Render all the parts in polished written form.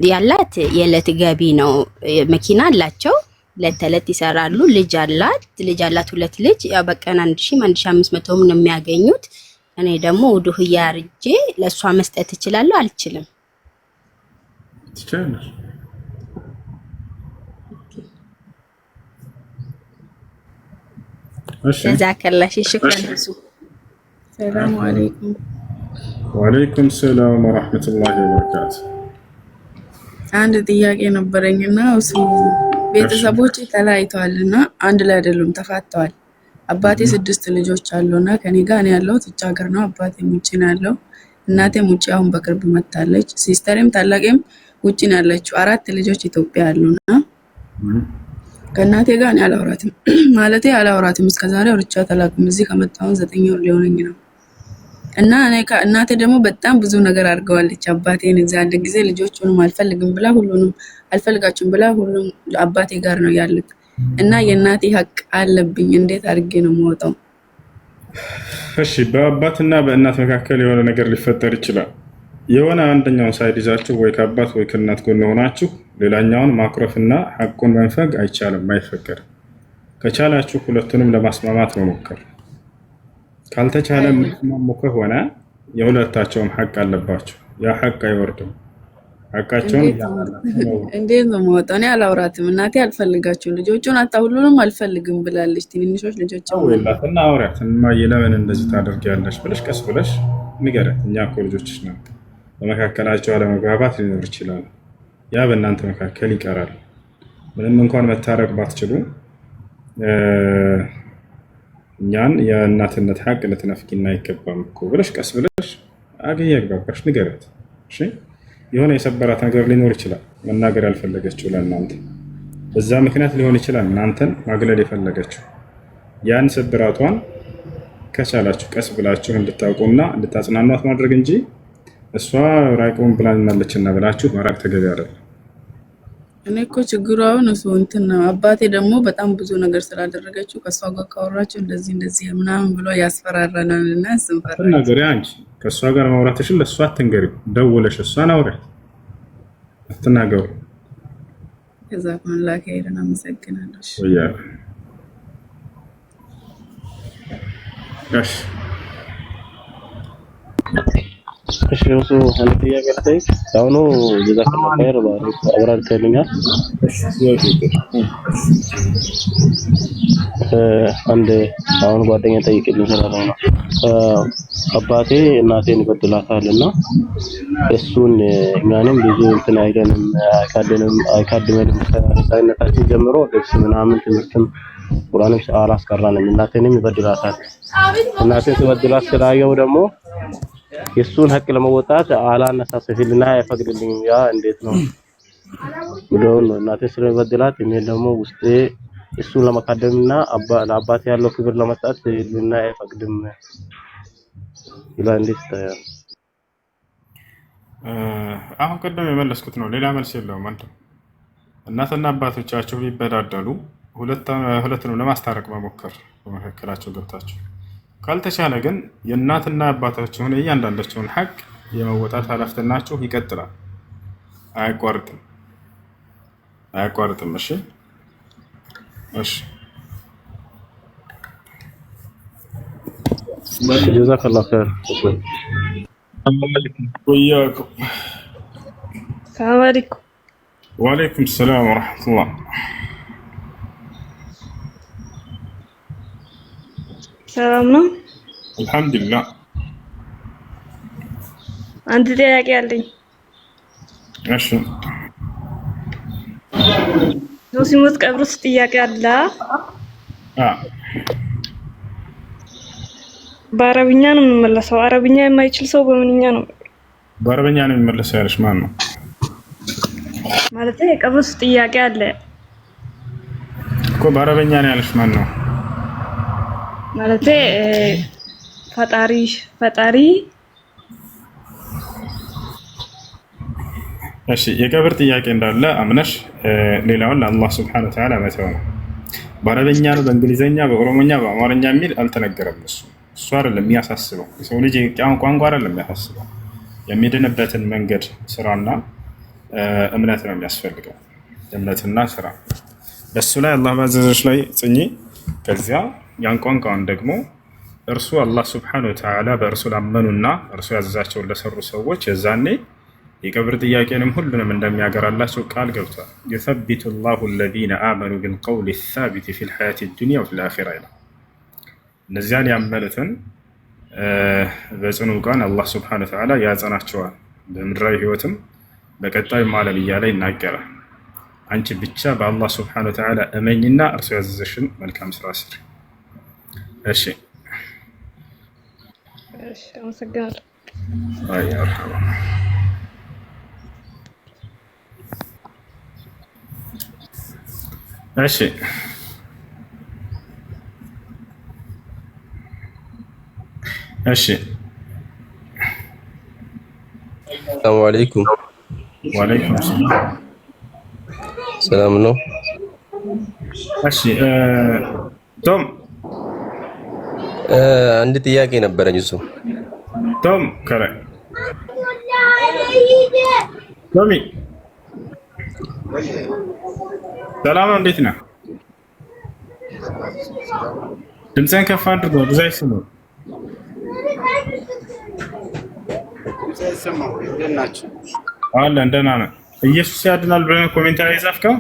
ያላት የዕለት ገቢ ነው። መኪና አላቸው፣ ለተለት ይሰራሉ። ልጅ አላት ሁለት ልጅ። ያው በቀን 1000 1500 ነው የሚያገኙት። እኔ ደግሞ ውዱህያ አርጄ ለሷ መስጠት እችላለሁ አልችልም? ትችላለሽ። እሺ ጀዛከላህ ሽክራን። ሰላም አለይኩም። ወአለይኩም ሰላም ወራህመቱላሂ ወበረካቱ። አንድ ጥያቄ ነበረኝና እሱ ቤተሰቦች ተለያይተዋልና አንድ ላይ አይደሉም፣ ተፋተዋል። አባቴ 6 ልጆች አሉና ከኔ ጋር ነው ያለው። ውጭ ሀገር ነው። አባቴም ውጭ ነው ያለው። እናቴም ውጭ አሁን በቅርብ መጣለች። ሲስተርም ታላቅም ውጭ ነው ያለችው። 4 ልጆች ኢትዮጵያ አሉና ከእናቴ ጋር እኔ አላወራትም ማለቴ አላወራትም። እስከዛሬ አውርቻት አላውቅም። እዚህ ከመጣሁ 9 ወር ሊሆነኝ ነው። እና እናቴ ደግሞ በጣም ብዙ ነገር አድርገዋለች። አባቴን እዛ አንድ ጊዜ ልጆቹንም አልፈልግም ብላ ሁሉንም አልፈልጋችሁም ብላ ሁሉም አባቴ ጋር ነው ያሉት። እና የእናቴ ሀቅ አለብኝ። እንዴት አድርጌ ነው የምወጣው? እሺ በአባትና በእናት መካከል የሆነ ነገር ሊፈጠር ይችላል። የሆነ አንደኛውን ሳይድ ይዛችሁ ወይ ከአባት ወይ ከእናት ጎን ሆናችሁ ሌላኛውን ማኩረፍና ሐቁን መንፈግ አይቻልም፣ አይፈቀድም። ከቻላችሁ ሁለቱንም ለማስማማት መሞከር፣ ካልተቻለ መስማሙ ከሆነ የሁለታቸውም ሐቅ አለባቸው። ያ ሐቅ አይወርድም። ሐቃቸውን እንዴት ነው የምወጣው? እኔ አላወራትም። እናቴ አልፈልጋቸውም። ልጆቹን አጣ ሁሉንም አልፈልግም ብላለች። ትንንሾች ልጆች ወይላትና አውሪያት። እማዬ ለምን እንደዚህ ታደርጊያለሽ ብለሽ ቀስ ብለሽ ንገረት። እኛ እኮ ልጆችሽ ነው። በመካከላቸው አለመግባባት ሊኖር ይችላል። ያ በእናንተ መካከል ይቀራል። ምንም እንኳን መታረቅ ባትችሉ እኛን የእናትነት ሐቅ ልትነፍጊና አይገባም እኮ ብለሽ ቀስ ብለሽ አገኝ ያግባባሽ ንገረት። እሺ የሆነ የሰበራት ነገር ሊኖር ይችላል፣ መናገር ያልፈለገችው ለእናንተ በዛ ምክንያት ሊሆን ይችላል እናንተን ማግለል የፈለገችው። ያን ስብራቷን ከቻላችሁ ቀስ ብላችሁ እንድታውቁና እንድታጽናኗት ማድረግ እንጂ እሷ ራቁን ብላናለችና ብላችሁ ማራቅ ተገቢ አይደለም። እኔ እኮ ችግሩ አሁን እሱ እንትን ነው። አባቴ ደግሞ በጣም ብዙ ነገር ስላደረገችው ከሷ ጋር ካወራችሁ እንደዚህ ምናምን ብሎ ያስፈራራናልና ስንፈራ ነገር አንቺ ከሷ ጋር ማውራትሽን ለሷ አትንገሪው። ደውለሽ እሷን አውሪያት፣ አትናገሩ። ጀዛኩሙላህ ኸይረን። አመሰግናለሁ። እሺ እሱ አንድ ጥያቄ ልጠይቅ። አሁኑ ጀዛከላህ ኸይር ባሪክ አብራርተልኛል። አንድ አሁን ጓደኛ ጠይቅልኝ ስላለው ነው። አባቴ እናቴን ይበድላታልና እሱን እኛንም ብዙ እንትን አይደንም አይካድመንም። ከህፃንነታችን ጀምሮ ልብስ ምናምን ትምህርትም ቁርአንም አላስቀራንም። እናቴንም ይበድላታል። እናቴን ሲበድላት ስላየው ደግሞ የሱን ሐቅ ለመወጣት አላነሳሰፊልና አይፈቅድልኝም። ያ እንዴት ነው ብሎን እናቴ ስለበደላት እኔ ደግሞ ውስጤ እሱን ለመካደምና ለአባቴ ያለው ክብር ለመስጠት ልና አይፈቅድም ይላል። እንዴት ታያለህ? አሁን ቀደም የመለስኩት ነው፣ ሌላ መልስ የለውም። አንተ እናትና አባቶቻቸው ቢበዳደሉ ሁለቱንም ለማስታረቅ መሞከር፣ በመካከላቸው ገብታችሁ ካልተቻለ ግን የእናትና አባታቸውን እያንዳንዳቸውን ሐቅ የመወጣት ኃላፊነታቸው ይቀጥላል፣ አያቋርጥም። እሺ ጀዛከላህ ኸይር። ወያኩም ሰላም አለይኩም። ወአለይኩም ሰላም ወራህመቱላህ። ሰላም ነው? አልሐምዱሊላህ። አንድ ጥያቄ አለኝ። እሺ ሰው ሲሞት ቀብር ውስጥ ጥያቄ አለ? በአረብኛ ነው የሚመለሰው። አረብኛ የማይችል ሰው በምንኛ ነው? በአረብኛ ነው የሚመለሰው ያለሽ ማን ነው? ማለት የቀብር ውስጥ ጥያቄ አለ እኮ በአረብኛ ነው ያለሽ ማን ነው? ማለት ፈጣሪ እሺ የቀብር ጥያቄ እንዳለ አምነሽ ሌላውን ለአላህ Subhanahu Wa Ta'ala መተው ነው። በአረብኛ ነው፣ በእንግሊዘኛ፣ በኦሮሞኛ፣ በአማርኛ የሚል አልተነገረም። እሱ አይደለም የሚያሳስበው። የሰው ልጅ ቋንቋ አይደለም የሚያሳስበው። የሚድንበትን መንገድ ስራና እምነት ነው የሚያስፈልገው፣ እምነትና ስራ። በሱ ላይ አላህ ባዘዘች ላይ ጽኚ። ከዚያ ያን ቋንቋውን ደግሞ እርሱ አላህ ሱብሓነሁ ወተዓላ በእርሱ ላመኑና እርሱ ያዘዛቸውን ለሰሩ ሰዎች የዛኔ የቀብር ጥያቄንም ሁሉንም እንደሚያገራላቸው ቃል ገብቷል። ዩሰቢቱ ላሁ አለዚነ አመኑ ቢልቀውሊ ሳቢት ፊል ሐያቲ ዱንያ ወፊል አኺራ ይላል። እነዚያን ያመኑትን በጽኑ ቃል አላህ ሱብሓነሁ ወተዓላ ያጸናቸዋል፣ በምድራዊ ህይወትም በቀጣዩም ዓለም እያለ ይናገራል። አንቺ ብቻ በአላህ ሱብሓነሁ ወተዓላ እመኝና እርሱ ያዘዘሽን መልካም ስራ ስሪ። እሺ አመሰግናለሁ። አይ አርሐባ። እሺ እሺ ሰላም አለይኩም። ወአለይኩም ሰላም። ሰላም ነው። እሺ ቶም አንድ ጥያቄ ነበረኝ። እሱ ቶም ከረ ቶሚ ሰላም ነው፣ እንዴት ነህ? ድምፅህን ከፍ አድርገው፣ ብዙ አይሰማም። አለን ደህና ነን። ኢየሱስ ያድናል ብለህ ኮሜንት ላይ ጻፍከው።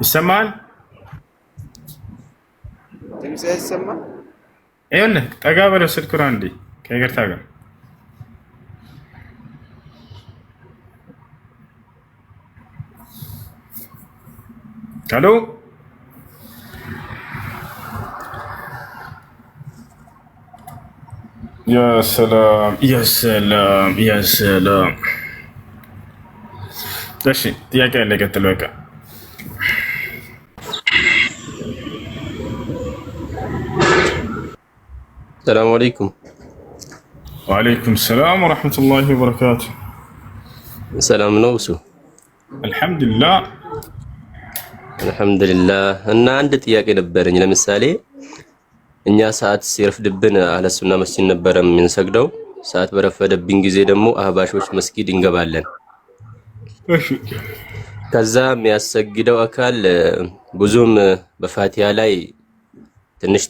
ይሰማል? ድምፅህ ይሰማል? ይኸውልህ ጠጋ በለው ስልኩን አንዴ ከይቅርታ ጋር ሄሎ ያ ሰላም ያ ሰላም ያ ሰላም። እሺ ጥያቄ ያለ ቀጥል። በቃ ሰላም አለይኩም። ወአለይኩም ሰላም ወራህመቱላሂ ወበረካቱ። ሰላም ነው እሱ? አልሐምዱሊላህ አልሐምዱሊላህ። እና አንድ ጥያቄ ነበረኝ። ለምሳሌ እኛ ሰዓት ሲረፍድብን አህለሱና መስጂድ ነበረ የምንሰግደው። ሰዓት በረፈደብን ጊዜ ደግሞ አህባሾች መስጊድ እንገባለን። ከዛ የሚያሰግደው አካል ብዙም በፋቲያ ላይ ትንሽ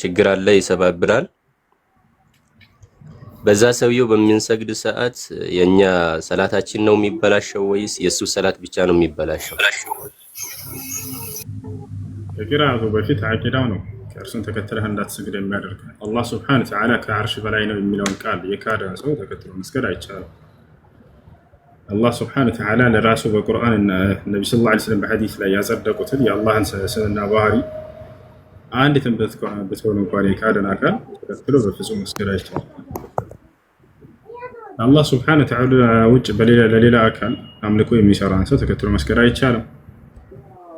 ችግር አለ፣ ይሰባብራል። በዛ ሰውየው በሚንሰግድ ሰዓት የኛ ሰላታችን ነው የሚበላሸው ወይስ የሱ ሰላት ብቻ ነው የሚበላሸው? ከቂራአቱ በፊት አቂዳው ነው ከእርሱን ተከትለህ እንዳትሰግድ የሚያደርግ። አላህ ሱብሓነሁ ወተዓላ ከዓርሽ በላይ ነው የሚለውን ቃል የካደ ሰው ተከትሎ መስገድ አይቻልም። አላህ ሱብሓነሁ ወተዓላ ለራሱ በቁርአን እና ነቢ ሰለላሁ ዐለይሂ ወሰለም በሐዲስ ላይ ያጸደቁትን የአላህን ስምና ባህሪ አንዲትን ብትሆን እንኳን የካደን አካል ተከትሎ በፍጹም መስገድ አይቻልም። አላህ ሱብሓነሁ ወተዓላ ውጭ ለሌላ አካል አምልኮ የሚሰራን ሰው ተከትሎ መስገድ አይቻልም።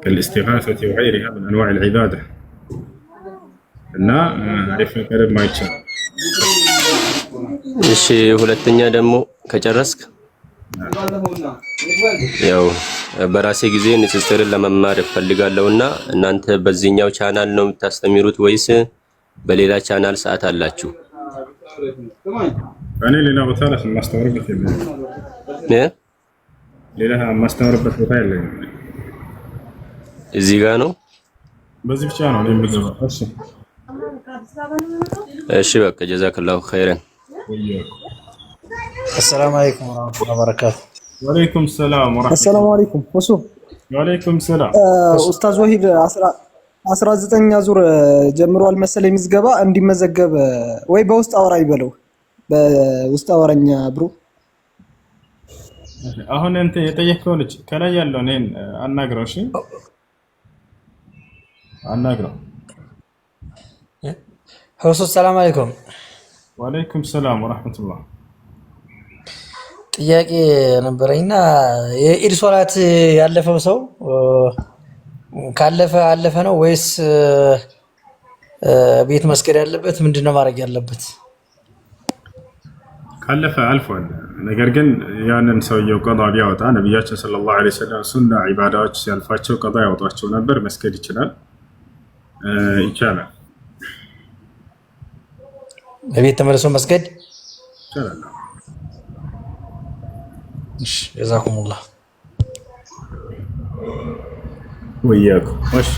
ከልእስቲጋሰቲ ወገይሪሃ ምን አንዋዕ ልዒባዳ እና አይፈቀድም፣ አይቻልም። እሺ ሁለተኛ ደግሞ ከጨረስክ ያው በራሴ ጊዜ ንጽጽርን ለመማር እፈልጋለሁና እናንተ በዚህኛው ቻናል ነው የምታስተምሩት ወይስ በሌላ ቻናል ሰዓት አላችሁ? እኔ ሌላ ቦታ ላይ ማስተምርበት የለም። ሌላ ማስተምርበት ቦታ የለኝም። እዚህ ጋር ነው፣ በዚህ ብቻ ነው የምገባው። እሺ እሺ በቃ ጀዛከላሁ ኸይረን። السلام عليكم ورحمة الله وبركاته. وعليكم السلام ورحمة الله. السلام عليكم وسو. وعليكم السلام. أستاذ وحيد 19 ዙር ጀምሯል መሰለኝ ምዝገባ እንዲመዘገብ ወይ በውስጥ አወራ ይበለው በውስጥ አወራኛ ብሩ። አሁን እንት የጠየቀው ልጅ ከላይ ያለው እኔን አናግረው። እሺ አናግረው። ሆሶ ሰላም አለይኩም። ወአለይኩም ሰላም ወራህመቱላህ። ጥያቄ ነበረኝና የኢድ ሶላት ያለፈው ሰው ካለፈ አለፈ ነው ወይስ ቤት መስገድ ያለበት? ምንድነው ማድረግ ያለበት? ካለፈ አልፏል። ነገር ግን ያንን ሰውየው ቀዳ ቢያወጣ ነብያችን ሰለላሁ ዐለይሂ ወሰለም ሱና ዒባዳዎች ሲያልፋቸው ቀዳ ያወጣቸው ነበር። መስገድ ይችላል። በቤት ተመልሶ መስገድ ይቻላል። እሺ ጀዛኩሙላህ ወያኩም። እሺ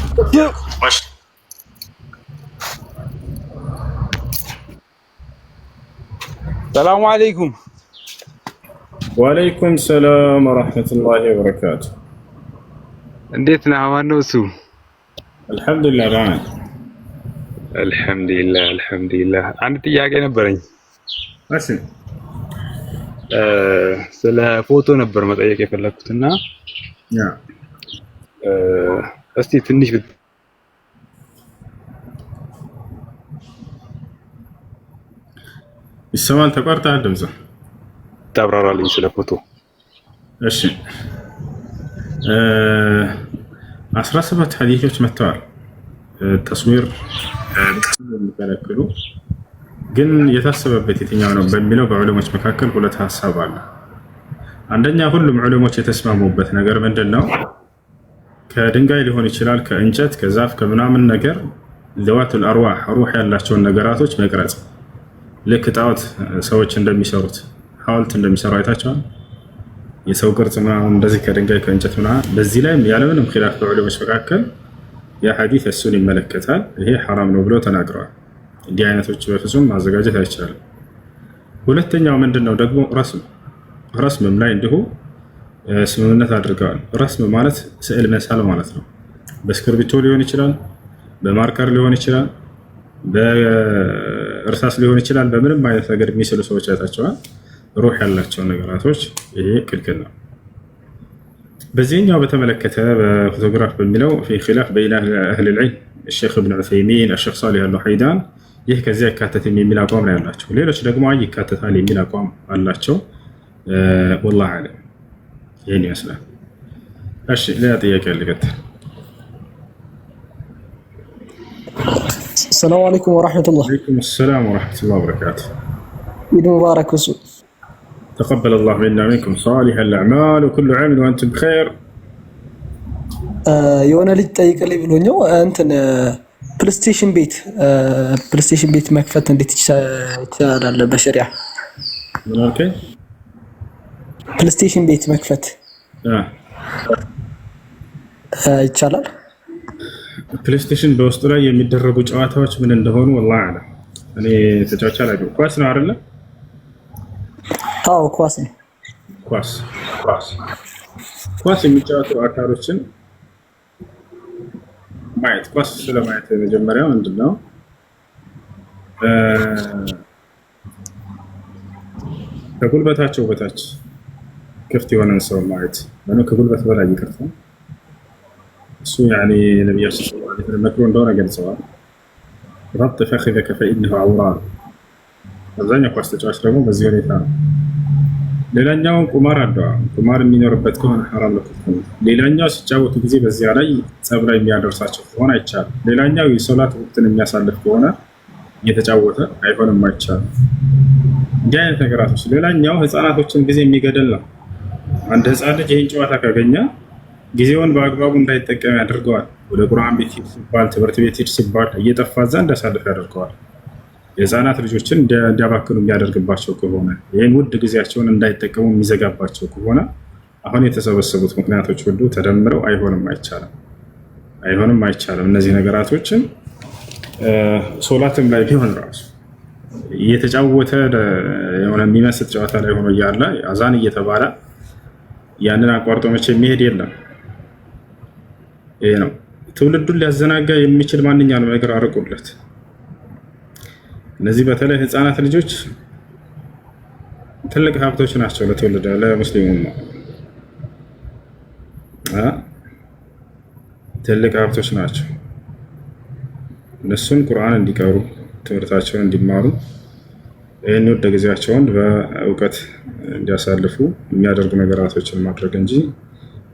ሰላሙ አለይኩም። ወአለይኩም ሰላም ወራህመቱላሂ ወበረካቱ። እንዴት ነህ? ማነው እሱ? አልሐምዱሊላህ ደህና ነኝ። አልሐምዱሊላህ። አንድ ጥያቄ ነበረኝ። እሺ ስለ ፎቶ ነበር መጠየቅ የፈለኩትና ያ እስቲ ትንሽ ይሰማል? ተቋርጠሃል ድምጽ። ታብራራልኝ ስለ ፎቶ። እሺ 17 ሐዲሶች መጥተዋል ተስዊር የሚከለክሉ፣ ግን የታሰበበት የትኛው ነው በሚለው በዑለሞች መካከል ሁለት ሐሳብ አለ። አንደኛ ሁሉም ዑለሞች የተስማሙበት ነገር ምንድነው? ከድንጋይ ሊሆን ይችላል፣ ከእንጨት፣ ከዛፍ፣ ከምናምን ነገር ዘዋቱል አርዋህ ሩህ ያላቸውን ነገራቶች መቅረጽ፣ ልክ ጣዖት ሰዎች እንደሚሰሩት ሐውልት እንደሚሰሩ አይታቸዋል። የሰው ቅርጽ ምናምን እንደዚህ ከድንጋይ ከእንጨት ምናምን። በዚህ ላይ ያለምንም ኺላፍ በዑለሞች መካከል ያ ሐዲስ እሱን ይመለከታል፣ ይሄ ሐራም ነው ብለው ተናግረዋል። እንዲህ አይነቶች በፍጹም ማዘጋጀት አይቻልም። ሁለተኛው ምንድነው ደግሞ ረስምም ላይ እንዲሁ ስምምነት አድርገዋል። ረስም ማለት ስዕል መሳል ማለት ነው። በእስክርቢቶ ሊሆን ይችላል፣ በማርከር ሊሆን ይችላል፣ በእርሳስ ሊሆን ይችላል። በምንም አይነት ነገር የሚስሉ ሰዎች አይታቸዋል። ሩህ ያላቸውን ነገራቶች ይሄ ክልክል ነው። በዚህኛው በተመለከተ በፎቶግራፍ በሚለው ፊ ኺላፍ በይነ አህል ልዕልም الشيخ ابن عثيمين الشيخ صالح الوحيدان ይህ ከዚያ ይካተትም የሚል አቋም ነው ያላቸው። ሌሎች ደግሞ አይ ይካተታል የሚል አቋም አላቸው። والله اعلم ይሄን ይመስላል። እሺ ሌላ ጥያቄ ልቀጥል። السلام عليكم ورحمة الله. وعليكم السلام ورحمة الله وبركاته. عيد مبارك وسوء. تقبل الله منا ومنكم صالح الأعمال وكل عام وأنتم بخير. የሆነ ልጅ ጠይቅልኝ ብሎኛው እንትን ፕሌይስቴሽን ቤት መክፈት እንዴት ይቻላል በሸሪዓ? ምን አልከኝ? ፕሌይስቴሽን ቤት መክፈት ይቻላል? ፕሌይስቴሽን በውስጡ ላይ የሚደረጉ ጨዋታዎች ምን እንደሆኑ والله አለ። እኔ ተጫዋች አላውቅም። ኳስ ነው አይደለ? አዎ ኳስ ነው። ኳስ የሚጫወቱ አካሎችን ማየት፣ ኳስ ስለማየት መጀመሪያው ምንድነው ከጉልበታቸው በታች ክፍት የሆነን ሰው ማየት ነው። ከጉልበት በላይ ይቅርታ እሱ ያኔ ነብያችን ሰለላሁ ዐለይሂ ወሰለም መክሮ እንደሆነ ገልጸዋል። ረጥ ፈኺዘከ ፈኢንሁ ዐውራ። አብዛኛው ኳስ ተጫዋች ደግሞ በዚህ ሁኔታ ነው። ሌላኛው ቁማር አለው። ቁማር የሚኖርበት ከሆነ ሐራም ነው። ሌላኛው ሲጫወቱ ጊዜ በዚያ ላይ ጸብ ላይ የሚያደርሳቸው ከሆነ አይቻልም። ሌላኛው የሶላት ወቅትን የሚያሳልፍ ከሆነ እየተጫወተ አይሆንም፣ አይቻልም። እንዲህ አይነት ነገራቶች። ሌላኛው ህፃናቶችን ጊዜ የሚገድል ነው። አንድ ህፃን ልጅ ይህን ጨዋታ ካገኘ ጊዜውን በአግባቡ እንዳይጠቀም ያደርገዋል። ወደ ቁርአን ቤት ሂድ ሲባል፣ ትምህርት ቤት ሂድ ሲባል እየጠፋ እዛ እንዳሳልፍ ያደርገዋል። የህፃናት ልጆችን እንዲያባክኑ የሚያደርግባቸው ከሆነ ይህን ውድ ጊዜያቸውን እንዳይጠቀሙ የሚዘጋባቸው ከሆነ አሁን የተሰበሰቡት ምክንያቶች ሁሉ ተደምረው አይሆንም፣ አይቻልም። እነዚህ ነገራቶችን ሶላትም ላይ ቢሆን ራሱ እየተጫወተ የሆነ የሚመስል ጨዋታ ላይ ሆኖ እያለ አዛን እየተባለ ያንን አቋርጦ መቼ የሚሄድ የለም። ይሄ ነው ትውልዱን ሊያዘናጋ የሚችል ማንኛውንም ነገር አርቁለት። እነዚህ በተለይ ህፃናት ልጆች ትልቅ ሀብቶች ናቸው ለትውልድ ለሙስሊሙ ነው። ትልቅ ሀብቶች ናቸው። እነሱን ቁርአን እንዲቀሩ ትምህርታቸውን እንዲማሩ ይህን ወደ ጊዜያቸውን በእውቀት እንዲያሳልፉ የሚያደርጉ ነገራቶችን ማድረግ እንጂ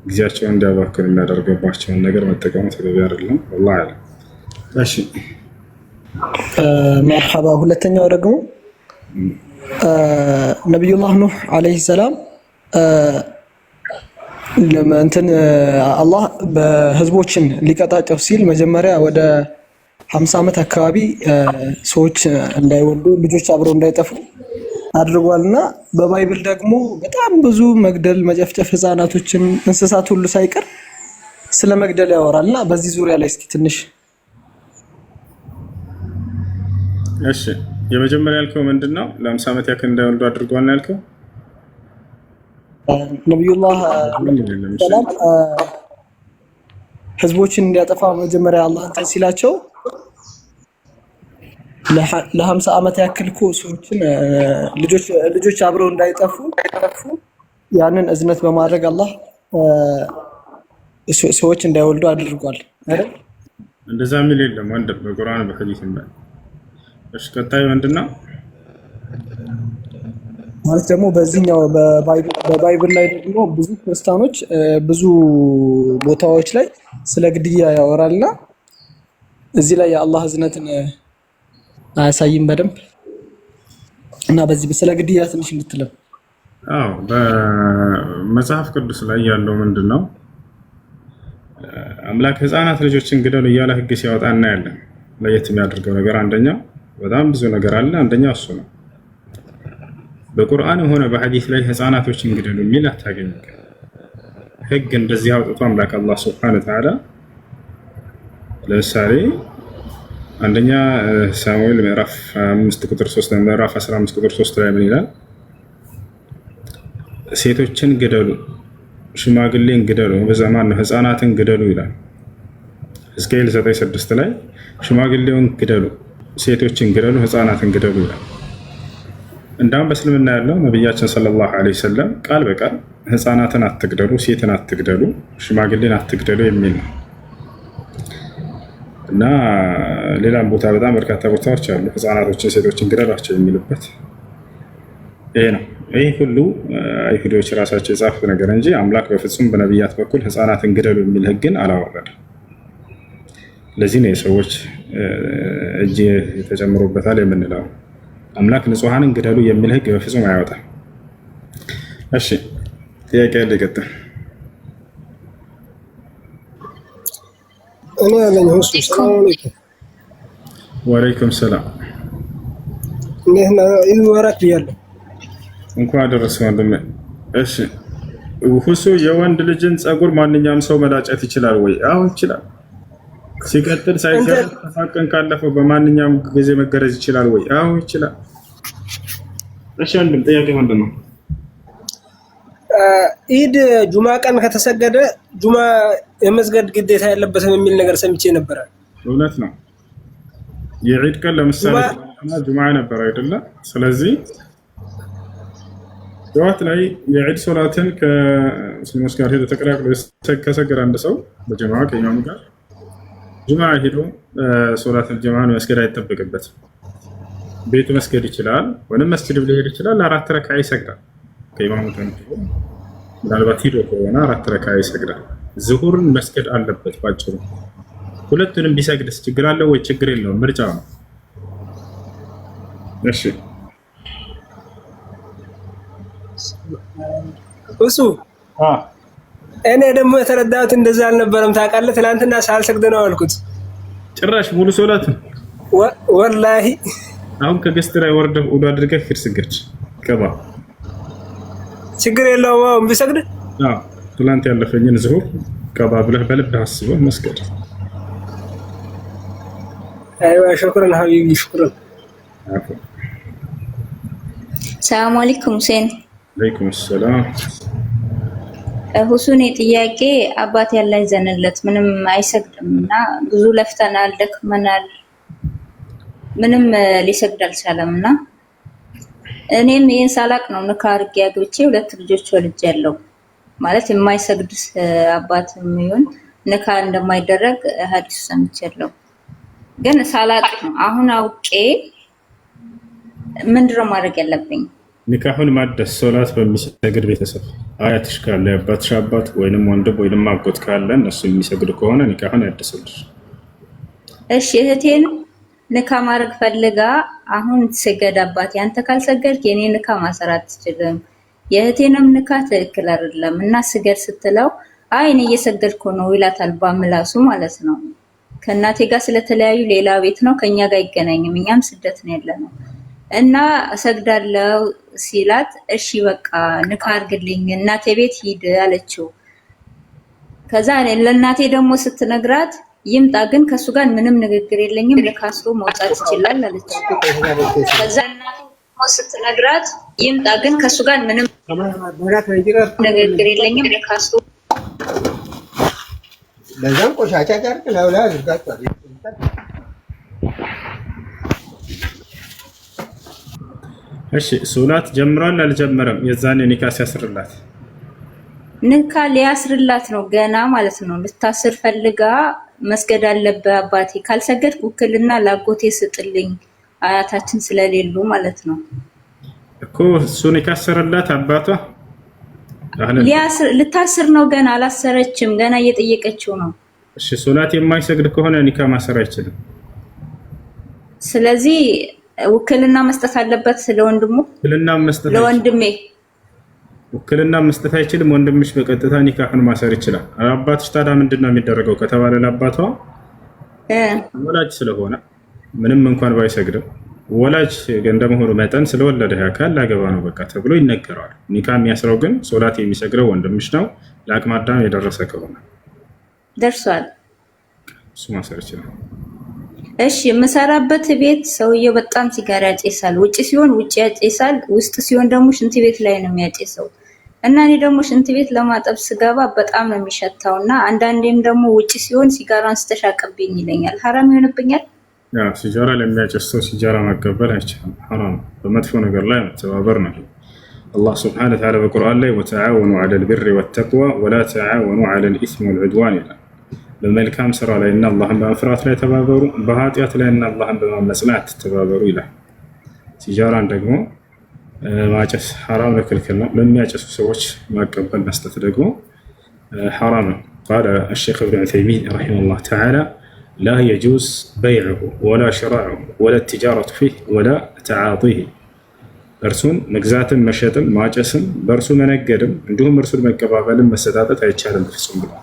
ጊዜያቸውን እንዲያባክኑ የሚያደርገባቸውን ነገር መጠቀሙ ተገቢ አይደለም። والله አለም። እሺ መርሐባ። ሁለተኛው ደግሞ ነብዩላህ ኑህ አለይሂ ሰላም እንትን አላህ በህዝቦችን ሊቀጣቸው ሲል መጀመሪያ ወደ 50 ዓመት አካባቢ ሰዎች እንዳይወልዱ ልጆች አብረው እንዳይጠፉ አድርጓልና በባይብል ደግሞ በጣም ብዙ መግደል፣ መጨፍጨፍ ህፃናቶችን፣ እንስሳት ሁሉ ሳይቀር ስለ መግደል ያወራልና በዚህ ዙሪያ ላይ እስኪ ትንሽ እሺ የመጀመሪያ ያልከው ምንድነው? ለ50 ዓመት ያክል እንዳይወልዱ አድርጓል ነው ያልከው? ነብዩላህ ሰላም ህዝቦችን እንዲያጠፋ መጀመሪያ አላህ እንትን ሲላቸው ለ50 ዓመት ያክል እኮ ሰዎችን ልጆች አብረው እንዳይጠፉ ያንን እዝነት በማድረግ አላህ ሰዎች እንዳይወልዱ አድርጓል አይደል? እንደዛ የሚል የለም ወንድ በቁርአን በሐዲስ ማለት። እሺ ቀጣዩ ምንድነው? ማለት ደግሞ በዚህኛው በባይብል ላይ ደግሞ ብዙ ክርስቲያኖች ብዙ ቦታዎች ላይ ስለ ግድያ ያወራልና እዚህ ላይ የአላህ እዝነትን አያሳይም በደንብ እና በዚህ ስለ ግድያ ትንሽ እንድትለም። አዎ በመጽሐፍ ቅዱስ ላይ ያለው ምንድነው? አምላክ ህፃናት ልጆችን ግደሉ እያለ ህግ ሲያወጣ እናያለን። ለየት የሚያደርገው ነገር አንደኛው በጣም ብዙ ነገር አለ። አንደኛው እሱ ነው። በቁርአን ሆነ በሐዲስ ላይ ህፃናቶችን ግደሉ የሚል አታገኝም። ህግ እንደዚህ አውጥቶ አምላክ አላህ Subhanahu Wa Ta'ala ለምሳሌ አንደኛ ሳሙኤል ምዕራፍ 5 ቁጥር 3 ምዕራፍ 15 ቁጥር 3 ላይ ምን ይላል? ሴቶችን ግደሉ፣ ሽማግሌን ግደሉ፣ በዘማን ነው ህፃናትን ግደሉ ይላል። ሕዝቅኤል 9:6 ላይ ሽማግሌውን ግደሉ፣ ሴቶችን ግደሉ፣ ህፃናትን ግደሉ ይላል። እንዳውም በእስልምና ያለው ነብያችን ሰለላሁ ዐለይሂ ወሰለም ቃል በቃል ህፃናትን አትግደሉ፣ ሴትን አትግደሉ፣ ሽማግሌን አትግደሉ የሚል ነው። እና ሌላም ቦታ በጣም በርካታ ቦታዎች አሉ ህፃናቶችን ሴቶችን ግደሏቸው የሚሉበት። ይሄ ነው። ይህ ሁሉ አይሁዶች ራሳቸው የጻፉት ነገር እንጂ አምላክ በፍጹም በነቢያት በኩል ህፃናትን ግደሉ የሚል ህግን አላወረደም። ለዚህ ነው የሰዎች እጅ ተጨምሮበታል የምንለው። አምላክ ንጹሃንን ግደሉ የሚል ህግ በፍጹም አያወጣም። እሺ ጥያቄ ያለ ይቀጥል። እኔ ያለኝ ሆስፒታል ሰላም አለይኩም። ወአለይኩም ሰላም። ኢድ ሙባረክ ብያለሁ። እንኳን አደረሰ ወንድሜ። እሺ ሁሱ የወንድ ልጅን ጸጉር ማንኛውም ሰው መላጨት ይችላል ወይ? አዎ ይችላል። ሲቀጥል ሳይገርም ተፋቀን ካለፈው በማንኛውም ጊዜ መገረዝ ይችላል ወይ? አዎ ይችላል። እሺ ወንድም ጥያቄ ምንድን ነው? ኢድ ጁማ ቀን ከተሰገደ ጁማ የመስገድ ግዴታ ያለበትም የሚል ነገር ሰምቼ ነበር። እውነት ነው። የዒድ ቀን ለምሳሌ ጁማ ነበር አይደለ? ስለዚህ ጠዋት ላይ የዒድ ሶላትን ከሙስሊሞች ጋር ሄዶ ተቀላቅሎ ከሰገደ አንድ ሰው በጀማዓ ከኢማሙ ጋር ጁማ ሄዶ ሶላትን ጀማዓን መስገድ አይጠበቅበትም። ቤቱ መስገድ ይችላል፣ ወይም መስጂድ ሊሄድ ይችላል። 4 ረክዓ ይሰግዳል ከኢማሙ ተንብዮ። ምናልባት ሄዶ ከሆነ 4 ረክዓ ይሰግዳል። ዙሁርን መስገድ አለበት ባጭሩ። ሁለቱንም ቢሰግድስ ችግር አለው ወይ? ችግር የለውም፣ ምርጫ ነው። እሺ እሱ እኔ ደግሞ የተረዳሁት እንደዛ አልነበረም። ታውቃለህ፣ ትናንትና ሳልሰግድ ነው አልኩት። ጭራሽ ሙሉ ሶላት ወላሂ። አሁን ከገስት ላይ ወርደህ ውዱ አድርገህ ፊር ስገድ ገባ፣ ችግር የለውም። አሁን ቢሰግድ ትላንት ያለፈኝን ዙሁር ገባ ብለህ በልብህ አስበህ መስገድ። አይዋ ሹክራን ሀቢቢ ሹክራን። ሰላም አለይኩም ሁሴን። አለይኩም ሰላም። ሁሱኔ ጥያቄ አባት ያለ ይዘንለት ምንም አይሰግድም እና ብዙ ለፍተናል፣ ደክመናል፣ ምንም ሊሰግድ አልቻለም እና እኔም ይሄን ሳላቅ ነው ንካ አድርጌ አግብቼ 2 ልጆች ወልጃለሁ። ማለት የማይሰግድ አባት የሚሆን ንካ እንደማይደረግ ሐዲስ ሰምቻለሁ፣ ግን ሳላቅ ነው። አሁን አውቄ ምንድነው ማድረግ ያለብኝ? ኒካሁን ማደስ ሶላት በሚሰግድ ቤተሰብ አያትሽ ካለ የአባትሽ አባት ወይንም ወንድም ወይንም አጎት ካለ እነሱ የሚሰግዱ ከሆነ ኒካሁን ያድስልሽ። እሺ እህቴን ንካ ማድረግ ፈልጋ አሁን ስገድ አባቴ አንተ ካልሰገድክ የኔ ንካ ማሰር አትችልም፣ የእህቴንም ንካ ትክክል አይደለም እና ስገድ ስትለው አይ እኔ እየሰገድኩ ነው ይላታል፣ ባምላሱ ማለት ነው። ከእናቴ ጋር ስለተለያዩ ሌላ ቤት ነው፣ ከኛ ጋር አይገናኝም። እኛም ስደት ነው ያለነው እና እሰግዳለሁ ሲላት እሺ በቃ ንካ አድርግልኝ እናቴ ቤት ሂድ አለችው። ከዛ ለእናቴ ደግሞ ስትነግራት ይምጣ ግን ከሱ ጋር ምንም ንግግር የለኝም ለካስሮ መውጣት ይችላል አለች። ከዛ እናቴ ደግሞ ስትነግራት ይምጣ ግን ከሱ ጋር ምንም ንግግር የለኝም ለካስሮ ለዛም ቆሻሻ ጨርቅ ለውላ አድርጋችኋል። እሺ ሶላት ጀምሯል አልጀመረም? የዛኔ ኒካ ሲያስርላት ንካ ሊያስርላት ነው ገና ማለት ነው። ልታስር ፈልጋ መስገድ አለበት አባቴ ካልሰገድኩ ውክልና ላጎቴ ስጥልኝ አያታችን ስለሌሉ ማለት ነው እኮ እሱ ኒካ አሰረላት አባቷ ልታስር ነው ገና አላሰረችም። ገና እየጠየቀችው ነው። እሺ ሶላት የማይሰግድ ከሆነ ኒካ ማሰር አይችልም። ስለዚህ ውክልና መስጠት አለበት ለወንድሙ ለወንድሜ ውክልና መስጠት አይችልም። ወንድምሽ በቀጥታ ኒካህን ማሰር ይችላል። አባትሽ ታዲያ ምንድነው የሚደረገው ከተባለ ለአባቷ ወላጅ ስለሆነ ምንም እንኳን ባይሰግድም ወላጅ እንደመሆኑ መጠን ስለወለደ አካል ላገባ ነው በቃ ተብሎ ይነገረዋል። ኒካ የሚያስረው ግን ሶላት የሚሰግደው ወንድምሽ ነው። ለአቅመ አዳም የደረሰ ከሆነ ደርሷል፣ እሱ ማሰር ይችላል። እሺ የምሰራበት ቤት ሰውየው በጣም ሲጋራ ያጨሳል። ውጪ ሲሆን ውጪ ያጨሳል፣ ውስጥ ሲሆን ደግሞ ሽንት ቤት ላይ ነው የሚያጨሰው። እና እኔ ደግሞ ሽንት ቤት ለማጠብ ስገባ በጣም ነው የሚሸታውና አንዳንዴም ደግሞ ውጪ ሲሆን ሲጋራን ስተሻቀብኝ ይለኛል። ሐራም ይሆንብኛል? ያው ሲጋራ ለሚያጨስ ሰው ሲጋራ መቀበል አይቻልም፣ ሐራም በመጥፎ ነገር ላይ መተባበር ነው። አላህ ሱብሓነሁ ወተዓላ በቁርአን ላይ ወተዓወኑ ዐለል ቢሪ ወተቅዋ ወላ ተዓወኑ ዐለል ኢስሚ ወልዑድዋን ይላል። በመልካም ስራ ላይ እና አላህን በመፍራት ላይ ተባበሩ፣ በኃጢአት ላይ እና አላህን በማመጽ ላይ አትተባበሩ ይላል። ሲጃራን ደግሞ ማጨስ ሐራም ለክልክል ነው። ለሚያጨሱ ሰዎች ማቀበል መስጠት ደግሞ ሐራም ነው። قال الشيخ ابن عثيمين رحمه الله تعالى لا يجوز بيعه ولا شراؤه ولا التجارة فيه ولا تعاطيه እርሱን መግዛትም መሸጥም ማጨስም በእርሱ መነገድም እንዲሁም እርሱን መቀባበልም መሰጣጠት አይቻልም ፍጹም ብሏል።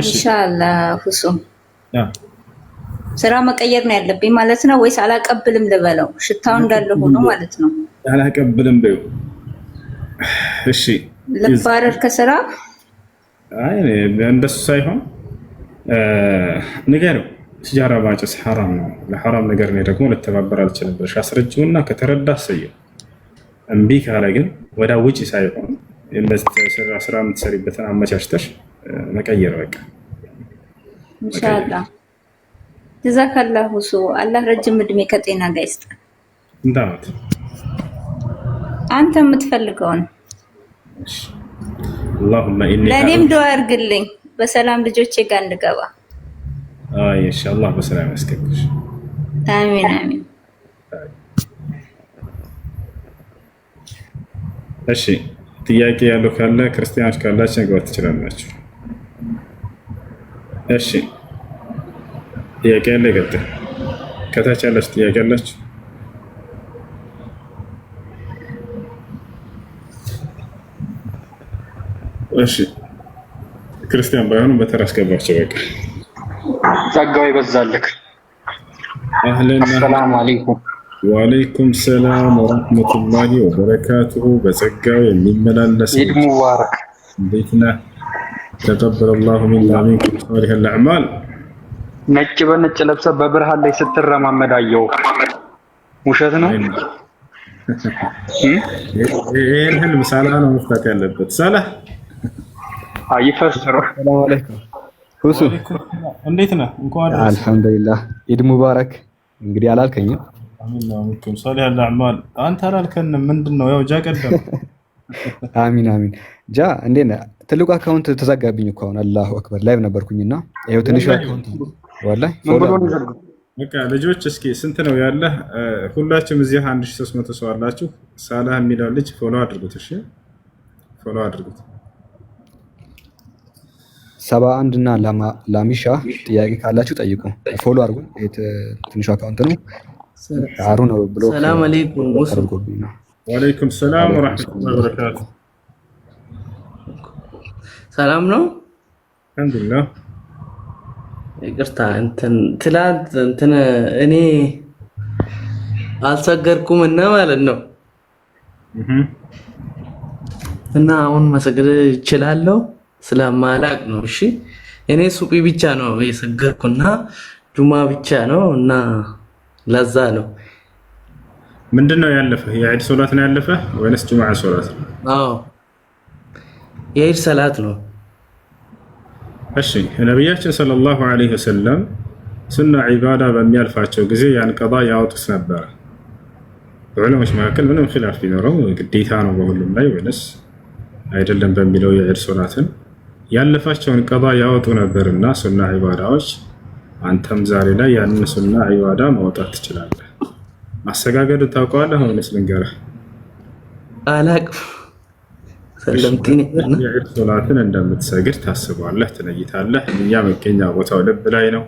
ኢንሻአላህ ሁሱም ስራ መቀየር ነው ያለብኝ ማለት ነው ወይስ አላቀብልም ልበለው? ሽታው እንዳለ ሆኖ ማለት ነው። አላቀብልም በዩ እሺ ለባረር ከስራ አይ እንደሱ ሳይሆን ንገረው ሲጃራ ማጨስ ሐራም ነው። ለሐራም ነገር ነው ደግሞ ልተባበር አልችልም ብለሽ አስረጅውና ከተረዳ ሰየው። እምቢ ካለ ግን ወዳ ውጪ ሳይሆን ስራ የምትሰሪበትን አመቻችተሽ መቀየር በቃ ኢንሻአላህ። ጀዛከላሁ ሱ አላህ ረጅም እድሜ ከጤና ጋር ይስጠን። እንዳት አንተ የምትፈልገውን اللهم اني ለኔም ዱአ አድርግልኝ በሰላም ልጆቼ ጋር እንድገባ። ኢንሻአላህ በሰላም ያስገባሽ። አሚን አሚን። እሺ ጥያቄ ያለው ካለ ክርስቲያኖች ካላችሁ መግባት ትችላላችሁ። እሺ ጥያቄ ያለ ይቀጥል። ከታች ያለች ጥያቄ ያላችሁ? እሺ ክርስቲያን ባይሆኑ በተራ አስገባቸው በቃ። ጸጋው ይበዛልክ። አህለን ሰላም አለይኩም። ወአለይኩም ሰላም ወራህመቱላሂ ወበረካቱሁ። በጸጋው የሚመላለስ ኢድ ሙባረክ። እንዴት ነህ? ተቀበለላሁ ሚና ወሚንኩም ሷሊሐል አዕማል። ነጭ በነጭ ለብሰህ በብርሃን ላይ ስትረማመድ አየሁ። ውሸት ነው? ይሄን ህልም ሳላህ ነው መፍታት ያለበት። ሳላህ አይፈስሩ። ሰላም አለይኩም ሁሱ፣ እንዴት ነህ? እንኳን አልሐምዱሊላህ። ኢድ ሙባረክ። እንግዲህ አላልከኝም? አሚን ወሚንኩም ሷሊሐል አዕማል። አንተ አላልከንም ምንድነው? ያው ጃ ቀደም። አሚን አሚን። ጃ እንዴት ነህ? ትልቁ አካውንት ተዘጋብኝ እኮ አሁን። አላሁ አክበር። ላይቭ ነበርኩኝና ይሄው ትንሹ አካውንት ወላሂ በቃ ልጆች እስኪ ስንት ነው ያለህ? ሁላችሁም እዚህ 1300 ሰው አላችሁ። ሳላህ የሚለው ልጅ ፎሎ አድርጉት። እሺ ፎሎ አድርጉት። 71 እና ላሚሻ ጥያቄ ካላችሁ ጠይቁ። ፎሎ አድርጉ። ትንሹ አካውንት ነው። አሩ ነው ብሎ ሰላም አለይኩም ወአለይኩም ሰላም ወራህመቱላሂ ወበረካቱ። ሰላም ነው አልሐምዱሊላህ። ይቅርታ ትላንት እኔ አልሰገድኩም እና ማለት ነው እና አሁን መስገድ እችላለሁ ስለማላቅ ነው። እሺ እኔ ሱቢ ብቻ ነው የሰገድኩና ጁማ ብቻ ነው እና ለዛ ነው። ምንድነው ያለፈ? የዒድ ሶላት ነው ያለፈ ወይስ ጁምዓ ሶላት? አዎ የዒድ ሰላት ነው። እሺ ነብያችን ሰለላሁ ዐለይሂ ወሰለም ሱና ዒባዳ በሚያልፋቸው ጊዜ ያን ቀዳ ያወጡት ነበር። በዑለሞች መካከል ምንም ኺላፍ ቢኖረው ግዴታ ነው በሁሉም ላይ ወይስ አይደለም በሚለው የዒድ ሶላትን ያለፋቸውን ቀዳ ያወጡ ነበርና ሱና ዒባዳዎች አንተም ዛሬ ላይ ያንን ሱና ዒባዳ ማውጣት ትችላለህ። ማሰጋገድ ታውቀዋለህ ወይስ ልንገርህ? አላቅም። ሰለምቲኒ የዒድ ሶላትን እንደምትሰግድ ታስባለህ፣ ትነይታለህ። ንያ መገኛ ቦታው ልብ ላይ ነው።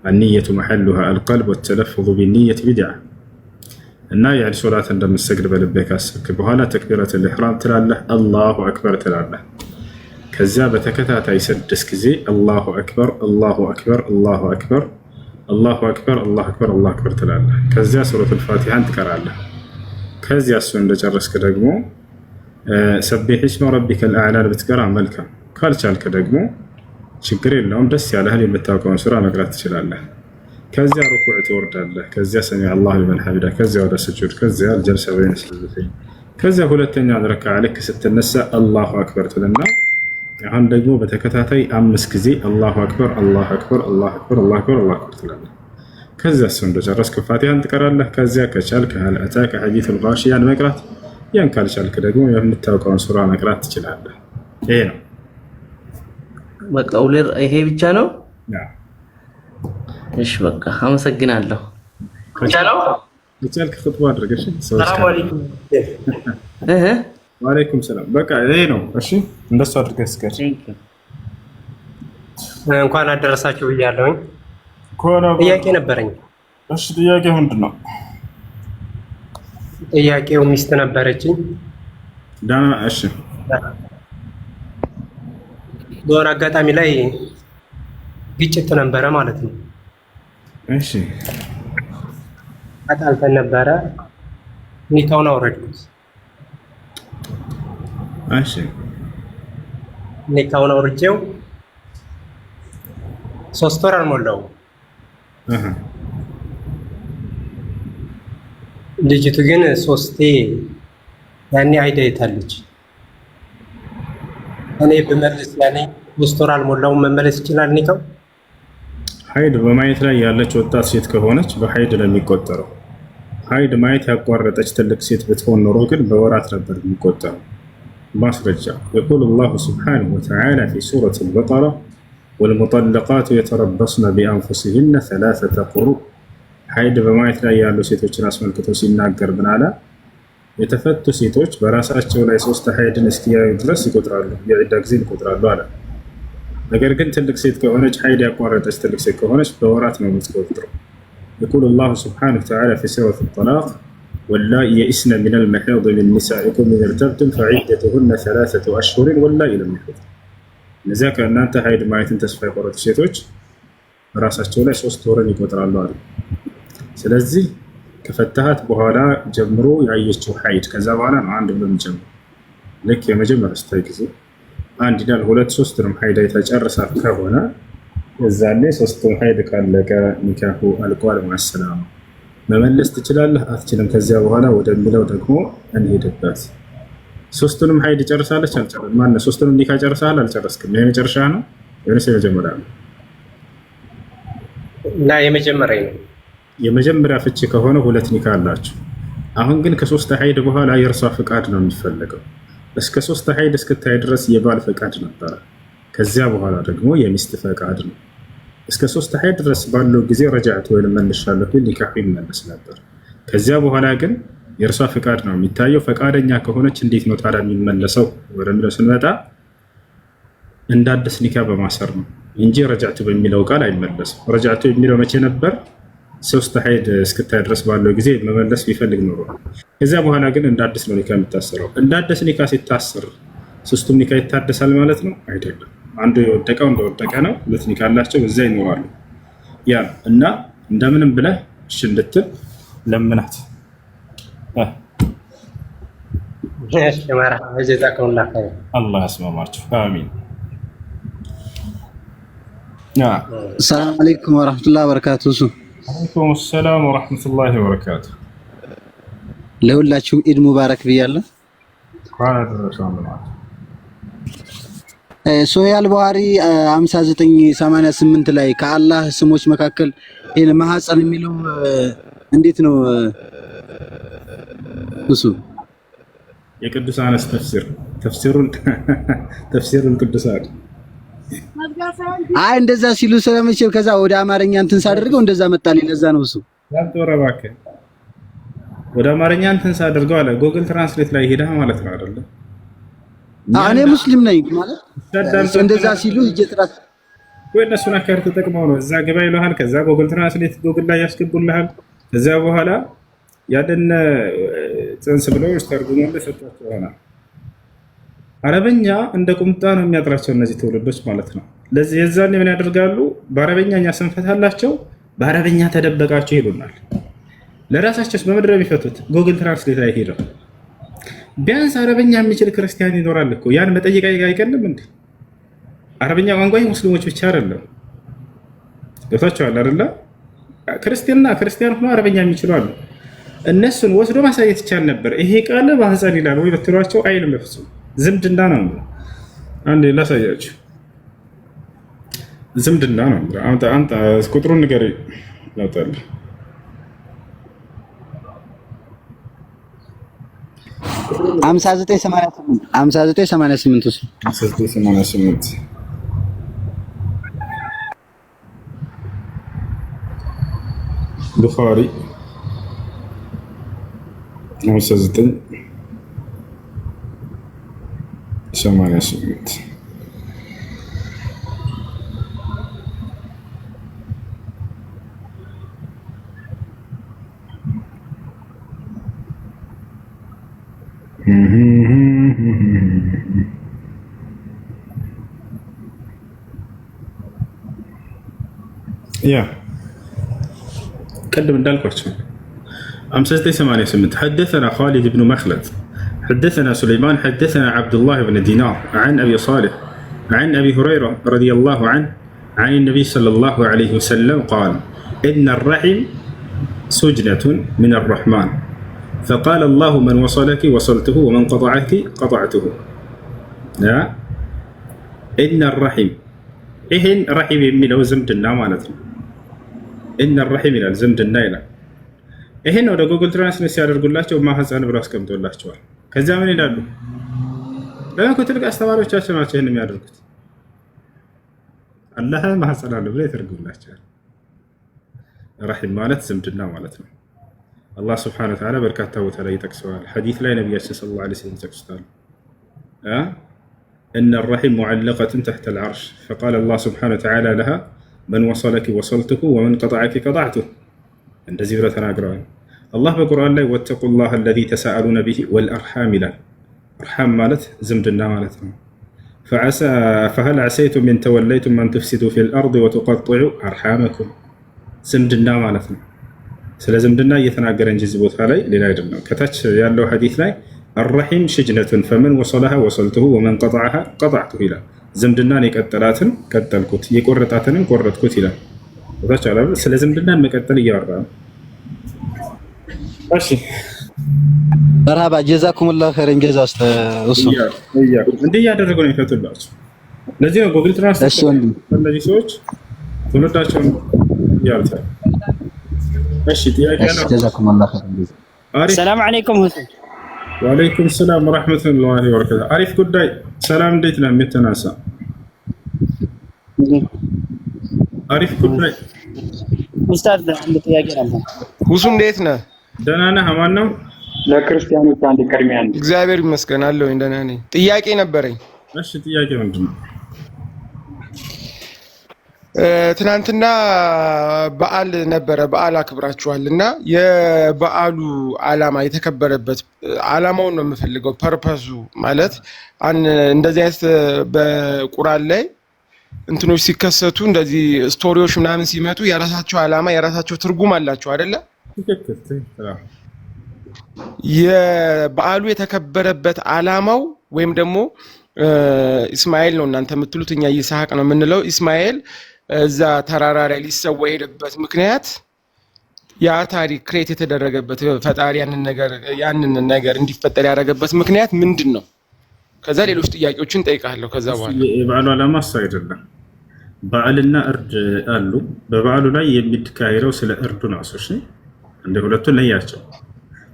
النية محلها القلب والتلفظ بالنية بدعة እና የዒድ ሶላት እንደምትሰግድ በልብህ ካሰብክ በኋላ ተክቢረቱል ኢሕራም ትላለህ፣ አላሁ አክበር ትላለህ። ከዚያ በተከታታይ 6 ጊዜ አላሁ አክበር አላሁ አክበር አላሁ አክበር አላሁ አክበር አላሁ አክበር አላሁ አክበር ትላለህ። ከዚያ ሱረቱል ፋቲሃን ትቀራለህ። ከዚያ እሱ እንደጨረስክ ደግሞ ሰቢሕ እስመ ረቢከል አዕላ ብትቀራ መልካም። ካልቻልክ ደግሞ ችግር የለውም፣ ደስ ያለህን የምታውቀውን ሱራ መቅራት ትችላለህ። ከዚያ ሩኩዕ ትወርዳለህ። ከዚያ ሰሚዐ አላሁ ሊመን ሐሚዳ፣ ከዚያ ወደ ስጁድ፣ ከዚያ አልጀልሳ በይነ ሰጅደተይን፣ ከዚያ ሁለተኛ ረክዓ ልክ ስትነሳ አላሁ አክበር ትልና አሁን ደግሞ በተከታታይ 5 ጊዜ አላሁ አክበር አላሁ አክበር አላሁ አክበር አላሁ አክበር አላሁ አክበር ትላለህ። ከዚያ እሱ እንደጨረስክ ፋቲሃን ትቀራለህ። ከዚያ ከቻልክ ሀል አታከ ሐዲሱል ጋሺያን መቅራት፣ ያን ካልቻልክ ደግሞ የምታውቀውን ሱራ መቅራት ትችላለህ። ይሄ ነው በቃ ይሄ ብቻ ነው። እሺ በቃ አመሰግናለሁ። ከቻልክ ኹጥባ አድርገሽ ሰላም አለይኩም ወአለይኩም ሰላም። በቃ ይሄ ነው። እሺ እንደሱ አድርገህ እስከ እንኳን አደረሳችሁ ብያለሁኝ። ጥያቄ ነበረኝ። እሺ ጥያቄው ምንድን ነው? ጥያቄው ሚስት ነበረችኝ ዳና። እሺ በሆነ አጋጣሚ ላይ ግጭት ነበረ ማለት ነው። እሺ አጣልተን ነበረ። ኒካውን አወረድኩት። እሺ ኒካውን አውርጄው 3 ወር አልሞላው። ልጅቱ ግን 3ቴ ያኔ አይደይታለች። እኔ በመልስ ያኔ 3 ወር አልሞላውም መመለስ ይችላል ኒካው? ሀይድ በማየት ላይ ያለች ወጣት ሴት ከሆነች በሀይድ ነው የሚቆጠረው። ሀይድ ማየት ያቋረጠች ትልቅ ሴት ብትሆን ኖሮ ግን በወራት ነበር የሚቆጠረው። ማስረጃ የቁል አላሁ ስብሓነሁ ወተዓላ ፊ ሱረት አልበቀራ ወልሙጠለቃቱ የተረበስነ ቢአንፉሲሂነ 3 ቁሩእ። ሀይድ በማየት ላይ ያሉ ሴቶችን አስመልክቶ ሲናገር ምን አለ? የተፈቱ ሴቶች በራሳቸው ላይ 3 ሀይድን እስኪያዩ ድረስ ይቆጥራሉ፣ የዒዳ ጊዜ ይቆጥራሉ አለ። ነገር ግን ትልቅ ሴት ከሆነች ሀይድ ያቋረጠች ትልቅ ሴት ከሆነች በወራት ነው የምትቆጥረው። የቁል አላሁ ስብሓነሁ ወተዓላ ፊ ሱረት ጠላቅ ወላኢ የኢስነ ሚነል መሒድ ሚን ኒሳኢኩም ኢን ኢርተብቱም ፈዒደቱሁነ 3 አሽሁሪን ወላኢ ለም የሒድ። እነዚያ ከእናንተ ሀይድ ማየትን ተስፋ የቆረጡ ሴቶች በራሳቸው ላይ 3 ወርን ይቆጥራሉ አለ። ስለዚህ ከፈታሃት በኋላ ጀምሮ ያየችው ሀይድ ከዛ በኋላ ነው አንድ ብሎ የሚጀምረው። ልክ የመጀመሪያ ስታይ ጊዜ 1 ይላል 2 3ንም ሀይድ አይታ ጨርሳ ከሆነ እዛኔ 3ቱም ሀይድ ካለቀ ኒካሁ አልቋል። ማሰላም መመለስ ትችላለህ አትችልም? ከዚያ በኋላ ወደሚለው ደግሞ እንሄድበት። 3ቱንም ሀይድ ጨርሳለች አልጨረስም? ማነው 3ቱንም ኒካ ጨርሳል አልጨረስክም? ይሄ መጨረሻ ነው ወይስ የመጀመሪያ ነው? እና የመጀመሪያ ነው። የመጀመሪያ ፍቺ ከሆነ 2 ኒካ አላችሁ። አሁን ግን ከ3 ሀይድ በኋላ የእርሷ ፍቃድ ነው የሚፈለገው። እስከ 3 ሀይድ እስክታይ ድረስ የባል ፈቃድ ነበረ። ከዚያ በኋላ ደግሞ የሚስት ፈቃድ ነው። እስከ 3 ሀይድ ድረስ ባለው ጊዜ ረጃዕት ወይም መልሻለሁ ቢል ኒካሁ ይመለስ ነበር። ከዚያ በኋላ ግን የእርሷ ፈቃድ ነው የሚታየው። ፈቃደኛ ከሆነች እንዴት ነው ታዲያ የሚመለሰው ወደሚለው ስንመጣ እንደ አዲስ ኒካ በማሰር ነው እንጂ ረጃዕቱ በሚለው ቃል አይመለስም። ረጃዕቱ የሚለው መቼ ነበር? 3 ሀይድ እስክታይ ድረስ ባለው ጊዜ መመለስ ቢፈልግ ኖሮ። ከዚያ በኋላ ግን እንደ አዲስ ነው ኒካ የሚታሰረው። እንደ አዲስ ኒካ ሲታሰር 3ቱም ኒካ ይታደሳል ማለት ነው አይደለም። አንዱ የወደቀው እንደወደቀ ነው። 2 ኒካ አላቸው፣ በዛ ይኖራሉ። ያ እና እንደምንም ብለህ እሺ እንድትል ለምናት። አላህ ያስማማችሁ። አሚን። ሰላም አለይኩም ወራህመቱላሂ ወበረካቱሁ። ወአለይኩም ሰላም ወራህመቱላሂ ወበረካቱሁ። ለሁላችሁም ኢድ ሙባረክ ብያለሁ። ሶሂህ አልቡኻሪ 5988 ላይ ከአላህ ስሞች መካከል ይሄን ማህፀን የሚለው እንዴት ነው? እሱ የቅዱሳንስ ተፍሲሩን ቅዱሳን እንደዛ ሲሉ ስለመቼም ከዛ ወደ አማርኛ እንትን ሳደርገው እንደዛ መጣልኝ። ለዛ ነው እሱ ያንተወረባከ ወደ አማርኛ እንትን ሳደርገው አለ ጉግል ትራንስሌት ላይ ሄደህ ማለት ነው አይደል? እኔ ሙስሊም ነኝ ማለት እንደዛ ሲሉ እየተራስ ወይ እነሱን አካር ተጠቅመው ነው እዛ ገባ ይልሃል። ከዛ ጉግል ትራንስሌት ጉግል ላይ ያስገቡልሃል። ከዛ በኋላ ያደን ጽንስ ብለው ተርጉመው ለሰጣቸው ይሆናል። አረበኛ እንደ ቁምጣ ነው የሚያጥራቸው እነዚህ ትውልዶች ማለት ነው። ለዚህ የዛኔ ምን ያደርጋሉ? በአረበኛኛ ስንፈታላቸው በአረበኛ ተደበቃቸው ይሉናል። ለራሳቸውስ በምድር የሚፈቱት ጉግል ትራንስሌት ላይ ሄደው ቢያንስ አረበኛ የሚችል ክርስቲያን ይኖራል እኮ ያን መጠየቅ አይቀልም እንዴ? አረበኛ ቋንቋ ሙስሊሞች ብቻ አይደለም። ገብታችኋል አይደለ? ክርስቲያን ሆኖ አረበኛ የሚችሉ አሉ። እነሱን ወስዶ ማሳየት ይቻል ነበር። ይሄ ቃል ማህፀን ይላል ወይ ብትሏቸው አይልም። በፍጹም ዝምድና ነው። አንዴ ላሳያችሁ። ዝምድና ነው። አንተ ቁጥሩን ንገረኝ ላውጣልህ። 5988 ቡኻሪ 5988 يا قدم الدالكوتش 5988 حدثنا خالد بن مخلد حدثنا سليمان حدثنا عبد الله بن دينار عن أبي صالح عن أبي هريرة رضي الله عنه عن النبي صلى الله عليه وسلم قال إن الرحم سجنة من الرحمن فقال الله من وصلك وصلته ومن قطعك قطعته. إن الرحم إهن رحم يميله زمدنا مالتنا إن الرحم إلى زمدنا إلى إهن وده جوجل ترانسليت ሲያደርጉላቸው ማህፀን ብለው አስቀምጦላቸዋል። ከዛ ምን ይላሉ? ለምን ትልቅ አስተማሪዎቻቸው ናቸው ይሄን የሚያደርጉት። አላህ ማህፀን አለ ብለው ይተርጉላቸዋል። ረሂም ማለት ዝምድና ማለት ነው። አላህ ስብሐነሁ ወተዓላ በርካታ ቦታ ላይ ይጠቅሰዋል። ሐዲስ ላይ ነብያችን ሰለላሁ ዐለይሂ ወሰለም ይጠቅሱታል። إن الرحم معلقة تحت العرش فقال الله سبحانه وتعالى لها من وصلك وصلته ومن قطعك قطعته. እንደዚህ ብለው ተናግረዋል። አላህ በቁርአን ላይ ወተቁላህ الذي تساءلون به والأرحام ይላል። አርሐም ማለት ዝምድና ማለት ነው። فهل عسيتم إن توليتم أن تفسدوا في الأرض وتقطعوا أرحامكم ዝምድና ማለት ነው። ስለ ዝምድና እየተናገረ እንጂ እዚህ ቦታ ላይ ሌላ አይደለም። ከታች ያለው ሐዲስ ላይ الرحم شجنة فمن وصلها وصلته ومن قطعها قطعته ይላል። ዝምድናን የቀጠላትን ቀጠልኩት የቆረጣትንም ቆረጥኩት ይላል። ወጣች አላል ስለ ዝምድናን መቀጠል እያወራ ነው። እሺ መርሃባ ጀዛኩሙላህ ኸይረን ጀዛ ውስጥ እሱ እንዲህ እያደረጉ ነው ይፈቱላችሁ። ለዚህ ነው ጉግል ትራንስሌት እነዚህ ሰዎች ትውልዳቸውን ያልታል። እሺ ጥያቄ ነው። ጀዛኩሙላህ ኸይረን ጀዛ። ሰላም አለይኩም ሁሴን። ወአለይኩም ሰላም ወራህመቱላሂ ወበረካቱ። አሪፍ ጉዳይ። ሰላም እንዴት ነው የምትነሳ? አሪፍ ጉዳይ ኡስታዝ አንድ ጥያቄ ነበር። ሁሱ እንዴት ነህ? ደህና ነህ? አማን ነው? ለክርስቲያኖች አንድ ቅድሚያ ነው። እግዚአብሔር ይመስገን አለሁኝ ደህና ነኝ። ጥያቄ ነበረኝ። እሺ ጥያቄ ምንድን ነው? ትናንትና በዓል ነበረ፣ በዓል አክብራችኋል እና የበዓሉ ዓላማ የተከበረበት ዓላማውን ነው የምፈልገው። ፐርፐሱ ማለት እንደዚህ አይነት በቁርአን ላይ እንትኖች ሲከሰቱ እንደዚህ ስቶሪዎች ምናምን ሲመጡ የራሳቸው ዓላማ የራሳቸው ትርጉም አላቸው አይደለ? የበዓሉ የተከበረበት ዓላማው ወይም ደግሞ ኢስማኤል ነው እናንተ የምትሉት፣ እኛ ይስሐቅ ነው የምንለው። ኢስማኤል እዛ ተራራ ላይ ሊሰዋ የሄደበት ምክንያት ያ ታሪክ ክሬት የተደረገበት ፈጣሪ ያንን ነገር እንዲፈጠር ያደረገበት ምክንያት ምንድን ነው? ከዛ ሌሎች ጥያቄዎችን ጠይቃለሁ። ከዛ በኋላ የበዓሉ ዓላማ እሱ አይደለም። በዓልና እርድ አሉ። በበዓሉ ላይ የሚካሄደው ስለ እርዱ ነው። እሺ እንደ ሁለቱን ለያቸው።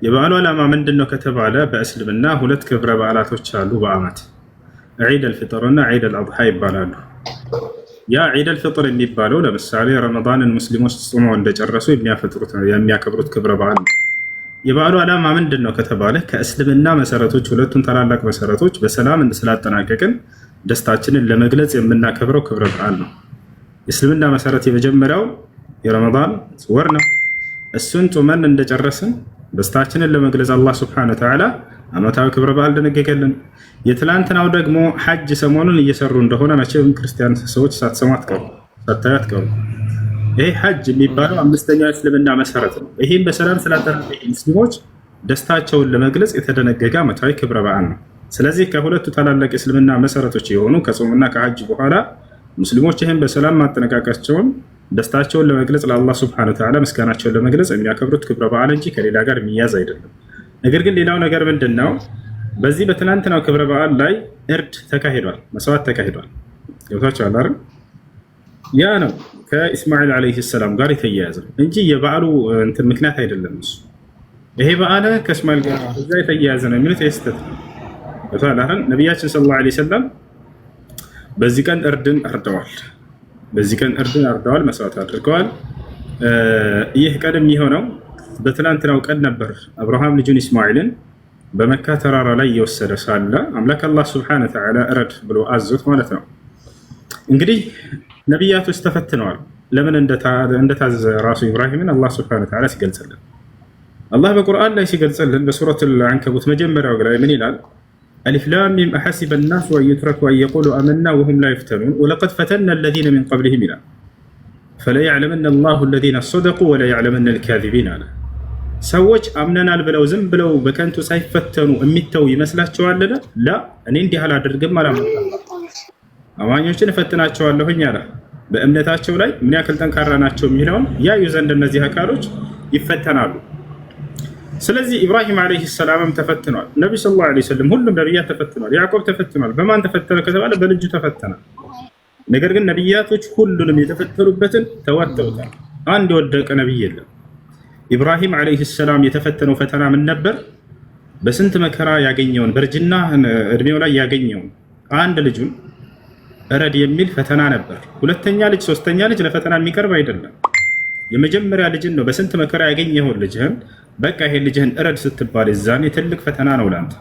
የበዓሉ ዓላማ ምንድነው ከተባለ በእስልምና ሁለት ክብረ በዓላቶች አሉ በአመት ዒድ አልፍጥር እና ዒድ አልአድሃ ይባላሉ። ያ ዒድ አልፍጥር የሚባለው ለምሳሌ ረመዳንን ሙስሊሞች ጾመው እንደጨረሱ የሚያከብሩት ክብረ በዓል ነው። የበዓሉ ዓላማ ምንድነው ከተባለ ከእስልምና መሰረቶች ሁለቱን ታላላቅ መሰረቶች በሰላም ስላጠናቀቅን ደስታችንን ለመግለጽ የምናከብረው ክብረ በዓል ነው። የእስልምና መሰረት የመጀመሪያው የረመዳን ወር ነው። እሱን ጾመን እንደጨረስን ደስታችንን ለመግለጽ አላህ ሱብሓነሁ ወተዓላ አመታዊ ክብረ በዓል ደነገገልን። የትላንትናው ደግሞ ሐጅ ሰሞኑን እየሰሩ እንደሆነ መቼም ክርስቲያን ሰዎች ሳትሰሙ አትቀሩ። ይሄ ሐጅ የሚባለው አምስተኛው የእስልምና መሰረት ነው። ይሄን በሰላም ስላጠናቀቁ ሙስሊሞች ደስታቸውን ለመግለጽ የተደነገገ አመታዊ ክብረ በዓል ነው። ስለዚህ ከሁለቱ ታላላቅ የእስልምና መሰረቶች የሆኑ ከጾምና ከሐጅ በኋላ ሙስሊሞች ይህን በሰላም ማጠናቀቃቸውን ደስታቸውን ለመግለጽ ለአላህ ሱብሓነሁ ወተዓላ ምስጋናቸውን ለመግለጽ የሚያከብሩት ክብረ በዓል እንጂ ከሌላ ጋር የሚያዝ አይደለም። ነገር ግን ሌላው ነገር ምንድን ነው? በዚህ በትናንትናው ክብረ በዓል ላይ እርድ ተካሂዷል፣ መስዋዕት ተካሂዷል። ገብታችኋል አይደል? ያ ነው ከኢስማኤል ዓለይሂ ሰላም ጋር የተያያዘ እንጂ የበዓሉ እንትን ምክንያት አይደለም። እሱ ይሄ በዓል ከእስማኤል ጋር እዛ የተያያዘ ነው የሚሉት የስተት ነው። ነቢያችን ሰለላሁ ዐለይሂ ወሰለም በዚህ ቀን እርድን አርደዋል፣ መስዋዕት አድርገዋል። ይህ ቀን የሚሆነው በትናንትናው ቀን ነበር። አብርሃም ልጁን ኢስማኤልን በመካ ተራራ ላይ እየወሰደ ሳለ አምላክ አላህ ሱብሓነሁ ወተዓላ እረድ ብሎ አዞት ማለት ነው። እንግዲህ ነቢያቶች ተፈትነዋል። ለምን እንደታዘዘ ራሱ ኢብራሂምን አላህ ሱብሓነሁ ወተዓላ ሲገልጽልን፣ አላህ በቁርአን ላይ ሲገልጽልን በሱረቱል አንከቡት መጀመሪያው ላይ ምን ይላል? ألف لام ميم أحسب الناس أن يتركوا أن يقولوا آمنا وهم لا يفتنون ولقد فتنا الذين من قبلهم فلا يعلمن الله الذين صدقوا ولا يعلمن الكاذبين ሰዎች አምነናል ብለው ዝም ብለው በከንቱ ሳይፈተኑ የሚተው ይመስላችኋልና? ላ እኔ እንዲህ አላደርግም አላመጣም። አማኞችን እፈትናቸዋለሁኝ አለ። በእምነታቸው ላይ ምን ያክል ጠንካራ ናቸው የሚለውን ያዩ ዘንድ እነዚህ አካሎች ይፈተናሉ። ስለዚህ ኢብራሂም ዓለይሂ ሰላምም ተፈትኗል። ነብዩ ሰለላሁ ዐለይሂ ወሰለም ሁሉም ነብያት ተፈትኗል። ያዕቆብ ተፈትኗል። በማን ተፈተነ ከተባለ በልጁ ተፈተነ። ነገር ግን ነብያቶች ሁሉንም የተፈተኑበትን ተዋተውታል። አንድ የወደቀ ነብይ የለም። ኢብራሂም ዓለይሂ ሰላም የተፈተነው ፈተና ምን ነበር? በስንት መከራ ያገኘውን በእርጅና እድሜው ላይ ያገኘውን አንድ ልጁን እረድ የሚል ፈተና ነበር። ሁለተኛ ልጅ፣ ሶስተኛ ልጅ ለፈተና የሚቀርብ አይደለም። የመጀመሪያ ልጅን ነው በስንት መከራ ያገኘውን ልጅህን በቃ ይሄ ልጅህን እረድ ስትባል የዛኔ ትልቅ ፈተና ነው ላንተ።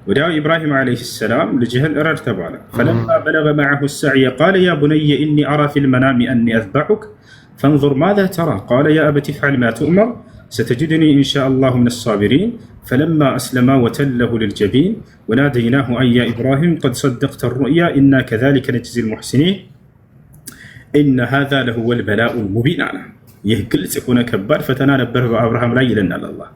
ወዲያው ኢብራሂም ዓለይሂ ሰላም ልጅህን እረድ ተባለ። ፈለማ በለገ መዐሁ ሰዕየ ቃለ ያ ቡነየ ኢኒ አራ ፊል መናሚ አኒ አዝበሑክ ፈንዙር ማዛ ተራ ቃለ ያ አበቲ ፍዐል ማ ቱእመር ستجدني إن شاء الله من الصابرين فلما أسلما وتله للجبين وناديناه أن يا إبراهيم قد صدقت الرؤيا إنا كذلك نجزي المحسنين إن هذا لهو البلاء المبين يهكل سيكون كبار فتنا نبره بأبراهام لا يلنا الله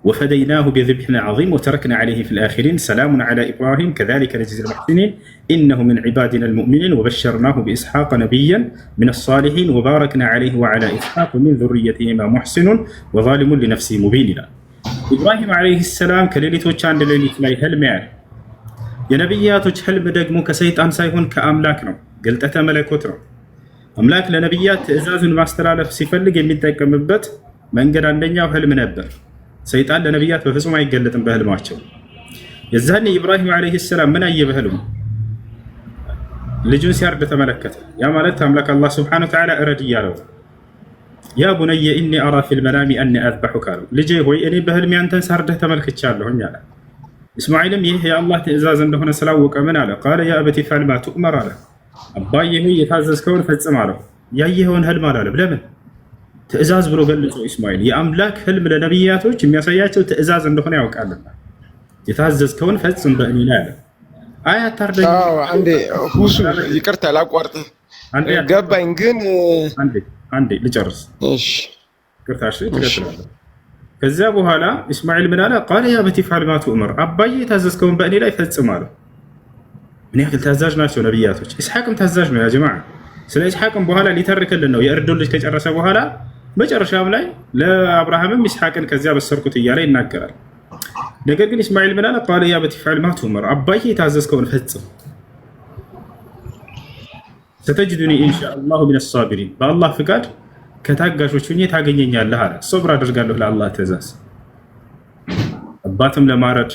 وفديناه بذبح عظيم وتركنا عليه في الآخرين سلام على إبراهيم كذلك نجزي المحسنين إنه من عبادنا المؤمنين وبشرناه بإسحاق نبيا من الصالحين وباركنا عليه وعلى إسحاق من ذريتهما محسن وظالم لنفسه مبين. إبراهيم عليه السلام كليلة عند ليلة لا يهلم يعني يا نبيات هلم دقمو كسيطان سايهون كأملاكنا قلت أتا ملكوتنا أملاك لنبيات إزاز ماسترالف سيفلق يميتاكمبت من قد عندنا وهلم نبر ሰይጣን ለነብያት በፍጹም አይገለጥም በህልማቸው። የዛኔ ኢብራሂም ዓለይሂ ሰላም ምን አየ በህልሙ? ልጁን ሲያርድ ተመለከተ። ያ ማለት አምላክ አላህ ሱብሓነሁ ወተዓላ እረድ እያለው ያ ቡነየ ኢኒ አራ ፊል መናሚ አኒ አዝበሑከ አለው። ልጄ ሆይ እኔ በህልሜ አንተን ሳርደህ ተመልክቻለሁኝ አለ። እስማኤልም ይህ የአላህ ትእዛዝ እንደሆነ ስላወቀ ምን አለ? ቃለ ያ አበቲ ፍዐል ማ ቱእመር አለ። አባዬ ሆይ የታዘዝከውን ፈጽም አለው። ያየኸውን ህልም አላለም። ለምን? ትእዛዝ ብሎ ገልጾ ኢስማኤል የአምላክ ህልም ለነብያቶች የሚያሳያቸው ትእዛዝ እንደሆነ ያውቃልና የታዘዝከውን ፈጽም በእኔ ላይ አለ። አይ አታርደኝ። አንዴ ሁሱ ይቅርታ ላቋርጥ ገባኝ፣ ግን አንዴ ልጨርስ። እሺ ይቅርታ። እሺ ትቀጥላለህ። ከዚያ በኋላ እስማኤል ምን አለ? ቃለ ያ አበቲ ፍዐል ማ ትኡመር፣ አባዬ የታዘዝከውን በእኔ ላይ ፈጽም አለው። ምን ያክል ታዛዥ ናቸው ነቢያቶች። ኢስሐቅም ታዛዥ ነው ያ ጀማዓ። ስለ ኢስሐቅም በኋላ ሊተርክልን ነው የእርዱን ልጅ ከጨረሰ በኋላ መጨረሻም ላይ ለአብርሃምም ኢስሐቅን ከዚያ በሰርኩት እያለ ይናገራል። ነገር ግን እስማኤል ምን አለ? ቃለ ያ አበቲ ፍዐል ማ ትኡመር፣ አባዬ የታዘዝከውን ፈጽም፣ ስተጅዱኒ ኢንሻአላሁ ሚነ ሳቢሪን፣ በአላህ ፍቃድ ከታጋሾች ሆኜ ታገኘኛለህ አለ። ሶብር አደርጋለሁ ለአላህ ትእዛዝ። አባትም ለማረድ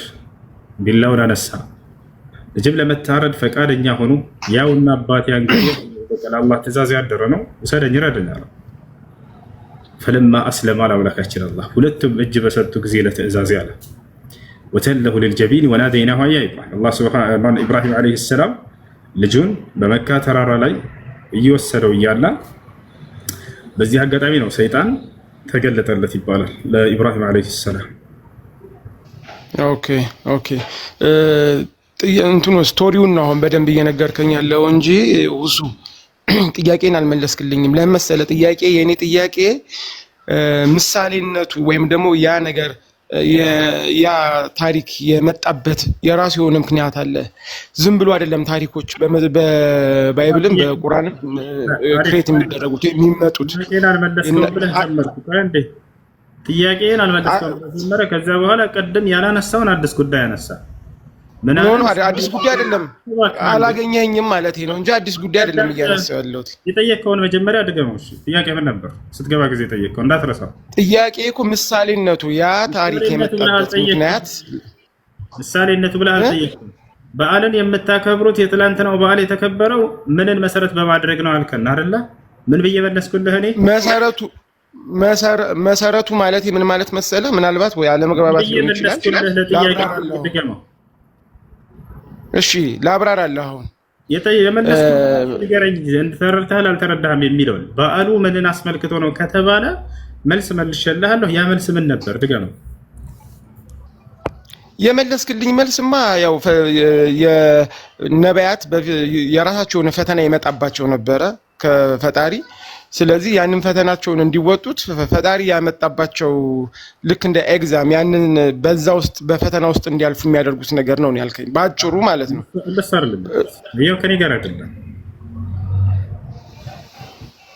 ቢላውን አነሳ፣ ልጅም ለመታረድ ፈቃደኛ ሆኑ። ያውና አባቴ አንገ ለአላህ ትእዛዝ ያደረ ነው፣ ውሰደኝ ረደኝ አለው። ፈለማ አስለማ ለአምላካችን አላህ ሁለቱም እጅ በሰጡ ጊዜ ለትእዛዝ ያለ ወተለሁ ልልጀቢን ወናደይናሁ ያ ኢብራሂም ዓለይሂ ሰላም ልጁን በመካ ተራራ ላይ እየወሰደው እያለ በዚህ አጋጣሚ ነው ሰይጣን ተገለጠለት ይባላል ለኢብራሂም ዓለይሂ ሰላም። ኦኬ እንትኑ ስቶሪውን ነው አሁን በደንብ እየነገርከኝ ያለው እንጂ ሁሱ ጥያቄን አልመለስክልኝም። ለምን መሰለህ? ጥያቄ የኔ ጥያቄ ምሳሌነቱ ወይም ደግሞ ያ ነገር ያ ታሪክ የመጣበት የራሱ የሆነ ምክንያት አለ። ዝም ብሎ አይደለም ታሪኮች በባይብልም በቁርአንም ክሬት የሚደረጉት የሚመጡት። ጥያቄን አልመለስኩም። ከዛ በኋላ ቀደም ያላነሳውን አዲስ ጉዳይ አነሳ። ምን አዲስ ጉዳይ አይደለም፣ አላገኘኝም ማለት ነው እንጂ አዲስ ጉዳይ አይደለም እያነሳው ያለሁት። የጠየቀውን መጀመሪያ ድገመው። እሺ ጥያቄ ምን ነበር? ስትገባ ጊዜ ጠየቀው እንዳትረሳው። ጥያቄ እኮ ምሳሌነቱ ያ ታሪክ የመጣበት ምክንያት ምሳሌነቱ ብለህ አልጠየቅም። በዓልን የምታከብሩት የትላንትናው በዓል የተከበረው ምንን መሰረት በማድረግ ነው አልከን አይደለ? ምን ብዬ መለስኩልህ እኔ? መሰረቱ ማለት ምን ማለት መሰለህ? ምናልባት ወይ አለመግባባት ሊሆን ይችላል። እሺ ላብራራለህ። አሁን የመለስኩት ንገረኝ፣ ተረድተሃል አልተረዳህም የሚለውን በዓሉ ምንን አስመልክቶ ነው ከተባለ መልስ መልሼልሃለሁ። ያ መልስ ምን ነበር? ድገመው። የመለስክልኝ መልስማ ያው የነቢያት የራሳቸውን ፈተና ይመጣባቸው ነበረ ከፈጣሪ። ስለዚህ ያንን ፈተናቸውን እንዲወጡት ፈጣሪ ያመጣባቸው ልክ እንደ ኤግዛም ያንን በዛ ውስጥ በፈተና ውስጥ እንዲያልፉ የሚያደርጉት ነገር ነው ያልከኝ ባጭሩ ማለት ነው። ይሄው ከኔ ጋር አይደለም።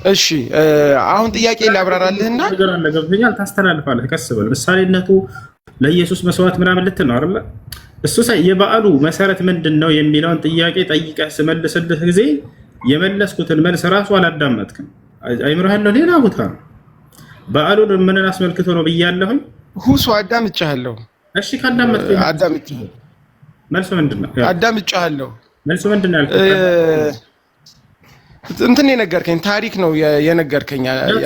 እሺ አሁን ጥያቄ ላብራራልህና ነገር አለ ገብቶኛል። ታስተላልፋለህ። ከስበል ምሳሌነቱ ለኢየሱስ መስዋዕት ምናምን ልትል ነው አይደል? እሱ የበዓሉ መሰረት ምንድነው የሚለውን ጥያቄ ጠይቀህ ስመልስልህ ጊዜ የመለስኩትን መልስ ራሱ አላዳመጥክም። አይምርሃለሁ ሌላ ቦታ ነው። በዓሉን ምንን አስመልክቶ ነው ብያለሁኝ። ሁሱ አዳምጫለሁ። እሺ ካዳመጥከኝ አዳምጫለሁ። መልሱ ምንድነው? አዳምጫለሁ። መልሱ ምንድነው ያልከኝ? እንትን የነገርከኝ ታሪክ ነው የነገርከኝ ያለው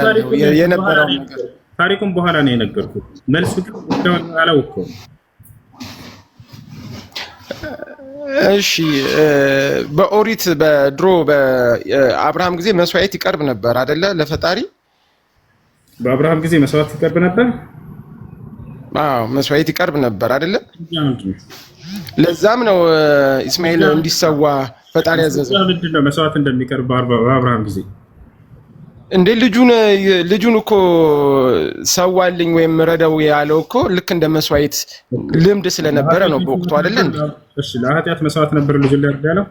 የነበረው ነገር ታሪኩን በኋላ ነው የነገርኩት። መልሱ ግን አላውቀውም። እሺ በኦሪት በድሮ በአብርሃም ጊዜ መስዋዕት ይቀርብ ነበር አይደለ? ለፈጣሪ በአብርሃም ጊዜ መስዋዕት ይቀርብ ነበር። አዎ መስዋዕት ይቀርብ ነበር አይደለ? ለዛም ነው እስማኤል እንዲሰዋ ፈጣሪ ያዘዘው። ምንድን ነው መስዋዕት እንደሚቀርብ በአብርሃም ጊዜ? እንዴ ልጁን እኮ ሰዋልኝ ወይም ረዳው ያለው እኮ ልክ እንደ መስዋዕት ልምድ ስለነበረ ነው በወቅቱ አይደለ እንዴ? እሺ ለኃጢአት መስዋዕት ነበር ልጁን ሊያርድ ያለው።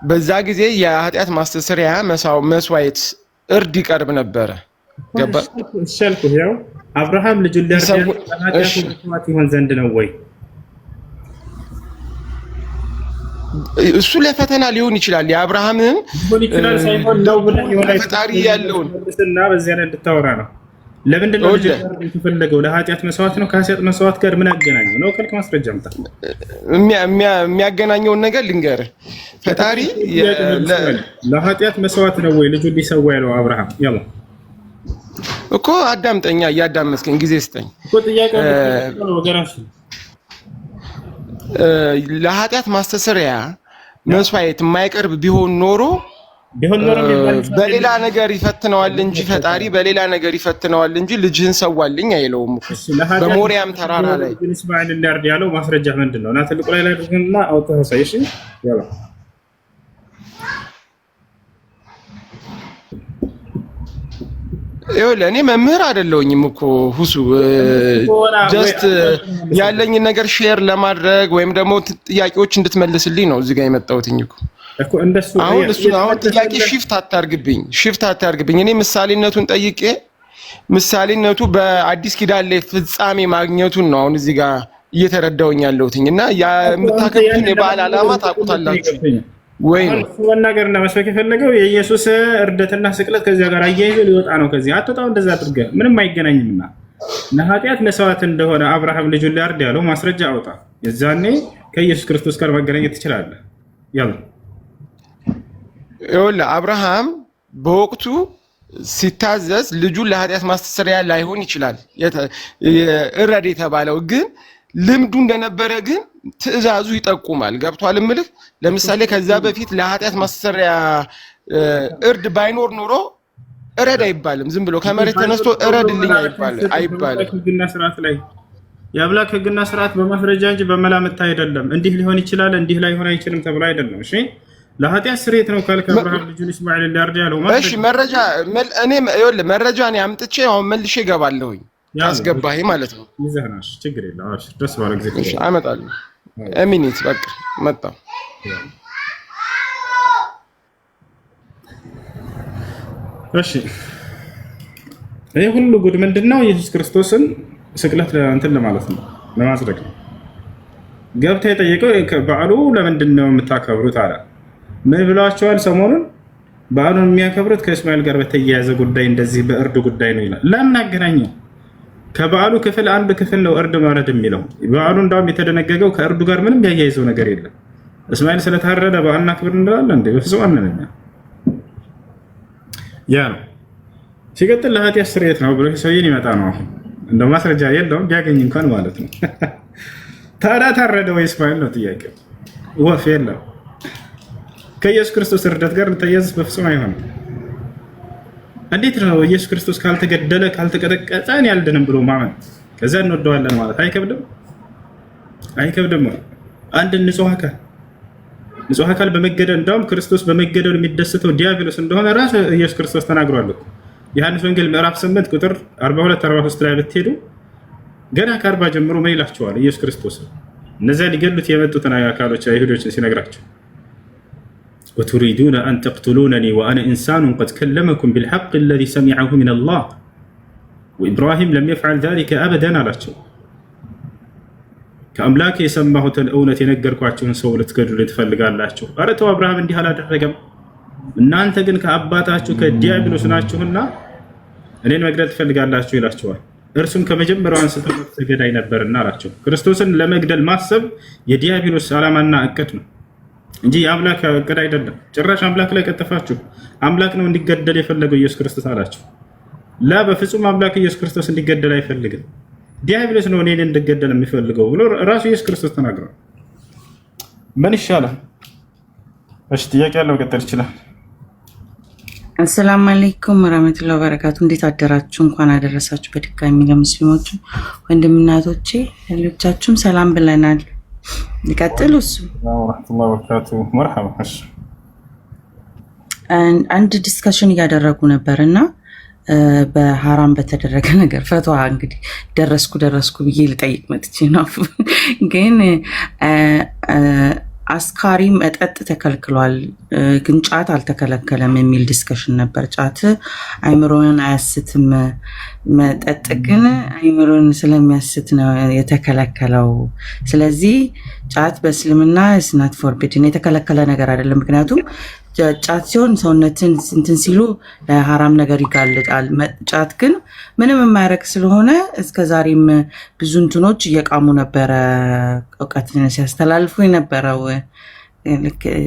በዛ ጊዜ የኃጢአት ማስተሰሪያ መስዋዕት እርድ ይቀርብ ነበረ። ገባ? እሺ አልኩህ። ያው አብርሃም ልጁን ሊያርድ ያለው ለኃጢአቱ መስዋዕት ይሆን ዘንድ ነው ወይ? እሱ ለፈተና ሊሆን ይችላል። የአብርሃምን ፈጣሪ ያለውን እና በዚያ ላይ እንድታወራ ነው። ለምንድን ነው የተፈለገው? ለኃጢአት መስዋዕት ነው። ከኃጢአት መስዋዕት ጋር ምን አገናኘው ነው? ከልክ ማስረጃ አምጣ። የሚያገናኘውን ነገር ልንገርህ። ፈጣሪ ለኃጢአት መስዋዕት ነው ወይ ልጁን ሊሰዋ ያለው አብርሃም? ያው እኮ አዳምጠኛ፣ እያዳመስከኝ ጊዜ ስጠኝ እኮ ጥያቄው ነው ወገራሽ። ለኃጢአት ማስተሰሪያ መስዋዕት የማይቀርብ ቢሆን ኖሮ ቢሆን ኖሮ በሌላ ነገር ይፈትነዋል እንጂ ፈጣሪ በሌላ ነገር ይፈትነዋል እንጂ ልጅህን ሰዋልኝ አይለውም እኮ በሞሪያም ተራራ ላይ እስማኤል እንዳርድ ያለው ማስረጃ ምንድነው? እና ትልቁ ላይ አድርገንና አውጥተህ ሳይ እሺ ያላ ይኸውልህ እኔ መምህር አይደለሁኝም እኮ ሁሱ ጀስት ያለኝን ነገር ሼር ለማድረግ ወይም ደግሞ ጥያቄዎች እንድትመልስልኝ ነው እዚህ ጋር የመጣሁትኝ እኮ እንደሱ አሁን ጥያቄ ሽፍት አታርግብኝ እኔ ምሳሌነቱን ጠይቄ ምሳሌነቱ በአዲስ ኪዳን ላይ ፍጻሜ ማግኘቱን ነው አሁን እዚህ ጋር እየተረዳሁኝ ያለሁትኝ እና የምታከብሩን የበዓል ዓላማ ታውቁታላችሁ ወይ ነው ወናገርና መስበክ የፈለገው የኢየሱስ እርደትና ስቅለት ከዚያ ጋር አያይዞ ሊወጣ ነው ከዚህ አትወጣው እንደዛ አድርገ ምንም አይገናኝምና ለኃጢአት መስዋዕት እንደሆነ አብርሃም ልጁን ሊያርድ ያለው ማስረጃ አውጣ የዛኔ ከኢየሱስ ክርስቶስ ጋር ማገናኘት ትችላለህ ያው ይኸውልህ አብርሃም በወቅቱ ሲታዘዝ ልጁን ለኃጢአት ማስተሰሪያ ላይሆን ይችላል እረድ የተባለው ግን ልምዱ እንደነበረ ግን ትእዛዙ ይጠቁማል ገብቷል እምልህ ለምሳሌ ከዛ በፊት ለኃጢአት ማስተሰሪያ እርድ ባይኖር ኖሮ እረድ አይባልም ዝም ብሎ ከመሬት ተነስቶ እረድልኝ አይባልም ህግና ስርዓት ላይ የአምላክ ህግና ስርዓት በማስረጃ እንጂ በመላምት አይደለም እንዲህ ሊሆን ይችላል እንዲህ ላይሆን አይችልም ተብሎ አይደለም እሺ ለኃጢአት ስርየት ነው ካልከ አብርሃም ልጁን እስማኤል ሊያርድ ያለው ማለት እሺ መረጃ እኔ ይኸውልህ መረጃ እኔ አምጥቼ አሁን መልሼ እገባለሁኝ ካስገባህ ማለት ነው ይዘህናሽ ችግር የለም አብሽር ደስ ባለ ጊዜ እሺ አመጣለሁ ሚኒት በቃ መጣሁ እሺ ይሄ ሁሉ ጉድ ምንድነው ኢየሱስ ክርስቶስን ስቅለት እንትን ለማለት ነው ለማጽደቅ ነው ገብታ የጠየቀው በዓሉ ለምንድን ነው የምታከብሩት አለ ምን ብላችኋል ሰሞኑን በዓሉን የሚያከብሩት ከእስማኤል ጋር በተያያዘ ጉዳይ እንደዚህ በእርድ ጉዳይ ነው ይላል ለምን አገናኘው ከበዓሉ ክፍል አንድ ክፍል ነው እርድ ማረድ የሚለው በዓሉ እንዳውም የተደነገገው ከእርዱ ጋር ምንም ያያይዘው ነገር የለም እስማኤል ስለታረደ በዓልና ክብር እንላለን እንዴ በፍጹም አንነኛ ያ ነው ሲቀጥል ለኃጢአት ስርየት ነው ብሎ ሰውዬን ይመጣ ነው እንደው ማስረጃ የለውም ቢያገኝ እንኳን ማለት ነው ታዲያ ታረደ ወይ እስማኤል ነው ጥያቄው ወፍ የለም ከኢየሱስ ክርስቶስ እርደት ጋር ልተያያዝ በፍጹም አይሆንም እንዴት ነው ኢየሱስ ክርስቶስ ካልተገደለ ካልተቀጠቀጠ እኔ አልድንም ብሎ ማመን ከዛ እንወደዋለን ማለት አይከብድም አንድ ንጹህ አካል በመገደል እንዳውም ክርስቶስ በመገደሉ የሚደሰተው ዲያብሎስ እንደሆነ ራሱ ኢየሱስ ክርስቶስ ተናግሯል ዮሐንስ ወንጌል ምዕራፍ 8 ቁጥር 42 43 ላይ ብትሄዱ ገና ከ40 ጀምሮ ምን ይላቸዋል ኢየሱስ ክርስቶስ እነዚያ ሊገሉት የመጡትን አካሎች አይሁዶችን ሲነግራቸው وتريدون أن تقتلونني وأنا إنسان قد كلمكم بالحق الذي سمعه من الله وإبراهيم لم يفعل ذلك أبدا አላቸው ከአምላክ የሰማሁትን እውነት የነገርኳችሁን ሰው ልትገድሉ ትፈልጋላችሁ ኧረ ተው አብርሃም እንዲህ አላደረገም እናንተ ግን ከአባታችሁ ከዲያብሎስ ናችሁና እኔን መግደል ትፈልጋላችሁ ይላቸዋል እርሱም ከመጀመሪያው አንስቶ ተገዳይ ነበርና አላቸው ክርስቶስን ለመግደል ማሰብ የዲያብሎስ ዓላማና እቅድ ነው እንጂ የአምላክ እቅድ አይደለም ጭራሽ አምላክ ላይ ቀጠፋችሁ አምላክ ነው እንዲገደል የፈለገው ኢየሱስ ክርስቶስ አላቸው ላ በፍጹም አምላክ ኢየሱስ ክርስቶስ እንዲገደል አይፈልግም ዲያብሎስ ነው እኔን እንድገደል የሚፈልገው ብሎ ራሱ ኢየሱስ ክርስቶስ ተናግሯል ምን ይሻላል እሺ ጥያቄ ያለው ቀጥል ይችላል አሰላሙ አለይኩም ወራህመቱላሂ ወበረካቱ እንዴት አደራችሁ እንኳን አደረሳችሁ በድጋሚ ለሙስሊሞች ወንድምና እህቶቼ ሌሎቻችሁም ሰላም ብለናል ይቀጥሉ እሱ ወራህመቱላሂ ወበረካቱ መርሐባ እሺ አንድ ዲስከሽን እያደረጉ ነበርና በሐራም በተደረገ ነገር ፈቷ እንግዲህ ደረስኩ ብዬ ልጠይቅ መጥቼ ነው ግን አስካሪ መጠጥ ተከልክሏል ግን ጫት አልተከለከለም የሚል ዲስከሽን ነበር ጫት አይምሮን አያስትም መጠጥ ግን አይምሮን ስለሚያስት ነው የተከለከለው ስለዚህ ጫት በእስልምና is not forbidden የተከለከለ ነገር አይደለም ምክንያቱም ጫት ሲሆን ሰውነትን እንትን ሲሉ ለሐራም ነገር ይጋልጣል ጫት ግን ምንም የማያረክ ስለሆነ እስከዛሬም ብዙ እንትኖች እየቃሙ ነበረ እውቀትን ሲያስተላልፉ የነበረው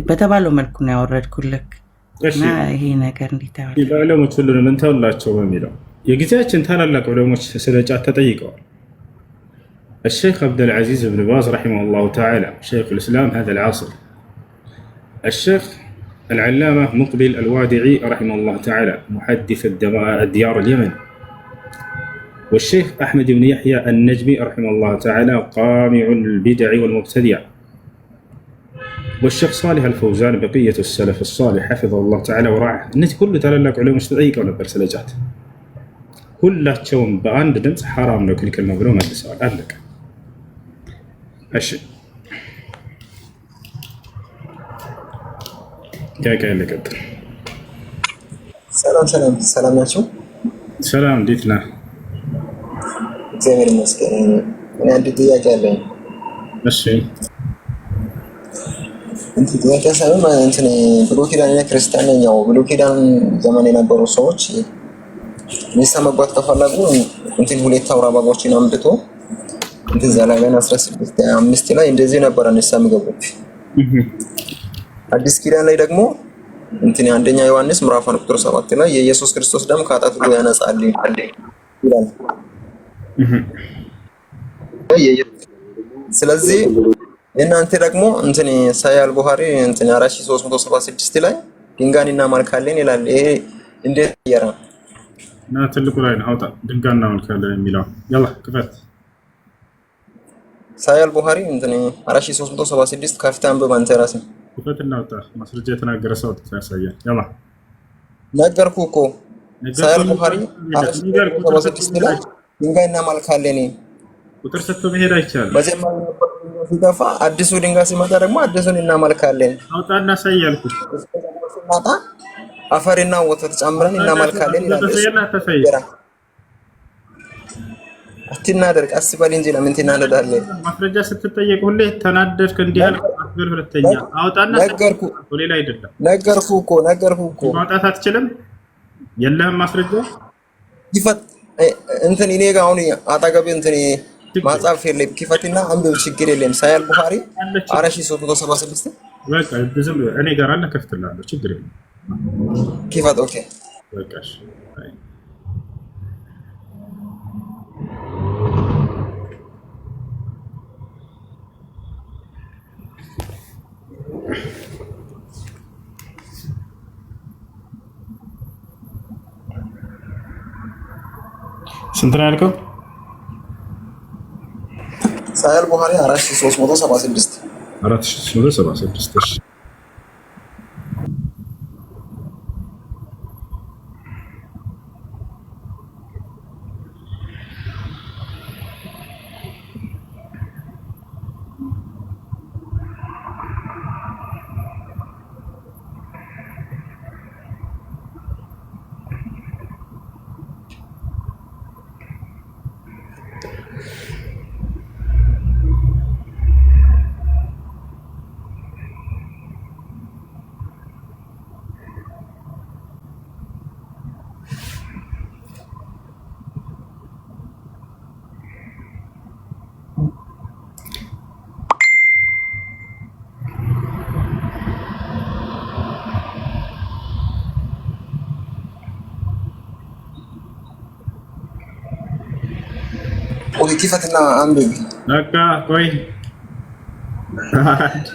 በተባለው መልኩ ነው ያወረድኩልክ እና ይሄ ነገር እንዲታወቅ የዑለሞች ሁሉንም እንተውላቸው በሚለው የጊዜያችን ታላላቅ ዑለሞች ስለ ጫት ተጠይቀዋል الشيخ عبد العزيز بن باز رحمه الله تعالى شيخ الإسلام هذا العصر الشيخ العلامة مقبل الوادعي رحمه الله تعالى محدث الديار اليمن، والشيخ أحمد بن يحيى النجمي رحمه الله تعالى قامع البدع والمبتدع، والشيخ صالح الفوزان بقية السلف الصالح حفظه الله تعالى ورعاه. الناس كله تلالك علوم الشرعية ولا برسلجات كلهم بأند دمس حرام لو كل كلمة بلوم السؤال أهلك أشي كاي لك أنت. ሰላም ናችሁ? ሰላም እንዴት ነህ? እግዚአብሔር ይመስገን። እኔ አንድ ጥያቄ አለኝ። እሺ እንትን ጥያቄ ሳይሆን እንትን ብሉይ ኪዳን እና ክርስቲያን ነኝ። ያው ብሉይ ኪዳን ዘመን የነበሩ ሰዎች ንስሐ መግባት ከፈለጉ እንትን ሁለት አውራ በጎችን አምጥቶ እንትን ዘሌዋውያን 16:5 ላይ እንደዚህ ነበር ንስሐ የሚገቡት። አዲስ ኪዳን ላይ ደግሞ እንትን አንደኛ ዮሐንስ ምዕራፍ 1 ቁጥር 7 ላይ የኢየሱስ ክርስቶስ ደም ከኃጢአት ሁሉ ያነጻል ይላል። ስለዚህ እናንተ ደግሞ እንትን ሳያል ቡኻሪ እንትን 4376 ላይ ድንጋይን እናመልካለን ይላል። ይሄ እንዴት ያራ እና ትልቁ ላይ ነው አውጣ ድንጋይን እናመልካለን የሚለው ያላ ክፈት። ሳያል ቡኻሪ እንትን 4376 ከፍተህ አንብብ አንተ ራስህ ክፈት እና አውጣ። ማስረጃ የተናገረ ሰው ያሳያል። ያላ ነገርኩህ እኮ ሳያል ቡኻሪ 4376 ላይ ድንጋይን እናመልካለን ቁጥር ሰጥቶ መሄድ አይቻልም። መጀመሪያ ሲጠፋ አዲሱ ድንጋይ ሲመጣ ደግሞ አዲሱን እናመልካለን። አውጣና ሳያልኩ ሲመጣ አፈርና ወተት ጨምረን እናመልካለን ይላል። አትናደርቅ አስበል እንጂ ለምን ትናደዳለህ? ማስረጃ ስትጠየቅ ሁሌ ተናደድክ እንዲህ አልክ። አስበል ሁለተኛ አውጣና ነገርኩህ። ሌላ አይደለም ነገርኩህ እኮ ማውጣት አትችልም። የለህም ማስረጃ ይፈት እንትን እኔ ጋር አሁን አጠገቤ እንትን ማጻፍ የለም። ክፈትና አንብብ ችግር የለም። ሳያል ቡኻሪ 4376 በቃ ዝም እኔ ጋር አለ ከፍትላለሁ ችግር የለም። ክፈት ኦኬ በቃ እሺ ስንት ነው ያልከው? ሳያል ቡኻሪ 4376 4376 እሺ ክፈትና አንብብ። በቃ ቆይ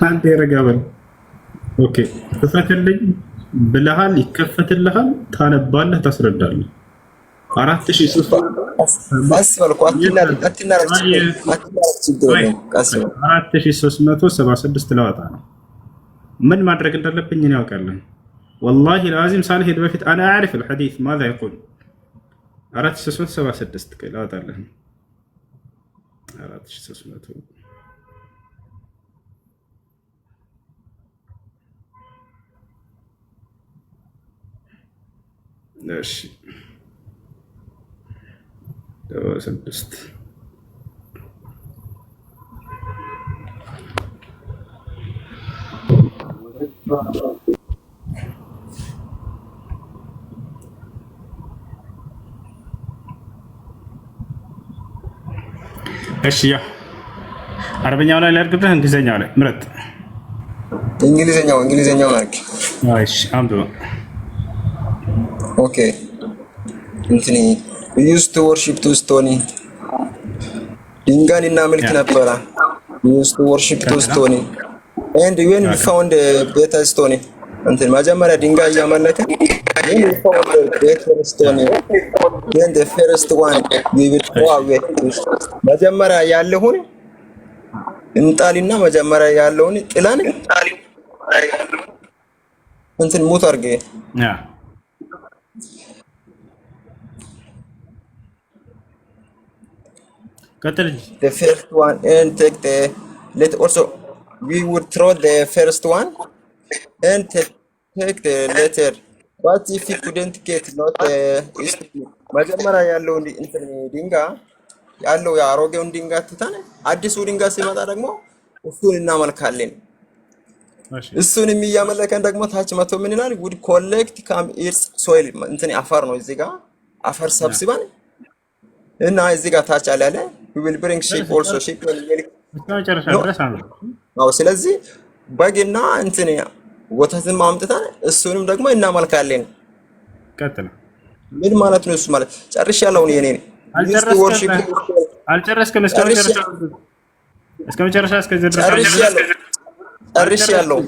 አንተ ይረጋበል። ኦኬ ክፈትልኝ ብለሃል፣ ይከፈትልሃል፣ ታነባለህ፣ ታስረዳለህ። 4376 ለወጣ ነው። ምን ማድረግ እንዳለብኝ እኔ አውቃለሁ። والله العظيم ሳልሄድ በፊት انا اعرف الحديث ماذا يقول 4376 ለወጣለህ 4300 እሺ 6 እሺ ያ አረበኛው ላይ ላድርግብህ እንግሊዘኛው ላይ ምረጥ። እንግሊዘኛው ላይ እሺ አንብብ። ኦኬ እንትን used to worship to stone ድንጋይን እናመልክ ነበረ። used to worship to stone and when we found better stone እንትን መጀመሪያ ድንጋይ እያመለከ መጀመሪያ ያለውን እንጣልና መጀመሪያ ያለውን ጥላን እንትን ሙት አድርጌ the first one and take the let also we would throw the first one and take the letter but if you couldn't get not መጀመሪያ ያለው እንትን ድንጋ ያለው ያሮጌውን ድንጋ ትተን አዲሱ ድንጋ ሲመጣ ደግሞ እሱን እናመልካለን። እሱን የሚያመለከን ደግሞ ታች መቶ ምን ይላል? would collect come earth soil እንትን አፈር ነው እዚህ ጋር አፈር ሰብስበን እና እዚህ ጋር ታች አለ we will bring sheep also sheep ነው። ስለዚህ በግና እንትን ወተትን ማምጥተን እሱንም ደግሞ እናመልካለን። ቀጥል ምን ማለት ነው? እሱ ማለት ጨርሻለሁ ነው የኔ አልጨረስክም። እስከ መጨረሻ ጨርሻለሁ።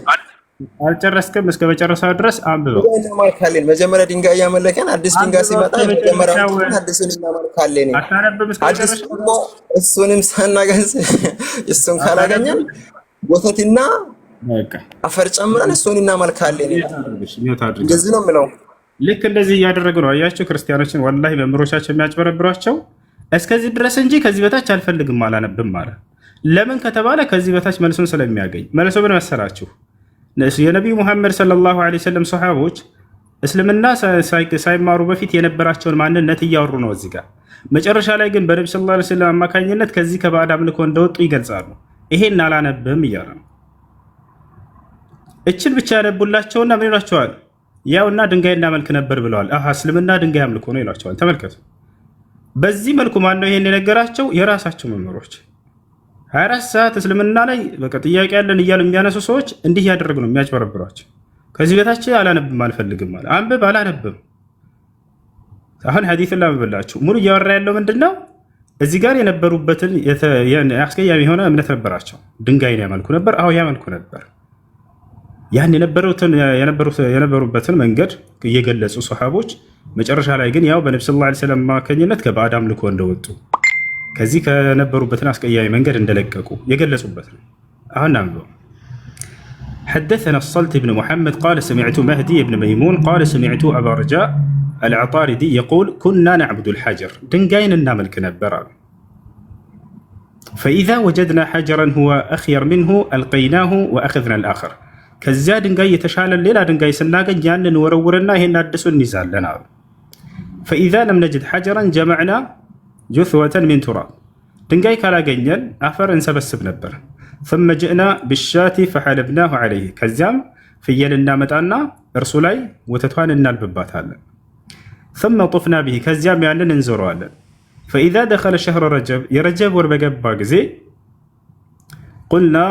አልጨረስክም። እስከ መጨረሻው ድረስ አንብበው። እናመልካለን። መጀመሪያ ድንጋይ ያመለከን አዲስ ድንጋይ ሲመጣ መጀመሪያው አዲስን እናመልካለን። አዲስ ደግሞ እሱንም ሳናገዝ እሱን ካላገኘን ወተትና አፈር ጨምረን እሱን እናመልካለን። እንደዚህ ነው የምለው። ልክ እንደዚህ እያደረጉ ነው። አያችሁ ክርስቲያኖችን ወላሂ መምህሮቻቸው የሚያጭበረብሯቸው እስከዚህ ድረስ እንጂ ከዚህ በታች አልፈልግም አላነብም ማለት። ለምን ከተባለ ከዚህ በታች መልሱን ስለሚያገኝ። መልሶ ምን መሰላችሁ? የነቢዩ ሙሐመድ ሰለላሁ ዐለይሂ ወሰለም ሰሃቦች እስልምና ሳይማሩ በፊት የነበራቸውን ማንነት እያወሩ ነው እዚህ ጋር። መጨረሻ ላይ ግን በነብዩ ሰለላሁ ዐለይሂ ወሰለም አማካኝነት ከዚህ ከባዕድ አምልኮ እንደወጡ ይገልጻሉ። ይሄን አላነብም እያሉ ነው። እችን ብቻ ያነቡላቸውና ምን ይሏቸዋል? ያውና ድንጋይ እናመልክ ነበር ብለዋል። አሃ እስልምና ድንጋይ አምልኮ ነው ይሏቸዋል። ተመልከቱ። በዚህ መልኩ ማን ነው ይሄን የነገራቸው? የራሳቸው መምህሮች 24 ሰዓት እስልምና ላይ በቃ ጥያቄ ያለን እያሉ የሚያነሱ ሰዎች እንዲህ ያደረጉ ነው የሚያጭበረብሯቸው። ከዚህ በታች አላነብም አልፈልግም ማለት አንብብ አላነብም። አሁን ሐዲስን ላምብላችሁ። ሙሉ እያወራ ያለው ምንድነው? እዚህ ጋር የነበሩበትን አስቀያሚ የሆነ እምነት ነበራቸው። ድንጋይን ያመልኩ ነበር። አዎ ያመልኩ ነበር። ያን የነበሩበትን መንገድ እየገለጹ ሰሃቦች መጨረሻ ላይ ግን ያው በነብዩ ሰለላሁ ዐለይሂ ወሰለም አማካኝነት ከባዕድ አምልኮ እንደወጡ ከዚህ ከነበሩበትን አስቀያሚ መንገድ እንደለቀቁ የገለጹበት ነው። አሁን አንብበው። حدثنا الصلت بن محمد قال سمعت مهدي بن ميمون قال سمعت أبا رجاء العطاردي يقول كنا نعبد الحجر دنجاين النملك نبرا فإذا وجدنا حجرا هو أخير منه ألقيناه وأخذنا الآخر كزا دنجاي يتشال الليلة دنجاي سناقا جان ورورنا هنا ندسو النزال لنا فإذا لم نجد حجرا جمعنا جثوة من تراب دنجاي كالا جنيل أفر انسبسب نبر ثم جئنا بالشاة فحلبناه عليه كزام فيلنا متانا رسولاي وتتواننا الببات هلا ثم طفنا به كزام يعني ننزر هلا فإذا دخل شهر رجب يرجب وربقبا زي قلنا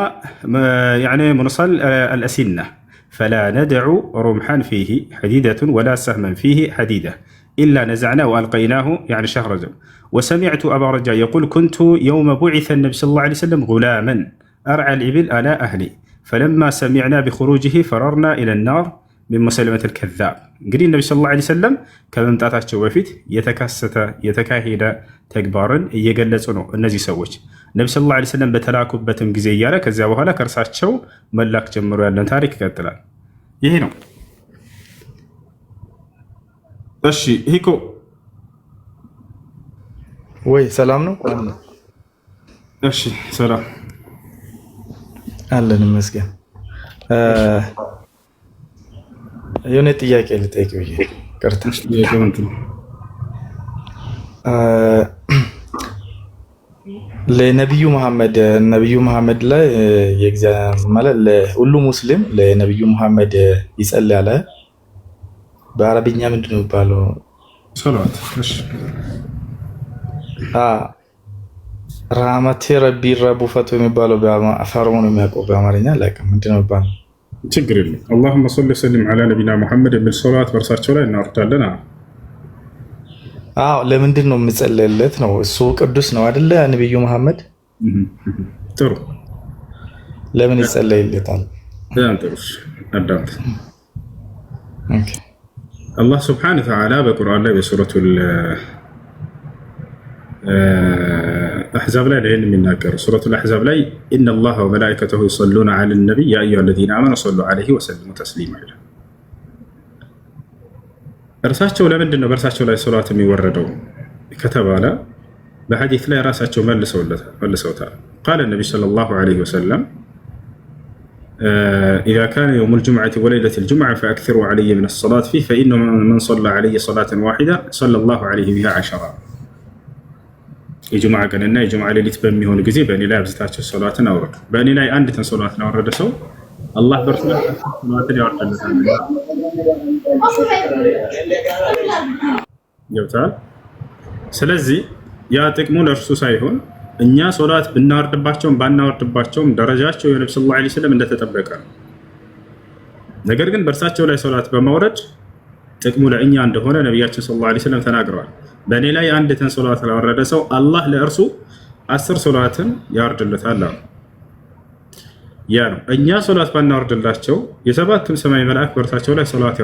يعني منصل الأسنة فلا ندع رمحا فيه حديدة ولا سهما فيه حديدة إلا نزعناه وألقيناه يعني شهر رجب وسمعت أبا رجاء يقول كنت يوم بعث النبي صلى الله عليه وسلم غلاما أرعى الإبل أنا أهلي فلما سمعنا بخروجه فررنا إلى النار من مسلمة الكذاب قال النبي صلى الله عليه وسلم كمن تاتاቸው በፊት የተካሄደ ተግባርን እየገለጹ ነው እነዚህ ሰዎች ነብዩ ሰለላሁ ዐለይሂ ወሰለም በተላኩበትም ጊዜ እያለ ከዚያ በኋላ ከርሳቸው መላክ ጀምሮ ያለን ታሪክ ይቀጥላል። ይሄ ነው። እሺ ሂኮ ወይ ሰላም ነው? እሺ ሰላም አለን ይመስገን። የሆነ ጥያቄ ልጠይቅ ብዬ ቀርተሽ ለነብዩ መሐመድ ላይ ማለት ለሁሉ ሙስሊም ለነብዩ መሐመድ ይጸልያል። በአረብኛ ምንድን ነው የሚባለው? ሶላት። እሺ ራህመቴ ረቢ ረቡ ፈቶ የሚባለው በአፋር ነው የሚያውቀው። በአማርኛ አላውቅም ምንድን ነው የሚባለው? ችግር የለም። اللهم صل وسلم على نبينا محمد የሚል ሶላት በእርሳቸው ላይ እናወርዳለን። አዎ ለምንድን ነው የምጸልይለት ነው? እሱ ቅዱስ ነው አይደለ? ነብዩ መሐመድ ጥሩ። ለምን ይጸልይለታል? በጣም ጥሩ። አዳምጥ። አላህ ስብሓነሁ ወተዓላ በቁርአን ላይ በሱረቱል አሕዛብ ላይ ይህን የሚናገረው ሱረቱል አሕዛብ ላይ ኢነላሀ ወመላኢከተሁ ዩሰሉነ ዐለን ነቢይ ያ አዩሀ ለዚነ አመኑ ሰሉ ዐለይሂ ወሰሊሙ ተስሊማ ይላል። እርሳቸው ለምንድን ነው በእርሳቸው ላይ ሶላት የሚወረደው ከተባለ በሐዲስ ላይ ራሳቸው መልሰውታል። ቃለ ነቢይ ሰለላሁ ዐለይሂ ወሰለም ኢዛ ካነ የውሙል ጁምዐቲ ወለይለቱል ጁምዐ ፈአክሲሩ ዐለይየ ሚነ ሶላት ፊህ ፈኢነሁ መን ሰላ ዐለይየ ሰላተን ዋሒዳ ሰለላሁ ዐለይሂ ቢሃ ዐሸራ። የጁምዓ ቀንና የጁምዓ ሌሊት በሚሆን ጊዜ በእኔ ላይ አብዝታቸው ሶላትን አውረዱ። በእኔ ላይ አንዲትን ሶላትን ያወረደ ሰው አላህ በእርሱ ላይ ሶላትን ያወርድለታል። ገብቶሃል? ስለዚህ ያ ጥቅሙ ለእርሱ ሳይሆን እኛ ሶላት ብናወርድባቸውም ባናወርድባቸውም ደረጃቸው የነብዩ ሰለላሁ ዐለይሂ ወሰለም እንደተጠበቀ ነው። ነገር ግን በእርሳቸው ላይ ሶላት በማውረድ ጥቅሙ ለእኛ እንደሆነ ነቢያችን ሰለላሁ ዐለይሂ ወሰለም ተናግረዋል። በእኔ ላይ አንዲትን ሶላት ላወረደ ሰው አላህ ለእርሱ 10 ሶላትን ያወርድለታል። ያ ነው። እኛ ሶላት ባናወርድላቸው የሰባቱም ሰማይ መልአክ በእርሳቸው ላይ ሶላት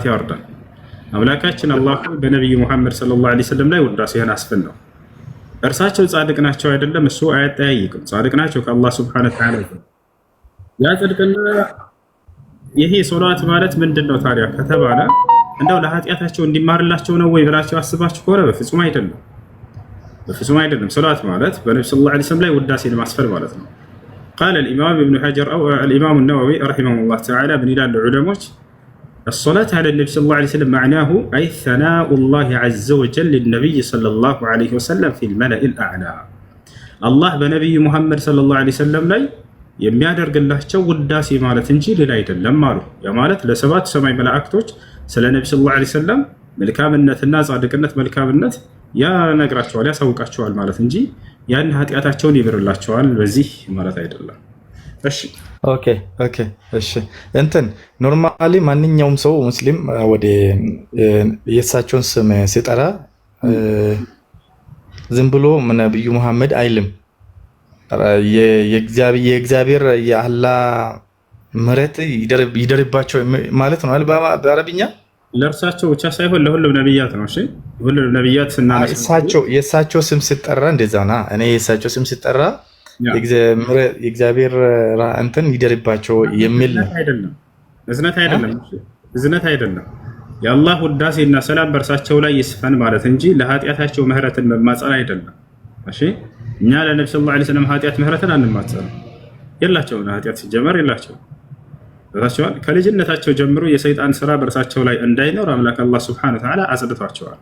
ያወርዳል። አምላካችን አላህ በነቢዩ ሙሐመድ ሰለላሁ ዐለይሂ ወሰለም ላይ ውዳሴን አስፍን ነው። እርሳቸው ጻድቅ ናቸው አይደለም፣ እሱ አያጠያይቅም። ጻድቅ ናቸው ከአላህ ሱብሓነሁ ወተዓላ። ያ ጽድቅና ይሄ ሶላት ማለት ምንድን ነው ታዲያ ከተባለ እንደው ለኃጢአታቸው እንዲማርላቸው ነው ወይ ብላችሁ አስባችሁ ከሆነ በፍጹም አይደለም። ሶላት ማለት በነብዩ ሰለላሁ ዐለይሂ ወሰለም ላይ ውዳሴን ማስፈን ማለት ነው። ቃለ الإمام النووي رحمه الله تعالى ምን ይላሉ ዑለሞች الصلاة على النبي صلى الله عليه وسلم معناه أي ثناء الله عز وجل للنبي صلى الله عليه وسلم في الملأ الأعلى. الله بنبي محمد صلى الله عليه وسلم ላይ የሚያደርግላቸው ውዳሴ ማለት እንጂ ሌላ አይደለም አሉ። ያ ማለት ለሰባት ሰማይ መላእክቶች ስለ ነብዩ ሰለላሁ ዐለይሂ ወሰለም መልካምነትና ጻድቅነት መልካምነት ያነግራቸዋል ያሳውቃቸዋል ማለት እንጂ ያን ኃጢአታቸውን ይብርላቸዋል በዚህ ማለት አይደለም። እሺ እሺ እንትን ኖርማሊ ማንኛውም ሰው ሙስሊም ወደ የእሳቸውን ስም ሲጠራ ዝም ብሎ ነብዩ መሐመድ አይልም። የእግዚአብሔር የአላህ ምሕረት ይደርባቸው ማለት ነው በአረብኛ። ለእርሳቸው ብቻ ሳይሆን ለሁሉም ነብያት ነው። እሺ ሁሉም ነብያት የእሳቸው ስም ሲጠራ እንደዛ ነው። እኔ የእሳቸው ስም ሲጠራ የእግዚአብሔር እንትን ይደርባቸው የሚል ነው። እዝነት አይደለም። የአላህ ውዳሴና ሰላም በእርሳቸው ላይ ይስፈን ማለት እንጂ ለኃጢአታቸው ምህረትን መማጸን አይደለም። እሺ እኛ ለነብዩ ሰለላሁ ዐለይሂ ወሰለም ኃጢአት ምህረትን አንማጸንም። የላቸውም ኃጢአት ሲጀመር የላቸውም። በታቸዋል ከልጅነታቸው ጀምሮ የሰይጣን ስራ በእርሳቸው ላይ እንዳይኖር አምላክ አላህ ሱብሓነሁ ወተዓላ አጽድቷቸዋል።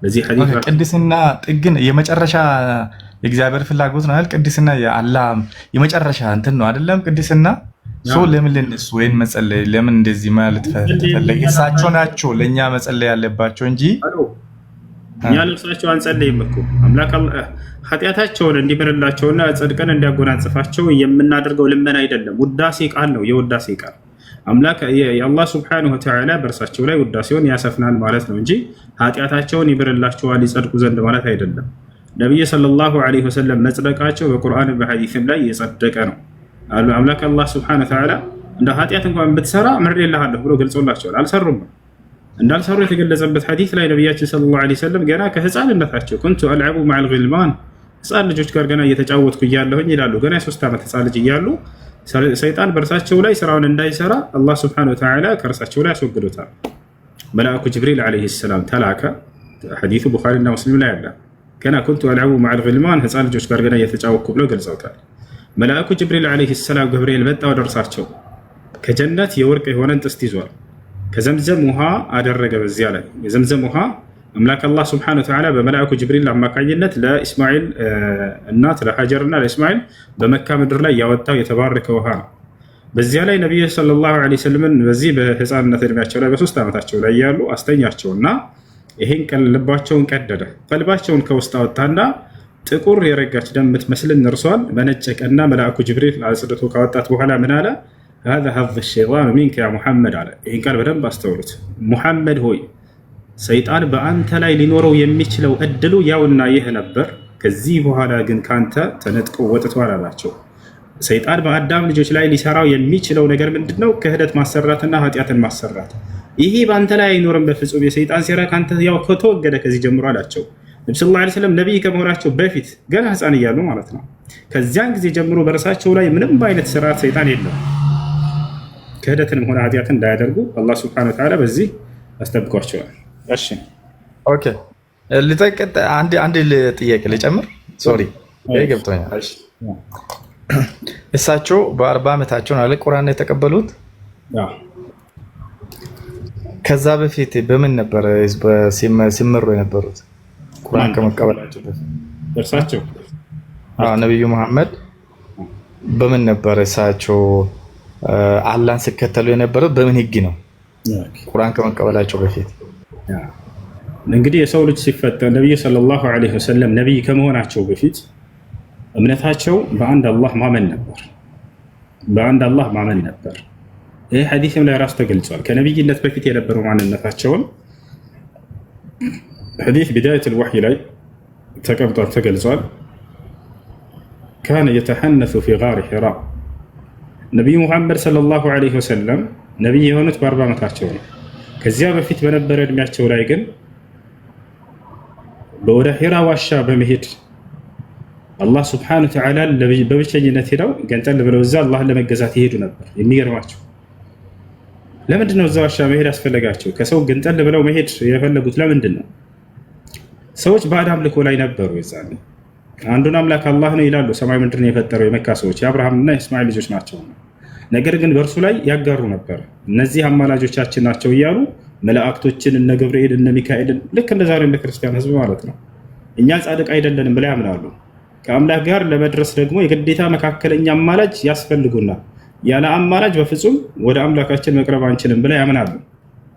በዚህ ሐዲስ ቅድስና ጥግን የመጨረሻ የእግዚአብሔር ፍላጎት ነው አይደል? ቅድስና የአላህ የመጨረሻ እንትን ነው አይደለም? ቅድስና ሰው ለምን ለነሱ ወይን መጸለይ ለምን እንደዚህ ማለት ተፈለገ? እሳቸው ናቸው ለኛ መጸለይ ያለባቸው እንጂ እኛ ለእርሳቸው አንጸልይም እኮ። አምላክ ኃጢአታቸውን እንዲምርላቸውና ጽድቅን እንዲያጎናጽፋቸው የምናደርገው ልመና አይደለም፣ ውዳሴ ቃል ነው። የውዳሴ ቃል አምላክ የአላህ ሱብሓነሁ ወተዓላ በእርሳቸው ላይ ውዳሴውን ያሰፍናል ማለት ነው እንጂ ኃጢአታቸውን ይምርላቸዋል ይጸድቁ ዘንድ ማለት አይደለም። ነብዩ ሰለላሁ ዐለይሂ ወሰለም መጽደቃቸው በቁርአን በሐዲስም ላይ የጸደቀ ነው። አምላክ አላህ ሱብሓነሁ ወተዓላ እንደ ኃጢአት እንኳን ብትሰራ ምሬልሃለሁ ብሎ ገልጾላቸዋል። አልሰሩም። እንዳልሰሩ የተገለጸበት ሐዲስ ላይ ነብያችን ሰለላሁ ዐለይሂ ወሰለም ገና ከህፃንነታቸው ኩንቱ አልዐቡ መዐል ጊልማን ህፃን ልጆች ጋር ገና እየተጫወትኩ እያለሁኝ ይላሉ። ገና የ3 ዓመት ህፃን ልጅ እያሉ ሰይጣን በእርሳቸው ላይ ስራውን እንዳይሰራ አላህ ሱብሓነሁ ወተዓላ ከእርሳቸው ላይ ያስወግዶታል። መልአኩ ጅብሪል ዐለይሂ ሰላም ተላከ። ሐዲሱ ቡኻሪና ሙስሊም ላይ አለ። ገና ኩንቱ አልዐቡ መዐል ጊልማን ህፃን ልጆች ጋር ገና እየተጫወትኩ ብሎ ገልጸውታል። መልአኩ ጅብሪል ዐለይሂ ሰላም ገብርኤል መጣ ወደ እርሳቸው። ከጀነት የወርቅ የሆነን ጥስት ይዟል። ከዘምዘም ውሃ አደረገ። በዚያ ላይ የዘምዘም ውሃ አምላክ አላህ ሱብሓነሁ ወተዓላ በመልአኩ ጅብሪል አማካኝነት ለኢስማኤል እናት ለሀጀር እና ለኢስማኤል በመካ ምድር ላይ ያወጣው የተባረከ ውሃ ነው። በዚያ ላይ ነብዩ ሰለላሁ ዐለይሂ ወሰለም በዚህ በህፃንነት እድሜያቸው ላይ በ3 ዓመታቸው ላይ ያሉ አስተኛቸውና ይሄን ልባቸውን ቀደደ። ቀልባቸውን ከውስጥ አወጣና ጥቁር የረጋች ደም የምትመስልን እርሷን በነጨቀና መልአኩ ጅብሪል አጽድቶ ካወጣት በኋላ ምን አለ? هذا حظ الشيطان منك يا محمد አለ። ይሄን ቃል በደንብ አስተውሉት። ሙሐመድ ሆይ ሰይጣን በአንተ ላይ ሊኖረው የሚችለው እድሉ ያውና ይህ ነበር። ከዚህ በኋላ ግን ካንተ ተነጥቆ ወጥቷል አላቸው። ሰይጣን በአዳም ልጆች ላይ ሊሰራው የሚችለው ነገር ምንድነው? ክህደት ማሰራትና ኃጢአትን ማሰራት። ይሄ በአንተ ላይ አይኖርም በፍጹም። የሰይጣን ሴራ ካንተ ያው ከተወገደ ከዚህ ጀምሮ አላቸው። ነብዩ ሰለላሁ ዐለይሂ ወሰለም ነብይ ከመሆናቸው በፊት ገና ህፃን እያሉ ማለት ነው። ከዚያን ጊዜ ጀምሮ በራሳቸው ላይ ምንም አይነት ስርዓት ሰይጣን የለም። ክህደትንም ሆነ ኃጢአትን እንዳያደርጉ አላህ ሱብሓነሁ ወተዓላ በዚህ አስጠብቋቸዋል። እሺ ኦኬ፣ ልጠቅጥ አንድ ጥያቄ ልጨምር። ሶሪ ገብቶኛል። እሳቸው በ40 ዓመታቸው ነው ቁርአን የተቀበሉት። ከዛ በፊት በምን ነበር ሲመሩ የነበሩት? ቁርአን ከመቀበላቸው በፊት እርሳቸው ነብዩ መሐመድ በምን ነበር እሳቸው አላህን ሲከተሉ የነበረው? በምን ህግ ነው ቁርአን ከመቀበላቸው በፊት? እንግዲህ የሰው ልጅ ሲፈጠር ነብዩ ሰለላሁ ዐለይሂ ወሰለም ነብይ ከመሆናቸው በፊት እምነታቸው በአንድ አላህ ማመን ነበር። በአንድ አላህ ማመን ነበር። ይህ ሐዲስም ላይ ራሱ ተገልጿል። ከነብይነት በፊት የነበረው ማንነታቸውን ሐዲስ ቢዳየቱል ወህይ ላይ ተቀምጧል፣ ተገልጿል። ካነ የተሐነሱ ፊ ጋሪ ሒራ። ነቢዩ ሙሐመድ ሰለላሁ ዐለይሂ ወሰለም ነቢይ የሆኑት በ40 ዓመታቸው ነው። ከዚያ በፊት በነበረ እድሜያቸው ላይ ግን በወደ ሒራ ዋሻ በመሄድ አላህ ስብሐነሁ ወተዓላ በብቸኝነት ሄደው ገንጠል ብለው እዛ አላህን ለመገዛት ይሄዱ ነበር። የሚገርማቸው ለምንድን ነው እዛ ዋሻ መሄድ አስፈለጋቸው? ከሰው ገንጠል ብለው መሄድ የፈለጉት ለምንድን ነው? ሰዎች ባዕድ አምልኮ ላይ ነበሩ። የዛኔ አንዱን አምላክ አላህ ነው ይላሉ። ሰማይ ምድርን የፈጠረው የመካ ሰዎች የአብርሃምና የእስማኤል ልጆች ናቸው። ነገር ግን በእርሱ ላይ ያጋሩ ነበር። እነዚህ አማላጆቻችን ናቸው እያሉ መላእክቶችን እነ ገብርኤል እነ ሚካኤልን ልክ እንደ ዛሬ እንደ ክርስቲያን ህዝብ ማለት ነው እኛ ጻድቅ አይደለንም ብለው ያምናሉ። ከአምላክ ጋር ለመድረስ ደግሞ የግዴታ መካከለኛ አማላጅ ያስፈልጉናል። ያለ አማላጅ በፍጹም ወደ አምላካችን መቅረብ አንችልም ብለው ያምናሉ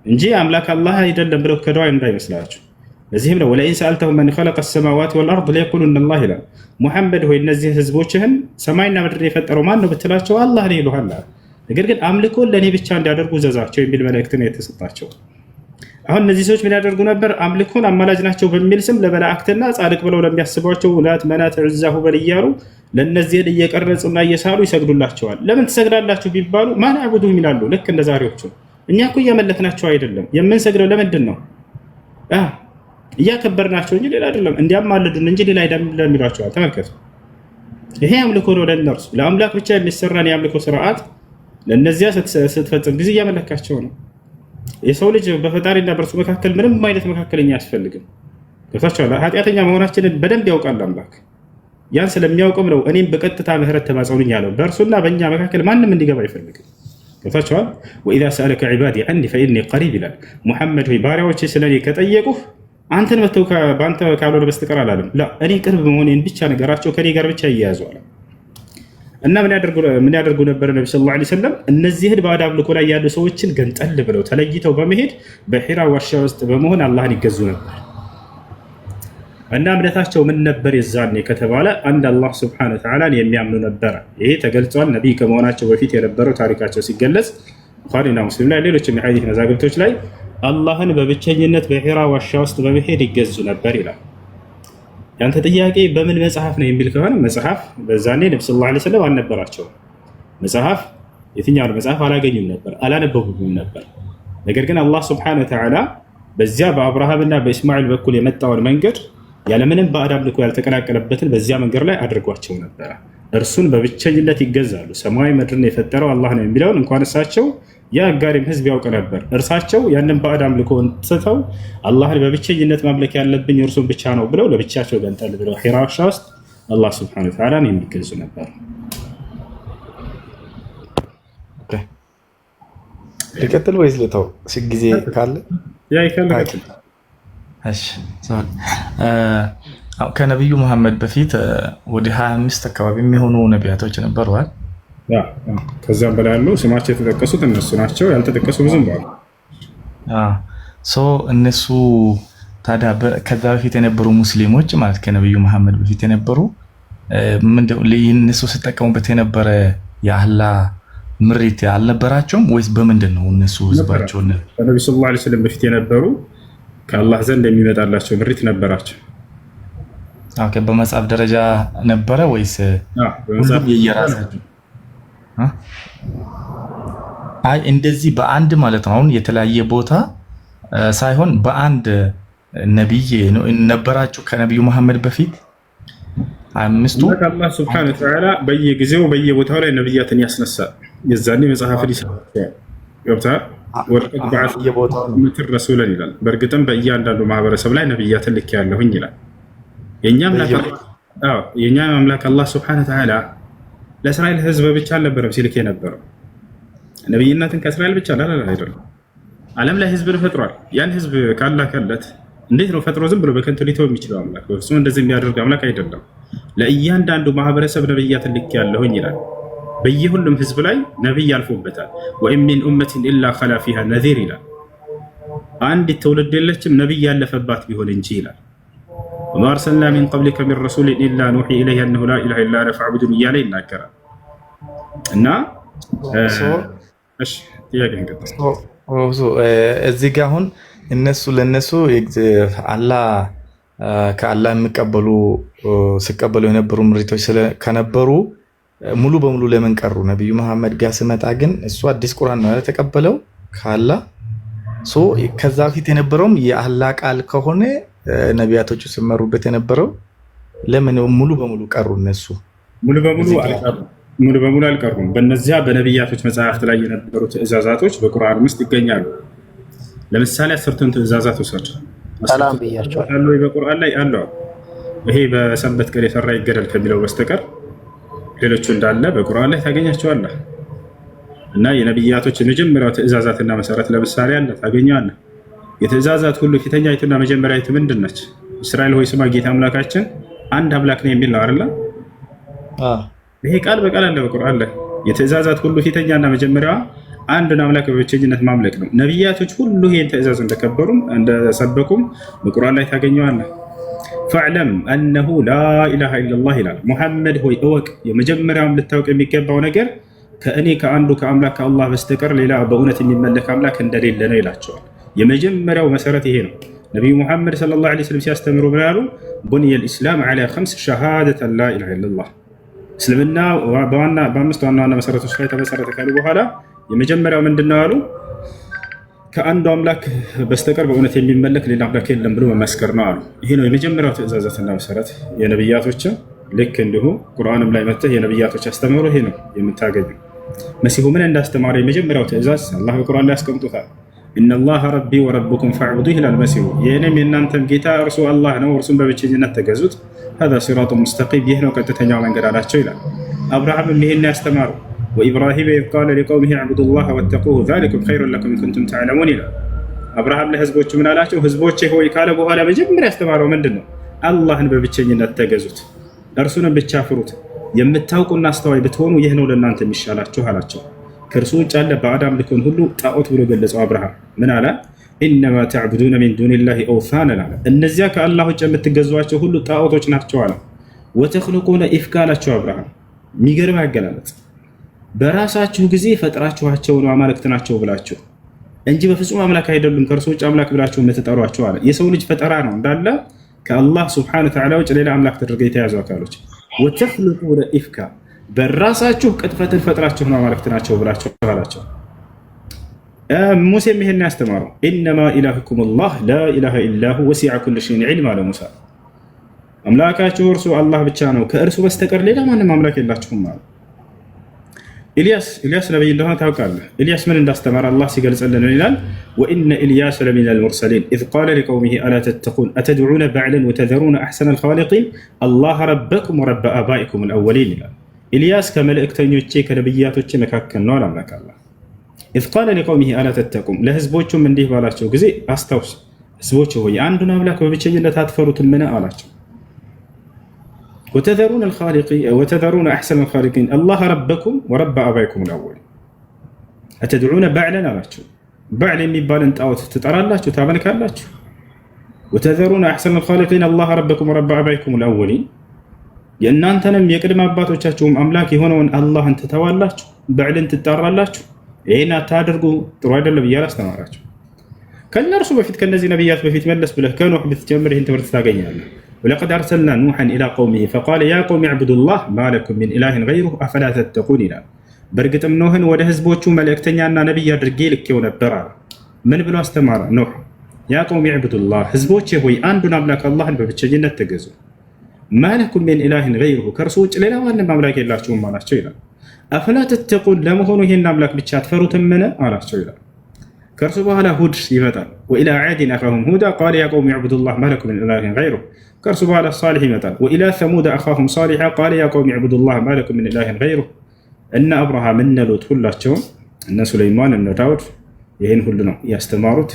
እንጂ አምላክ አላህ አይደለም ብለው ከደዋ እንዳይመስላችሁ። ለዚህም ነው ወለኢን ሰአልተሁም መን ኸለቀ ሰማዋት ወልአርድ ለየቁሉነ አላህ ይላል። ሙሐመድ ሆይ እነዚህ ህዝቦችህን ሰማይና ምድር የፈጠረው ማን ነው ብትላቸው አላህ ነው ይሉሃል። ነገር ግን አምልኮን ለእኔ ብቻ እንዲያደርጉ ዘዛቸው የሚል መልእክት ነው የተሰጣቸው። አሁን እነዚህ ሰዎች ምን ያደርጉ ነበር? አምልኮን አማላጅ ናቸው በሚል ስም ለመላእክትና ጻድቅ ብለው ለሚያስቧቸው ላት፣ መናት፣ ዑዛ፣ ሁበል እያሉ ለእነዚህ እየቀረጹና እየሳሉ ይሰግዱላቸዋል። ለምን ትሰግዳላችሁ ቢባሉ ማን አዕቡዱ ይላሉ። ልክ እንደ ዛሬዎቹ እኛ እኮ እያመለክናቸው አይደለም። የምንሰግደው ለምንድን ነው? እያከበርናቸው እንጂ ሌላ አይደለም። እንዲያማልዱን እንጂ ሌላ አይደለም ይሏቸዋል። ተመልከቱ። ይሄ አምልኮ ነው ለእነርሱ። ለአምላክ ብቻ የሚሰራን የአምልኮ ስርዓት ለእነዚያ ስትፈጽም ጊዜ እያመለካቸው ነው። የሰው ልጅ በፈጣሪና በእርሱ መካከል ምንም አይነት መካከለኛ አያስፈልግም። ገብታችኋል? ኃጢአተኛ መሆናችንን በደንብ ያውቃል አምላክ። ያን ስለሚያውቅም ነው እኔም በቀጥታ ምህረት ተማጸኑኝ ያለው። በእርሱና በእኛ መካከል ማንም እንዲገባ አይፈልግም። ገብታችኋል? ወኢዛ ሰአለከ ዒባዲ ዐኒ ፈኢኒ ቀሪብ ይላል። ሙሐመድ ሆይ ባሪያዎቼ ስለኔ ከጠየቁህ አንተን መተው በአንተ ካልሆነ በስተቀር አላለም። እኔ ቅርብ መሆኔን ብቻ ነገራቸው፣ ከኔ ጋር ብቻ እያያዙ አለ እና ምን ያደርጉ ነበር? ነቢ ሰለላሁ ዐለይሂ ወሰለም እነዚህን ባዕድ አምልኮ ላይ ያሉ ሰዎችን ገንጠል ብለው ተለይተው በመሄድ በሒራ ዋሻ ውስጥ በመሆን አላህን ይገዙ ነበር። እና እምነታቸው ምን ነበር የዛኔ ከተባለ አንድ አላህ ሱብሓነሁ ወተዓላን የሚያምኑ ነበረ። ይሄ ተገልጿል። ነቢይ ከመሆናቸው በፊት የነበረው ታሪካቸው ሲገለጽ ቡኻሪና ሙስሊም ላይ ሌሎችም የሐዲስ መዛግብቶች ላይ አላህን በብቸኝነት በሒራ ዋሻ ውስጥ በመሄድ ይገዙ ነበር ይላል። ያንተ ጥያቄ በምን መጽሐፍ ነው የሚል ከሆነ መጽሐፍ በዛኔ ነብዩ ሰለላሁ ዐለይሂ ወሰለም አልነበራቸውም። መጽሐፍ የትኛውን መጽሐፍ አላገኙም ነበር፣ አላነበቡም ነበር። ነገር ግን አላህ ሱብሓነሁ ወተዓላ በዚያ በአብርሃምና በእስማኤል በኩል የመጣውን መንገድ ያለምንም ባዕድ አምልኮ ያልተቀላቀለበትን በዚያ መንገድ ላይ አድርጓቸው ነበረ። እርሱን በብቸኝነት ይገዛሉ። ሰማይ ምድርን የፈጠረው አላህ ነው የሚለውን እንኳን እሳቸው የአጋሪም ህዝብ ያውቅ ነበር። እርሳቸው ያንን ባዕድ አምልኮን ትተው አላህን በብቸኝነት ማምለክ ያለብኝ እርሱን ብቻ ነው ብለው ለብቻቸው ገንጠል ብለው ሒራ ዋሻ ውስጥ አላህ ሱብሓነሁ ወተዓላን የሚገዙ ነበር። ልቀጥል ወይስ ልተው? ጊዜ ካለ ከነቢዩ መሐመድ በፊት ወደ 25 አካባቢ የሚሆኑ ነቢያቶች ነበረዋል። ከዛም በላይ ያሉ ስማቸው የተጠቀሱት እነሱ ናቸው። ያልተጠቀሱ ብዙም ባሉ እነሱ ታዲያ ከዛ በፊት የነበሩ ሙስሊሞች ማለት ከነቢዩ መሐመድ በፊት የነበሩ እነሱ ሲጠቀሙበት የነበረ የአላህ ምሪት አልነበራቸውም ወይስ በምንድን ነው? እነሱ ህዝባቸውን ከነቢዩ ሰለላሁ ዐለይሂ ወሰለም በፊት የነበሩ ከአላህ ዘንድ የሚመጣላቸው ምሪት ነበራቸው። በመጽሐፍ ደረጃ ነበረ ወይስ ሁሉም የየራሳቸው? አይ እንደዚህ በአንድ ማለት ነው። አሁን የተለያየ ቦታ ሳይሆን በአንድ ነብይ ነበራቸው ከነብዩ መሐመድ በፊት አምስቱ አላህ ሱብሓነሁ ወተዓላ በየጊዜው በየቦታው ላይ ነብያትን ያስነሳል። የዛኔ መጽሐፍ ገብቷል። ወለቀድ በዐስና ረሱለን ይላል። በእርግጥም በእያንዳንዱ ማህበረሰብ ላይ ነብያትን ልኬያለሁኝ ይላል። የእኛ አምላክ አላህ ሱብሓነሁ ወተዓላ ለእስራኤል ህዝብ ብቻ አልነበረም ሲልክ የነበረው። ነብይነትን ከእስራኤል ብቻ አይደለም፣ ዓለም ላይ ህዝብን ፈጥሯል። ያን ህዝብ ካላከለት እንዴት ነው ፈጥሮ ዝም ብሎ በከንቱ ሊተው የሚችለው አምላክ? በፍጹም እንደዚህ የሚያደርግ አምላክ አይደለም። ለእያንዳንዱ ማህበረሰብ ነብያትን ልኬያለሁኝ ይላል። በየሁሉም ህዝብ ላይ ነብይ አልፎበታል። ወኢን ሚን ኡመቲን ኢላ ኸላ ፊሃ ነዚር ይላል። አንዲት ትውልድ የለችም ነብይ ያለፈባት ቢሆን እንጂ ይላል። ወማ አርሰልና ሚን ቀብሊከ ሚን ረሱሊን ኢላ ኑሒ ኢለይሂ አነሁ ላ ኢላሃ ኢላ አነ ፈዕቡዱን እያለ ይናገራል። እና እዚህ ጋ አሁን እነሱ ለነሱ ከአላህ የሚቀበሉ ሲቀበሉ የነበሩ ምሪቶች ከነበሩ ሙሉ በሙሉ ለምን ቀሩ? ነብዩ መሐመድ ጋር ስመጣ ግን እሱ አዲስ ቁርአን ነው የተቀበለው ከአላህ። ከዛ በፊት የነበረውም የአላህ ቃል ከሆነ ነቢያቶቹ ሲመሩበት የነበረው ለምን ሙሉ በሙሉ ቀሩ? እነሱ ሙሉ በሙሉ አልቀሩም። በእነዚያ በነቢያቶች መጽሐፍት ላይ የነበሩ ትእዛዛቶች በቁርአን ውስጥ ይገኛሉ። ለምሳሌ 10ቱን ትእዛዛት ውሰድ። ሰላም ብያቸዋለሁ። በቁርአን ላይ አለው። ይሄ በሰንበት ቀን የሰራ ይገደል ከሚለው በስተቀር ሌሎቹ እንዳለ በቁርአን ላይ ታገኛቸዋለህ። እና የነቢያቶች የመጀመሪያው ትእዛዛትና መሰረት ለምሳሌ አለ ታገኛለህ። የትእዛዛት ሁሉ ፊተኛይቱና መጀመሪያይቱ ምንድን ነች? እስራኤል ሆይ ስማ ጌታ አምላካችን አንድ አምላክ ነው የሚል ነው አይደል? ይሄ ቃል በቃል አለ በቁርአን ላይ። የትእዛዛት ሁሉ ፊተኛና መጀመሪያዋ አንዱን አምላክ በብቸኝነት ማምለክ ነው። ነቢያቶች ሁሉ ይህን ትእዛዝ እንደከበሩም እንደሰበኩም በቁርአን ላይ ታገኘዋለህ። ፈዕለም አነሁ ላኢላሃ ኢለላህ ይላል። ሙሐመድ ሆይ እወቅ፣ የመጀመሪያውም ልታውቅ የሚገባው ነገር ከእኔ ከአንዱ ከአምላክ ከአላህ በስተቀር ሌላ በእውነት የሚመለክ አምላክ እንደሌለ ነው ይላቸዋል። የመጀመሪያው መሰረት ይሄ ነው። ነቢዩ ሙሐመድ ሰለላሁ ዐለይሂ ወሰለም ሲያስተምሩ ምን ያሉ? ቡንየ ልእስላም ዐላ ኸምስ ሸሃደተን ላኢላሃ ኢለላህ። እስልምና በአምስት ዋና ዋና መሰረቶች ላይ ተመሰረተ ካሉ በኋላ የመጀመሪያው ምንድን ነው አሉ? ከአንዱ አምላክ በስተቀር በእውነት የሚመለክ ሌላ አምላክ የለም ብሎ መመስከር ነው አሉ። ይሄ ነው የመጀመሪያው ትእዛዛትና መሰረት የነቢያቶችን። ልክ እንዲሁ ቁርአንም ላይ መጥተህ የነቢያቶች አስተምሮ ይሄ ነው የምታገኘው። መሲሁ ምን እንዳስተማረ የመጀመሪያው ትእዛዝ አላህ በቁርአን ላይ ያስቀምጦታል። ኢነላህ ረቢ ወረብኩም ፈዕቡዱ ይላል መሲሁ። የእኔም የእናንተም ጌታ እርሱ አላህ ነው፣ እርሱን በብቸኝነት ተገዙት። ሀዛ ሲራጡን ሙስተቂም፣ ይህ ነው ቀጥተኛው መንገድ አላቸው ይላል። አብርሃምም ይህን ያስተማሩ ወኢብራሂም ኢዝ ቃለ ሊቀውሚሂ ዕቡዱላህ ወተቁሁ ዛሊኩም ኸይሩን ለኩም ኢን ኩንቱም ተዕለሙን ይላል። አብርሃም ለህዝቦቹ ምን አላቸው? ህዝቦቼ ሆይ ካለ በኋላ መጀመሪያ ያስተማረው ምንድን ነው? አላህን በብቸኝነት ተገዙት፣ እርሱንም ብቻ ፍሩት። የምታውቁና አስተዋይ ብትሆኑ ይህ ነው ለእናንተ የሚሻላችሁ አላቸው። ከእርሱ ውጭ ያለ ባዕድ አምልኮን ሁሉ ጣዖት ብሎ ገለጸው። አብርሃም ምን አለ? ኢነማ ተዕቡዱነ ሚን ዱኒላሂ አውሳነን አለ። እነዚያ ከአላህ ውጭ የምትገዟቸው ሁሉ ጣዖቶች ናቸው አለ። ወተኽሉቁነ ኢፍካ አላቸው አብርሃም። የሚገርም አገላለጽ። በራሳችሁ ጊዜ ፈጥራችኋቸው ነው አማልክት ናቸው ብላችሁ እንጂ በፍጹም አምላክ አይደሉም ከእርሱ ውጭ አምላክ ብላችሁ የምትጠሯቸው አለ። የሰው ልጅ ፈጠራ ነው እንዳለ ከአላህ ስብሐነሁ ወተዓላ ውጭ ሌላ አምላክ ተደርገው የተያዙ አካሎች። ወተኽሉቁነ ኢፍካ በራሳችሁ ቅጥፈትን ፈጥራችሁ ነው አማልክት ናቸው ብላችሁ አላቸው። ሙሴም ይሄን ያስተማረው ኢነማ ኢላሁኩም አላህ ላ ኢላሃ ኢላሁ ወሲዐ ኩለ ሸይኢን ዒልማ አለ ሙሳ። አምላካችሁ እርሱ አላህ ብቻ ነው፣ ከእርሱ በስተቀር ሌላ ማንም አምላክ የላችሁም አለ። ኢልያስ ነብይ እንደሆነ ታውቃለህ። ኢልያስ ምን እንዳስተማረ አላህ ሲገልጽልን ይላል ወኢነ ኢልያስ ለሚነል ሙርሰሊን ኢዝ ቃለ ሊቀውሚሂ አላ ተተቁን አተድዑነ በዕለን ወተዘሩነ አሕሰነል ኻሊቂን አላህ ረበኩም ወረበ አባኢኩም አልአወሊን ይላል። ኢልያስ ከመልእክተኞቼ ከነብያቶቼ መካከል ነው አለ አምላክ አላህ። ኢዝ ቃለ ሊቀውሚሂ አላ ተተቁን ለህዝቦቹም እንዲህ ባላቸው ጊዜ አስታውስ፣ ህዝቦች ሆይ አንዱን አምላክ በብቸኝነት አትፈሩትም ምን አላቸው። ወተዘሩነ አሕሰነል ኻሊቂን አላህ ረበኩም ወረበ አባኢኩም አልአወሊን አተድዑነ በዕለን አላቸው። በዕል የሚባልን ጣዖት ትጠራላችሁ ታመልካላችሁ። ወተዘሩነ አሕሰነል ኻሊቂን አላህ ረበኩም ወረበ አባኢኩም አልአወሊን የእናንተንም የቅድመ አባቶቻችሁም አምላክ የሆነውን አላህን ትተዋላችሁ፣ በዕልን ትጣራላችሁ። ይህን አታድርጉ ጥሩ አይደለም እያለ አስተማራቸው። ከእነርሱ በፊት ከነዚህ ነቢያት በፊት መለስ ብለህ ከኖህ ብትጀምር ይህን ትምህርት ታገኛለህ። ወለቀድ አርሰልና ኑሐን ኢላ ቀውሚሂ ፈቃለ ያ ቀውሚ ዕቡዱላህ ማ ለኩም ሚን ኢላሂን ገይሩሁ አፈላ ተተቁን ይላል። በእርግጥም ኖህን ወደ ህዝቦቹ መልእክተኛና ነብይ አድርጌ ልኬው ነበር አለ። ምን ብሎ አስተማረ? ኖህ ያ ቀውም ዕቡዱላህ፣ ህዝቦቼ ሆይ አንዱን አምላክ አላህን በብቸኝነት ተገዙ። ማለኩም ሚን ኢላሂን ገይሩሁ፣ ከእርሱ ውጭ ሌላ ማንም አምላክ የላችሁም አላቸው ይላል። አፈላ ተተቁን፣ ለመሆኑ ይህን አምላክ ብቻ አትፈሩትምን አላቸው ይላል። ከእርሱ በኋላ ሁድ ይመጣል። ወኢላ ዓድን አኻሁም ሁዳ ቃለ ያ ቀውም ዕቡዱላህ ማለኩም ሚን ኢላሂን ገይሩሁ። ከእርሱ በኋላ ሳሊሕ ይመጣል። ወኢላ ሰሙድ አኻሁም ሳሊሓ ቃለ ያ ቀውም ዕቡዱላህ ማለኩም ሚን ኢላሂን ገይሩሁ። እነ አብርሃም እነ ሎጥ ሁላቸውም እነ ሱለይማን እነ ዳውድ ይህን ሁሉ ነው ያስተማሩት።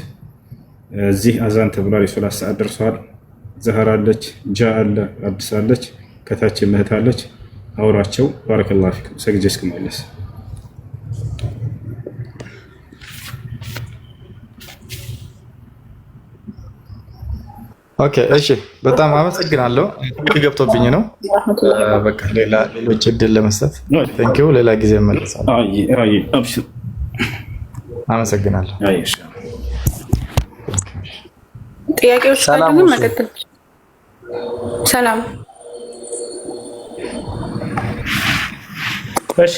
እዚህ አዛን ተብሏል። የሶላት ሰዓት ደርሷል። ዘህር አለች፣ ጃ አለ፣ አዲስ አለች፣ ከታች ምህት አለች። አውራቸው። ባረከላሁ ፊኩም። ሰግጄ እስክመለስ ኦኬ። እሺ፣ በጣም አመሰግናለሁ። ገብቶብኝ ነው። በቃ ሌሎች እድል ለመስጠት ቴንኪው። ሌላ ጊዜ እመለሳለሁ። አመሰግናለሁ። ጥያቄዎች ካሉ መቀጠል። ሰላም። እሺ፣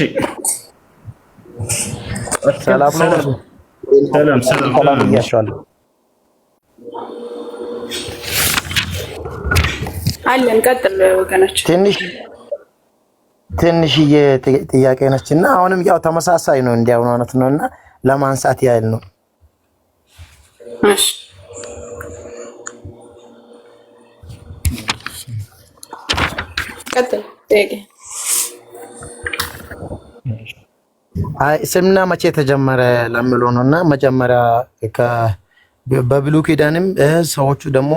ሰላም ነው። ሰላም ብያቸዋለሁ። አለን ቀጥል ወገናችን። ትንሽዬ ጥያቄ ነች እና አሁንም ያው ተመሳሳይ ነው እንዲያው ማለት ነው እና ለማንሳት ያህል ነው። እሺ ቀጥል ጥያቄ። እስልምና መቼ ተጀመረ ለምለው ነው እና መጀመሪያ በብሉይ ኪዳንም ሰዎቹ ደግሞ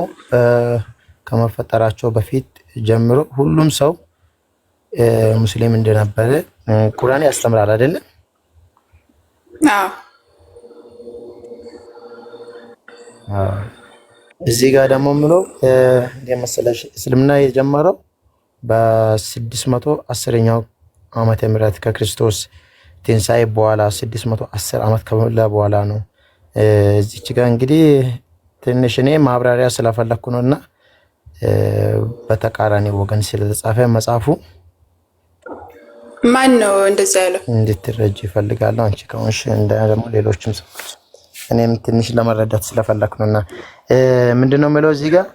ከመፈጠራቸው በፊት ጀምሮ ሁሉም ሰው ሙስሊም እንደነበረ ቁርአን ያስተምራል አይደል? እዚህ ጋር ደግሞ ምለው እንደመሰለሽ እስልምና የጀመረው በ610ኛው ዓመተ ምህረት ከክርስቶስ ትንሣኤ በኋላ 610 ዓመት ከሞላ በኋላ ነው። እዚች ጋር እንግዲህ ትንሽ እኔ ማብራሪያ ስለፈለኩ ነውና በተቃራኒ ወገን ስለተጻፈ መጽሐፉ ማን ነው እንደዛ ያለው እንድትረጂ ይፈልጋል። አንቺ ከሆንሽ እንደ ደግሞ ሌሎችም ሰዎች እኔም ትንሽ ለመረዳት ስለፈለኩ ነውና ምንድነው የሚለው እዚህ ጋር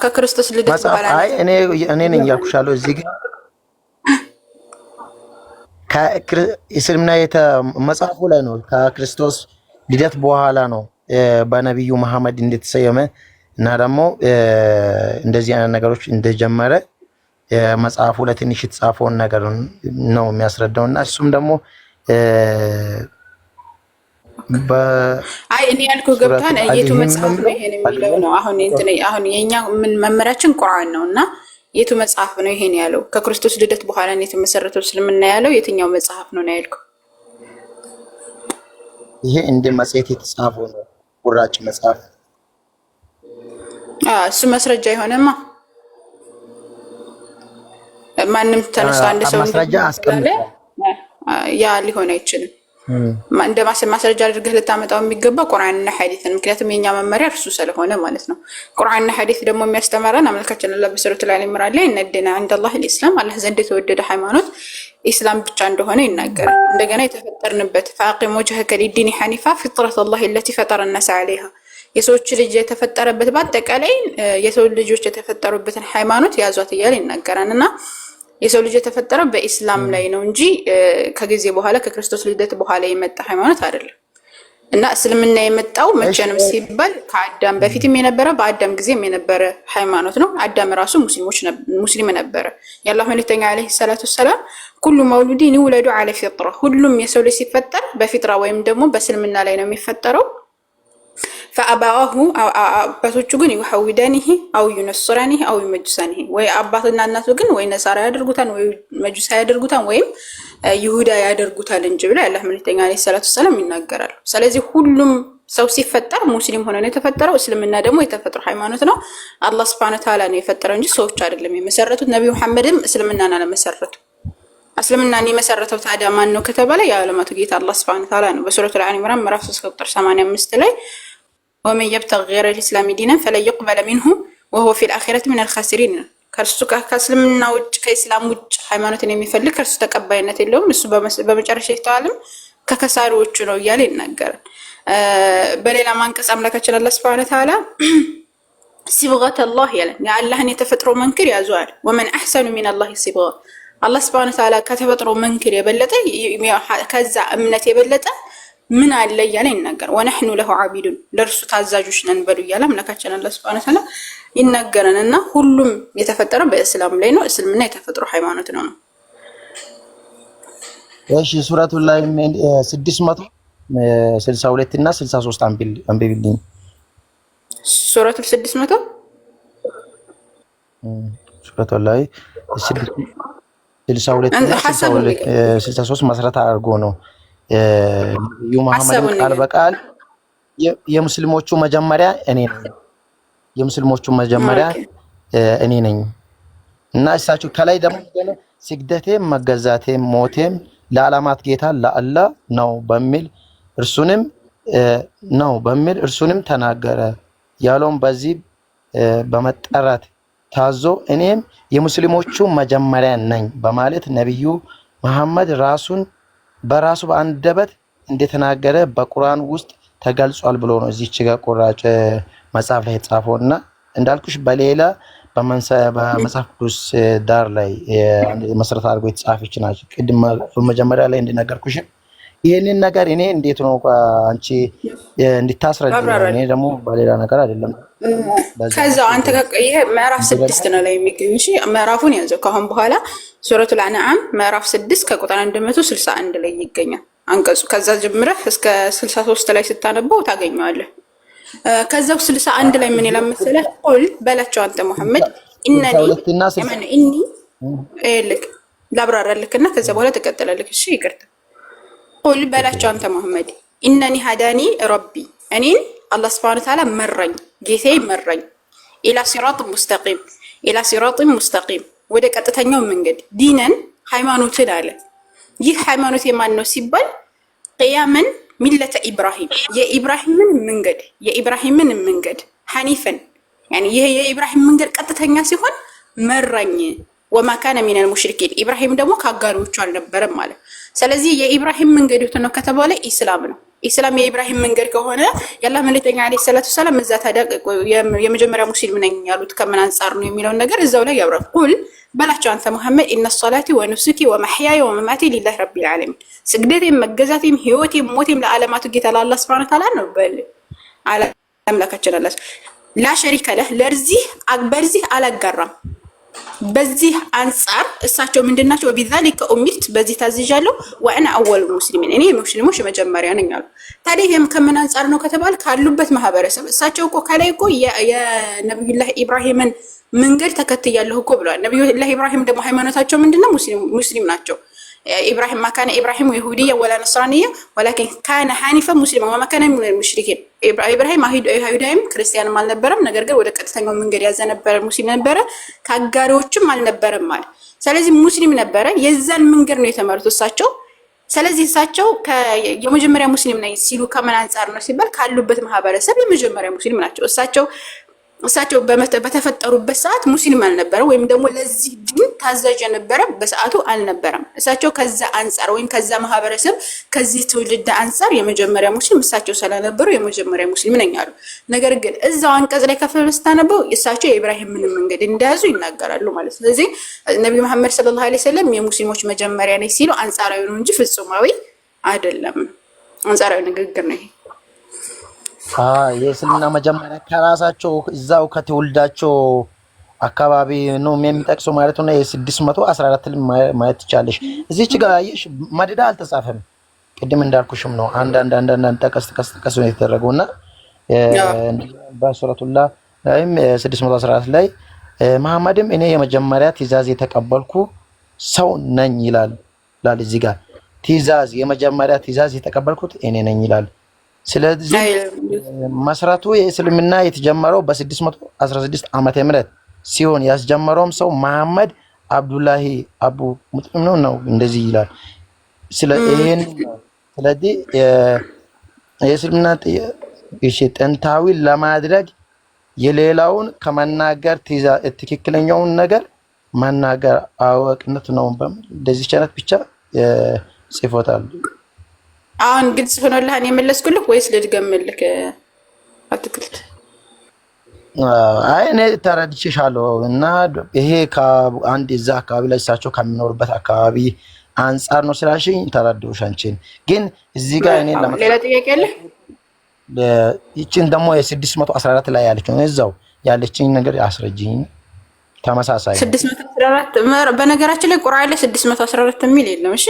ከክርስቶስ ልደት በኋላ አይ እኔ ነኝ ያልኩሻለሁ። እዚህ ጋር ከእስልምና መጽሐፉ ላይ ነው ከክርስቶስ ልደት በኋላ ነው በነብዩ መሐመድ እንደተሰየመ እና ደግሞ እንደዚህ አይነት ነገሮች እንደጀመረ መጽሐፉ ላይ ትንሽ የተጻፈውን ነገር ነው የሚያስረዳውና እሱም ደግሞ አይ እኔ ያልኩህ ገብታን የቱ መጽሐፍ ነው ይሄን የሚለው ነው። አሁን የኛ ምን መመሪያችን ቁርአን ነውና የቱ መጽሐፍ ነው ይሄን ያለው? ከክርስቶስ ልደት በኋላ ነው የተመሰረተው እስልምና ያለው የትኛው መጽሐፍ ነው ያልኩህ? ይሄ እንደ መጽሐፍ የተጻፈው ነው ቁራጭ መጽሐፍ። እሱ መስረጃ ይሆነማ ማንም ተነሳ አንድ ሰው መስረጃ አስቀምጠ ያ ሊሆን አይችልም። እንደ ማስረጃ አድርገህ ልታመጣው የሚገባ ቁርአንና ሐዲስን፣ ምክንያቱም የኛ መመሪያ እርሱ ስለሆነ ማለት ነው። ቁርአንና ሐዲስ ደግሞ የሚያስተምረን አምላካችን አላህ በሱረቱል አሊ ኢምራን ላይ እነዲና ዐንደላህ አልኢስላም፣ አላህ ዘንድ የተወደደ ሃይማኖት ኢስላም ብቻ እንደሆነ ይናገራል። እንደገና የተፈጠርንበት ፈአቂም ወጅሀከ ሊዲኒ ሐኒፋ ፊጥረተላሂ አለቲ ፈጠረ الناس عليها፣ የሰዎች ልጅ የተፈጠረበት በአጠቃላይ የሰው ልጆች የተፈጠሩበትን ሃይማኖት ያዟት እያለ ይናገራልና የሰው ልጅ የተፈጠረው በኢስላም ላይ ነው እንጂ ከጊዜ በኋላ ከክርስቶስ ልደት በኋላ የመጣ ሃይማኖት አይደለም። እና እስልምና የመጣው መቼ ነው ሲባል ከአዳም በፊትም የነበረ በአዳም ጊዜም የነበረ ሃይማኖት ነው። አዳም ራሱ ሙስሊም ነበረ። የአላህ መልእክተኛ አለይሂ ሰላቱ ሰላም ኩሉ መውሉዲን ይውለዱ ዐለ ፊጥራ፣ ሁሉም የሰው ልጅ ሲፈጠር በፊጥራ ወይም ደግሞ በእስልምና ላይ ነው የሚፈጠረው። ፈአባሁ አባቶቹ ግን ይሐውዳኒሂ አው ይነስራኒሂ አው ይመጁሳኒሂ፣ ወይ አባትና እናቱ ግን ወይ ነሳራ ያደርጉታል ወይ መጁሳ ያደርጉታል ወይም ይሁዳ ያደርጉታል እንጂ ብለ አላህ መልእክተኛ አለይሂ ሰላቱ ሰላም ይናገራሉ። ስለዚህ ሁሉም ሰው ሲፈጠር ሙስሊም ሆኖ ነው የተፈጠረው። እስልምና ደግሞ የተፈጠረ ሃይማኖት ነው። አላህ Subhanahu Wa Ta'ala ነው የፈጠረው እንጂ ሰዎች አይደለም የመሰረቱት። ነብዩ መሐመድም እስልምናን አለመሰረቱ። እስልምናን የመሰረተው ታዲያ ማን ነው ከተባለ የዓለማቱ ጌታ አላህ Subhanahu Wa Ta'ala ነው። በሱረቱል አሊ ኢምራን ምዕራፍ 3 ቁጥር 85 ላይ ومن يبتغي غير الاسلام دينا فلن يقبل منه وهو في الاخره من الخاسرين። ከእርሱ ከእስልምና ውጭ ከእስላም ውጭ ሃይማኖትን የሚፈልግ ከእርሱ ተቀባይነት የለውም፣ እሱ በመጨረሻ ይተዋልም ከከሳሪዎቹ ነው እያለ ይናገራል። በሌላ አንቀጽ አምላካችን አላህ ሱብሓነሁ ወተዓላ ሲብገተ አላህ ያለን የአላህን የተፈጥሮ መንክር ያዟል። ወመን አሕሰኑ ሚነላሂ ሲብጋ አላህ ሱብሓነሁ ወተዓላ ከተፈጥሮ መንክር የበለጠ ከዛ እምነት የበለጠ ምን አለ እያለ ይናገር። ወነሕኑ ለሁ ዓቢዱን ለእርሱ ታዛዦች ነን በሉ እያለ አምላካችን አላህ ሱብሓነሁ ወተዓላ ይናገረን እና ሁሉም የተፈጠረው በእስላም ላይ ነው። እስልምና የተፈጥሮ ሃይማኖት ነው። እሺ ሱረቱ ላይ 662 እና 63 አንብቢልኝ። ሱረቱ 600 ሱረቱ ላይ 62 እና 63 መሰረት አድርጎ ነው ነብዩ መሐመድ ቃል በቃል የሙስሊሞቹ መጀመሪያ እኔ ነኝ፣ የሙስሊሞቹ መጀመሪያ እኔ ነኝ እና እሳቸው ከላይ ደግሞ ስግደቴም መገዛቴም ሞቴም ለዓለማት ጌታ ለአላህ ነው በሚል እርሱንም ተናገረ ያለውን በዚህ በመጠራት ታዞ እኔም የሙስሊሞቹ መጀመሪያ ነኝ በማለት ነብዩ መሐመድ በራሱ በአንደበት እንደተናገረ በቁርአን ውስጥ ተገልጿል ብሎ ነው እዚች ጋር ቁራጭ መጽሐፍ ላይ የተጻፈውና እንዳልኩሽ በሌላ በመጽሐፍ ቅዱስ ዳር ላይ መሰረት አድርጎ የተጻፈች ናቸው። ቅድም በመጀመሪያ ላይ እንደነገርኩሽ ይሄንን ነገር እኔ እንዴት ነው አንቺ እንድታስረጅ እኔ ደግሞ በሌላ ነገር አይደለም። ከዛው አንተ ይሄ ምዕራፍ 6 ነው ላይ የሚገኝ። እሺ ምዕራፉን ያዘው። ከአሁን በኋላ ሱረቱል አንዓም ምዕራፍ 6 ከቁጥር 161 ላይ ይገኛል አንቀጹ። ከዛ ጀምረህ እስከ 63 ላይ ስታነበው ታገኘዋለህ። ከዛው 61 ላይ ምን ይላል መሰለህ? ቁል በላቸው አንተ መሐመድ ኢኒ ልክ ላብራራልክና ከዛ በኋላ ተቀጥላለክ። እሺ ይቅርታ። ቁል በላቸው አንተ መሐመድ ኢነኒ ሃዳኒ ረቢ እኔን አላህ ሱብሓነሁ ወተዓላ መራኝ፣ ጌታዬ መራኝ። ኢላ ሲራጢን ሙስተቂም ወደ ቀጥተኛው መንገድ ዲነን ሃይማኖትን አለ። ይህ ሃይማኖት የማን ነው ሲባል ቅያመን ሚለተ ኢብራሂም የኢብራሂምን መንገድ ሐኒፈን ያኒ ይሄ የኢብራሂም መንገድ ቀጥተኛ ሲሆን መራኝ። ወማ ካነ ሚነል ሙሽሪኪን ኢብራሂም ደግሞ ከአጋሪዎቹ አልነበረም ማለት። ስለዚህ የኢብራሂም መንገድ ነው ከተባለ ኢስላም ነው። ኢስላም የኢብራሂም መንገድ ከሆነ የአላህ መልእክተኛ አለይሂ ሰላቱ ሰላም እዛ ታዲያ የመጀመሪያ ሙስሊም ነኝ ያሉት ከምን አንፃር ነው የሚለውን ነገር እዛው ላይ ያብራራ። ቁል በላቸው አንተ መሐመድ ኢነ ሶላቲ ወኑሱኪ ወመሕያየ ወመማቲ ሊላሂ ረቢል ዓለሚን ስግደቴም መገዛቴም ህይወቴም ሞቴም ለዓለማቱ ጌታ ለአላህ ሱብሓነሁ ወተዓላ ነው። አምላካችን አላህ ላ ሸሪከ ለህ በዚህ አላጋራም። በዚህ አንፃር እሳቸው ምንድናቸው? ወቢዛሊከ ኡሚርት በዚህ ታዝዣለሁ ወአና አወሉ ሙስሊሚን እኔ ሙስሊሞች መጀመሪያ ነኝ አሉ። ታዲያ ይሄም ከምን አንፃር ነው ከተባለ ካሉበት ማህበረሰብ እሳቸው እኮ ከላይ እኮ የነብዩላህ ኢብራሂምን መንገድ ተከትያለሁ እኮ ብለዋል። ነብዩላህ ኢብራሂም ደግሞ ሃይማኖታቸው ምንድነው? ሙስሊም ናቸው። ኢብራሂም ማካነ ኢብራሂም ይሁዲያ ወላ ነስራንያ ወላኪን ካነ ሐኒፈ ሙስሊማ ወማካነ ሚነል ሙሽሪኪን ኢብራሂም አይሁዳይም ክርስቲያንም አልነበረም። ነገር ግን ወደ ቀጥተኛው መንገድ ያዘነበረ ሙስሊም ነበረ፣ ከአጋሪዎችም አልነበረም ማለት። ስለዚህ ሙስሊም ነበረ። የዛን መንገድ ነው የተመሩት እሳቸው። ስለዚህ እሳቸው የመጀመሪያ ሙስሊም ነኝ ሲሉ ከምን አንፃር ነው ሲባል ካሉበት ማህበረሰብ የመጀመሪያ ሙስሊም ናቸው። እሳቸው በተፈጠሩበት ሰዓት ሙስሊም አልነበረ ወይም ደግሞ ለዚህ ዲን ታዛዥ የነበረ በሰዓቱ አልነበረም። እሳቸው ከዛ አንፃር ወይም ከዛ ማህበረሰብ ከዚህ ትውልድ አንፃር የመጀመሪያ ሙስሊም እሳቸው ስለነበሩ የመጀመሪያ ሙስሊም ነኝ አሉ። ነገር ግን እዛው አንቀጽ ላይ ከፍል ስታነበው እሳቸው የኢብራሂምን መንገድ እንደያዙ ይናገራሉ ማለት። ስለዚህ ነብዩ መሐመድ ሰለላሁ ዐለይሂ ወሰለም የሙስሊሞች መጀመሪያ ነኝ ሲሉ አንጻራዊ ነው እንጂ ፍጹማዊ አይደለም። አንጻራዊ ንግግር ነው ይሄ። የእስልምና መጀመሪያ ከራሳቸው እዛው ከትውልዳቸው አካባቢ ነው የሚጠቅሰው ማለት ነው። የ614 ማየት ትቻለሽ። እዚች ጋር አየሽ መደዳ አልተጻፈም። ቅድም እንዳልኩሽም ነው አንድ ጠቀስ ነው የተደረገውና በሱረቱላ ላይም 614 ላይ መሐመድም እኔ የመጀመሪያ ትእዛዝ የተቀበልኩ ሰው ነኝ ይላል። እዚህ ጋር የመጀመሪያ ትእዛዝ የተቀበልኩት እኔ ነኝ ይላል። ስለዚህ መስራቱ የእስልምና የተጀመረው በ616 ዓመተ ምህረት ሲሆን ያስጀመረውም ሰው መሐመድ አብዱላሂ አቡ ሙጥዒም ነው እንደዚህ ይላል። ስለዚህ የእስልምና ጥንታዊ ለማድረግ የሌላውን ከመናገር ትክክለኛውን ነገር ማናገር አዋቂነት ነው በሚል እንደዚህ ቻናት ብቻ ጽፎታል። አሁን ግልጽ ሆኖልህ እኔ መለስኩልህ ወይስ ልድገምልህ? አትክልት አይ እኔ ተረድቼሻለሁ እና ይሄ ከአንድ እዛ አካባቢ ላይ እሳቸው ከሚኖርበት አካባቢ አንፃር ነው ስላልሽኝ ተረድቼሽ አንቺን ግን እዚህ ጋር እኔ ሌላ ጥያቄ አለ? ይቺን ደግሞ የ614 ላይ ያለችው እዛው ያለችኝ ነገር አስረጅኝ። ተመሳሳይ 614 በነገራችን ላይ ቁርአን ላይ 614 የሚል የለም። እሺ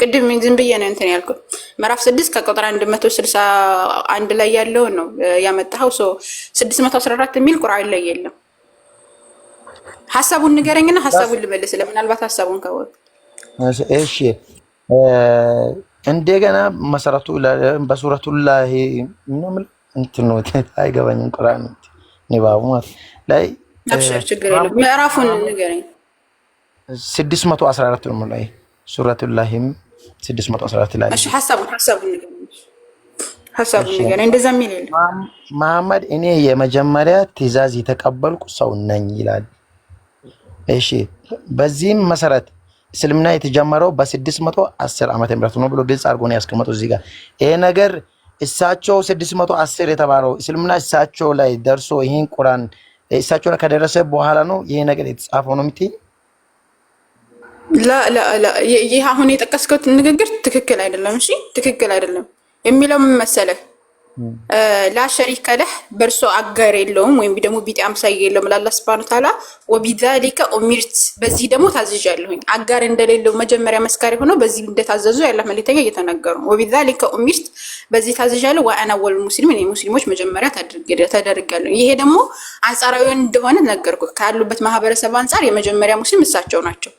ቅድም ዝም ብዬ ነው እንትን ያልኩት። ምዕራፍ 6 ከቁጥር 161 ላይ ያለው ነው ያመጣው። 614 የሚል ቁርአን ላይ የለም። ሐሳቡን ንገረኝና ሐሳቡን ልመልስ። ለምናልባት ሐሳቡን ካወቅ እሺ እንደገና መሰረቱ በሱረቱ ላይ ምንም እንትን ነው አይገባኝም። ቁርአን ንባቡ ላይ አብሽር ችግር የለም። ምዕራፉን ንገረኝ። 614 ነው ላይ ሱረቱ ላህም 614 ላይ እሺ ሐሳቡን ንገረኝ። እንደዛ የሚል የለም። መሐመድ እኔ የመጀመሪያ ትእዛዝ የተቀበልኩ ሰው ነኝ ይላል። እሺ በዚህም መሰረት እስልምና የተጀመረው በ610 ዓመተ ምህረት ነው ብሎ ግልጽ አድርጎ ነው ያስቀመጠው እዚህ ጋር። ይሄ ነገር እሳቸው 610 የተባለው እስልምና እሳቸው ላይ ደርሶ ይሄን ቁርአን እሳቸው ላይ ከደረሰ በኋላ ነው ይሄ ነገር የተጻፈው ነው የምትይ? ላ ይሄ አሁን የጠቀስከው ንግግር ትክክል አይደለም። እሺ ትክክል አይደለም የሚለው ምን መሰለህ? ላ ሸሪከ ለህ በርሶ አጋር የለውም ወይም ደግሞ ቢጤ አምሳይ የለውም ለአላህ Subhanahu Ta'ala ወቢዛሊከ ኡሚርት በዚህ ደግሞ ታዝዣለሁኝ። አጋር እንደሌለው መጀመሪያ መስካሪ ሆኖ በዚህ እንደታዘዙ ያላህ መልእክተኛ እየተናገሩ ወቢዛሊከ ኡሚርት በዚህ ታዝዣለሁ ወአና ወል ሙስሊሚን ሙስሊሞች መጀመሪያ ተደርጋለሁ። ይሄ ደግሞ አንጻራዊ እንደሆነ ነገርኩ። ካሉበት ማህበረሰብ አንጻር የመጀመሪያ ሙስሊም እሳቸው ናቸው።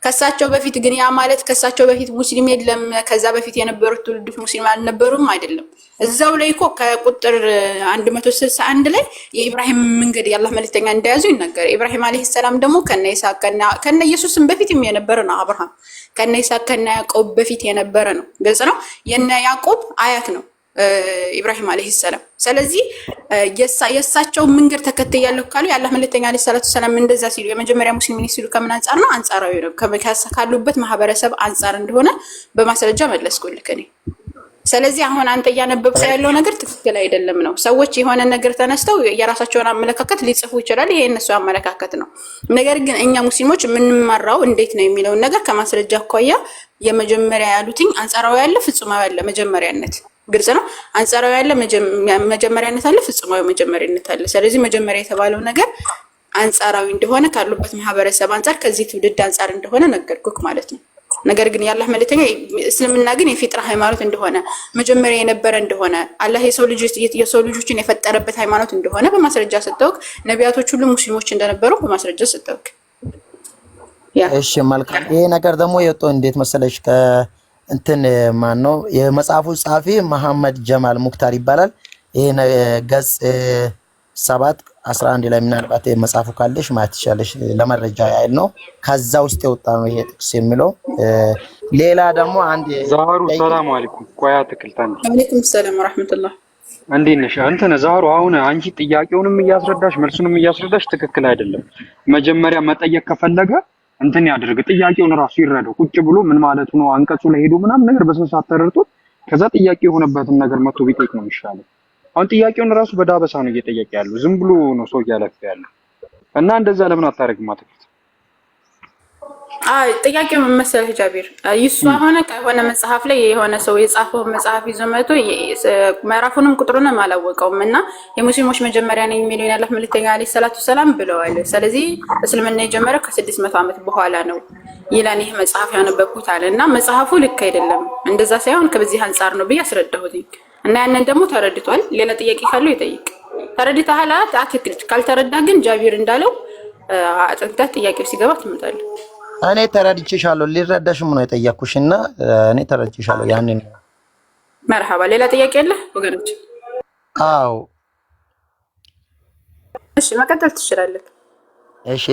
ከሳቸው በፊት ግን ያ ማለት ከሳቸው በፊት ሙስሊም የለም ከዛ በፊት የነበሩት ትውልዶች ሙስሊም አልነበሩም አይደለም። እዛው ላይ እኮ ከቁጥር 161 ላይ የኢብራሂም መንገድ ያላህ መልእክተኛ እንደያዙ ይናገር። ኢብራሂም አለይሂ ሰላም ደግሞ ከነ ይስሐቅ ከነ ኢየሱስም በፊትም የነበረ ነው። አብርሃም ከነ ይስሐቅ ከነ ያዕቆብ በፊት የነበረ ነው። ግልጽ ነው። የነ ያዕቆብ አያት ነው ኢብራሂም አለይሂ ሰላም። ስለዚህ የሳቸው መንገድ ተከትያለሁ ካሉ ያላህ መልእክተኛ አለይሂ ሰላቱ ሰላም እንደዛ ሲሉ የመጀመሪያ ሙስሊም ሲሉ ከምን አንፃር ነው? አንጻራዊ ነው። ካሉበት ማህበረሰብ አንፃር እንደሆነ በማስረጃ መለስኩልክ እኔ። ስለዚህ አሁን አንተ እያነበብከው ያለው ነገር ትክክል አይደለም ነው። ሰዎች የሆነ ነገር ተነስተው የራሳቸውን አመለካከት ሊጽፉ ይችላል። ይሄ የነሱ አመለካከት ነው። ነገር ግን እኛ ሙስሊሞች የምንመራው እንዴት ነው የሚለውን ነገር ከማስረጃ አኳያ የመጀመሪያ ያሉትኝ አንጻራዊ ያለ ፍጹማዊ ያለ መጀመሪያነት ግልጽ ነው። አንጻራዊ ያለ መጀመሪያነት አለ፣ ፍጹማዊ መጀመሪያነት አለ። ስለዚህ መጀመሪያ የተባለው ነገር አንጻራዊ እንደሆነ ካሉበት ማህበረሰብ አንጻር ከዚህ ትውልድ አንጻር እንደሆነ ነገርኩክ ማለት ነው። ነገር ግን ያላህ መልእክተኛ እስልምና ግን የፊጥራ ሃይማኖት እንደሆነ መጀመሪያ የነበረ እንደሆነ አላህ የሰው ልጆችን የፈጠረበት ሃይማኖት እንደሆነ በማስረጃ ሰጠውክ። ነቢያቶች ሁሉ ሙስሊሞች እንደነበሩ በማስረጃ ሰጠውክ። እሺ መልካም። ይሄ ነገር ደግሞ የወጣው እንዴት መሰለሽ እንትን ማን ነው የመጽሐፉ ጻፊ መሐመድ ጀማል ሙክታር ይባላል። ይሄ ገጽ 711 ላይ ምናልባት መጽሐፉ ካለሽ ማየት ይችላልሽ። ለመረጃ ያህል ነው። ከዛ ውስጥ የወጣ ነው ይሄ ጥቅስ የሚለው። ሌላ ደግሞ አንድ ዛህሩ ሰላም አለይኩም ቆያ ተከልታን አለይኩም ሰላም ወራህመቱላህ እንዴት ነሽ? እንትን ዛህሩ አሁን አንቺ ጥያቄውንም እያስረዳሽ መልሱንም እያስረዳሽ ትክክል አይደለም። መጀመሪያ መጠየቅ ከፈለገ እንትን ያድርግ፣ ጥያቄውን ራሱ ይረዳው። ቁጭ ብሎ ምን ማለት ነው አንቀጹ ላይ ሄዶ ምናምን ነገር በስነ ስርዓት ተረድቶት ከዛ ጥያቄ የሆነበትን ነገር መጥቶ ቢጠይቅ ነው የሚሻለው። አሁን ጥያቄውን ራሱ በዳበሳ ነው እየጠየቀ ያለው፣ ዝም ብሎ ነው ሰው እያለፈ ያለው እና እንደዛ ለምን አታረግም? አትክልት ጥያቄው ምን መሰለህ ጃቢር፣ ይሱ አሁን ከሆነ መጽሐፍ ላይ የሆነ ሰው የጻፈው መጽሐፍ ይዞ መጥቶ ምዕራፉንም ቁጥሩንም አላወቀውም እና የሙስሊሞች መጀመሪያ ነው የሚለው ያላህ መልእክተኛ አለይሂ ሰላቱ ሰላም ብለዋል። ስለዚህ እስልምና የጀመረው ከ600 ዓመት በኋላ ነው ይላል ይሄ መጽሐፍ ያነበብኩት አለ እና መጽሐፉ ልክ አይደለም፣ እንደዛ ሳይሆን ከዚህ አንፃር ነው ብዬ አስረዳሁት እና ያንን ደግሞ ተረድቷል። ሌላ ጥያቄ ካለው ይጠይቅ። ተረድተሃል? አትክልት ካልተረዳ ግን ጃቢር እንዳለው አጥንታት ጥያቄው ሲገባ ትመጣለህ። እኔ ተረድቼሻለሁ። ሊረዳሽም ነው የጠየኩሽና እኔ ተረድቼሻለሁ። ያንን መርሐባ። ሌላ ጥያቄ አለ ወገኖች? አዎ እሺ መቀጠል ትችላለህ። እሺ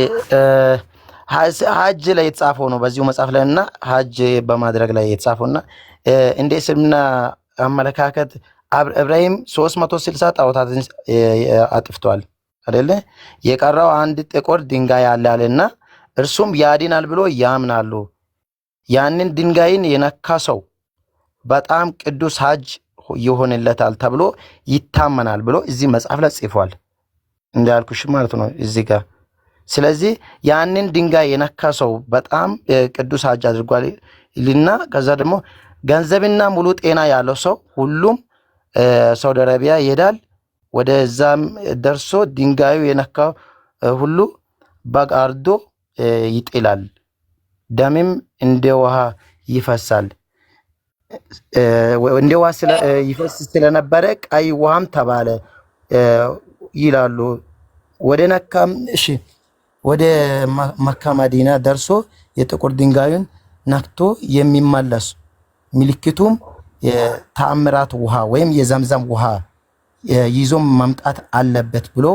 ሀጅ ላይ የተጻፈው ነው በዚሁ መጽሐፍ ላይ እና ሀጅ በማድረግ ላይ የተጻፈውና እንደ እስልምና አመለካከት ኢብራሂም 360 ጣዖታትን አጥፍቷል አይደለ? የቀረው አንድ ጥቁር ድንጋይ አለ አለና እርሱም ያድናል ብሎ ያምናሉ። ያንን ድንጋይን የነካ ሰው በጣም ቅዱስ ሐጅ ይሆንለታል ተብሎ ይታመናል ብሎ እዚህ መጽሐፍ ላይ ጽፏል። እንዳልኩሽ ማለት ነው እዚህ ጋር። ስለዚህ ያንን ድንጋይ የነካ ሰው በጣም ቅዱስ ሐጅ አድርጓል ልና ከዛ ደግሞ ገንዘብና ሙሉ ጤና ያለው ሰው ሁሉም ሳውዲ አረቢያ ይሄዳል። ወደዛም ደርሶ ድንጋዩ የነካው ሁሉ በግ አርዶ ይጥላል። ደምም እንደ ውሃ ይፈሳል። እንደ ውሃ ይፈስ ስለነበረ ቀይ ውሃም ተባለ ይላሉ። ወደ ነካም እሺ ወደ መካ መዲና ደርሶ የጥቁር ድንጋዩን ነክቶ የሚመለስ ምልክቱም የተአምራት ውሃ ወይም የዘምዘም ውሃ ይዞ መምጣት አለበት ብሎ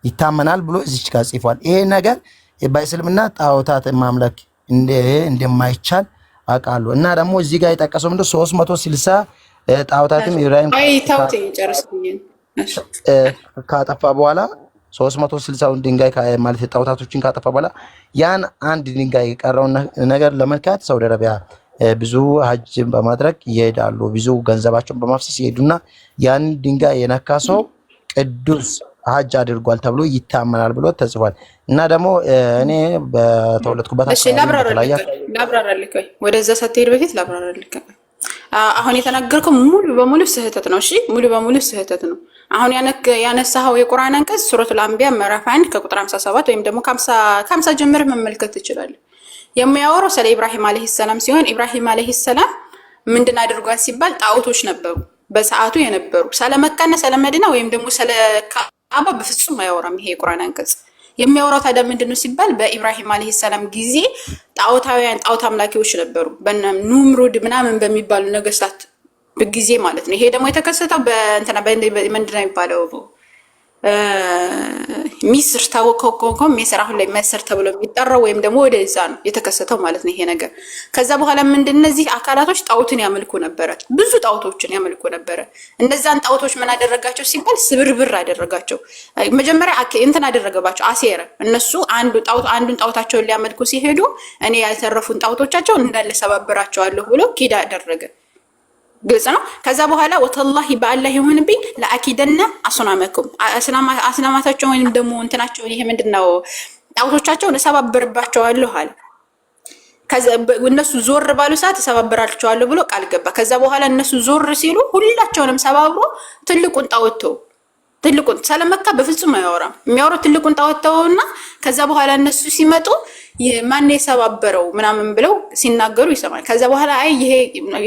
ይታመናል ብሎ እዚች ጋር ጽፏል። ይሄ ነገር በእስልምና ጣዖታት ማምለክ እንደማይቻል አቃሉ እና ደግሞ እዚህ ጋር የጠቀሰው ምንድነው 360 ጣዖታትም ኢብራሂም ካጠፋ በኋላ 360ውን ድንጋይ ማለት ጣዖታቶችን ካጠፋ በኋላ ያን አንድ ድንጋይ የቀረውን ነገር ለመልካት ሳውዲ አረቢያ ብዙ ሐጅ በማድረግ ይሄዳሉ። ብዙ ገንዘባቸውን በማፍሰስ ይሄዱና ያን ድንጋይ የነካ ሰው ቅዱስ ሐጅ አድርጓል ተብሎ ይታመናል ብሎ ተጽፏል። እና ደግሞ እኔ በተወለድኩበት ላብራራልክ ወደዛ ሳትሄድ በፊት ላብራራልክ። አሁን የተናገርከው ሙሉ በሙሉ ስህተት ነው። እሺ ሙሉ በሙሉ ስህተት ነው። አሁን ያነሳኸው የቁርአን አንቀጽ ሱረቱል አንቢያ ምዕራፍ 1 ከቁጥር 57 ወይም ደግሞ ከ50 ጀምረህ መመልከት ትችላለህ። የሚያወራው ስለ ኢብራሂም አለይሂ ሰላም ሲሆን ኢብራሂም አለይሂ ሰላም ምንድን አድርጓል ሲባል ጣዖቶች ነበሩ በሰዓቱ የነበሩ። ስለ መካና ስለ መዲና ወይም ደግሞ ስለ ካዕባ በፍጹም አያወራም ይሄ የቁርአን አንቀጽ። የሚያወራው ታዲያ ምንድነው ሲባል በኢብራሂም አለይሂ ሰላም ጊዜ ጣዖት አምላኪዎች ነበሩ፣ በኑምሩድ ምናምን በሚባሉ ነገስታት በጊዜ ማለት ነው። ይሄ ደግሞ የተከሰተው በእንትና ምንድን ነው የሚባለው ሚስር ታወቀው ሚስር አሁን ላይ መስር ተብሎ የሚጠራው ወይም ደግሞ ወደዛ ነው የተከሰተው ማለት ነው ይሄ ነገር። ከዛ በኋላ ምንድን እነዚህ አካላቶች ጣዖትን ያመልኩ ነበረ፣ ብዙ ጣዖቶችን ያመልኩ ነበረ። እነዛን ጣዖቶች ምን አደረጋቸው ሲባል ስብርብር አደረጋቸው። መጀመሪያ እንትን አደረገባቸው አሴረ። እነሱ አንዱን ጣዖታቸውን ሊያመልኩ ሲሄዱ እኔ ያልተረፉን ጣዖቶቻቸውን እንዳለ ሰባብራቸዋለሁ ብሎ ኪዳ አደረገ። ግልጽ ነው። ከዛ በኋላ ወተላሂ በአላህ ይሁንብኝ ለአኪደና አስናመኩም አስናማታቸው ወይንም ደግሞ እንትናቸው ይሄ ምንድነው ጣዖቶቻቸውን እሰባብርባቸዋለሁ አለ። ከዛ እነሱ ዞር ባሉ ሰዓት እሰባብራቸዋለሁ ብሎ ቃል ገባ። ከዛ በኋላ እነሱ ዞር ሲሉ ሁላቸውንም ሰባብሮ ትልቁን ጣዖት ትልቁን ሰለመካ በፍጹም አያወራም። የሚያወራው ትልቁን ጣዖተውና ከዛ በኋላ እነሱ ሲመጡ ማን የሰባበረው ምናምን ብለው ሲናገሩ ይሰማል። ከዛ በኋላ አይ ይሄ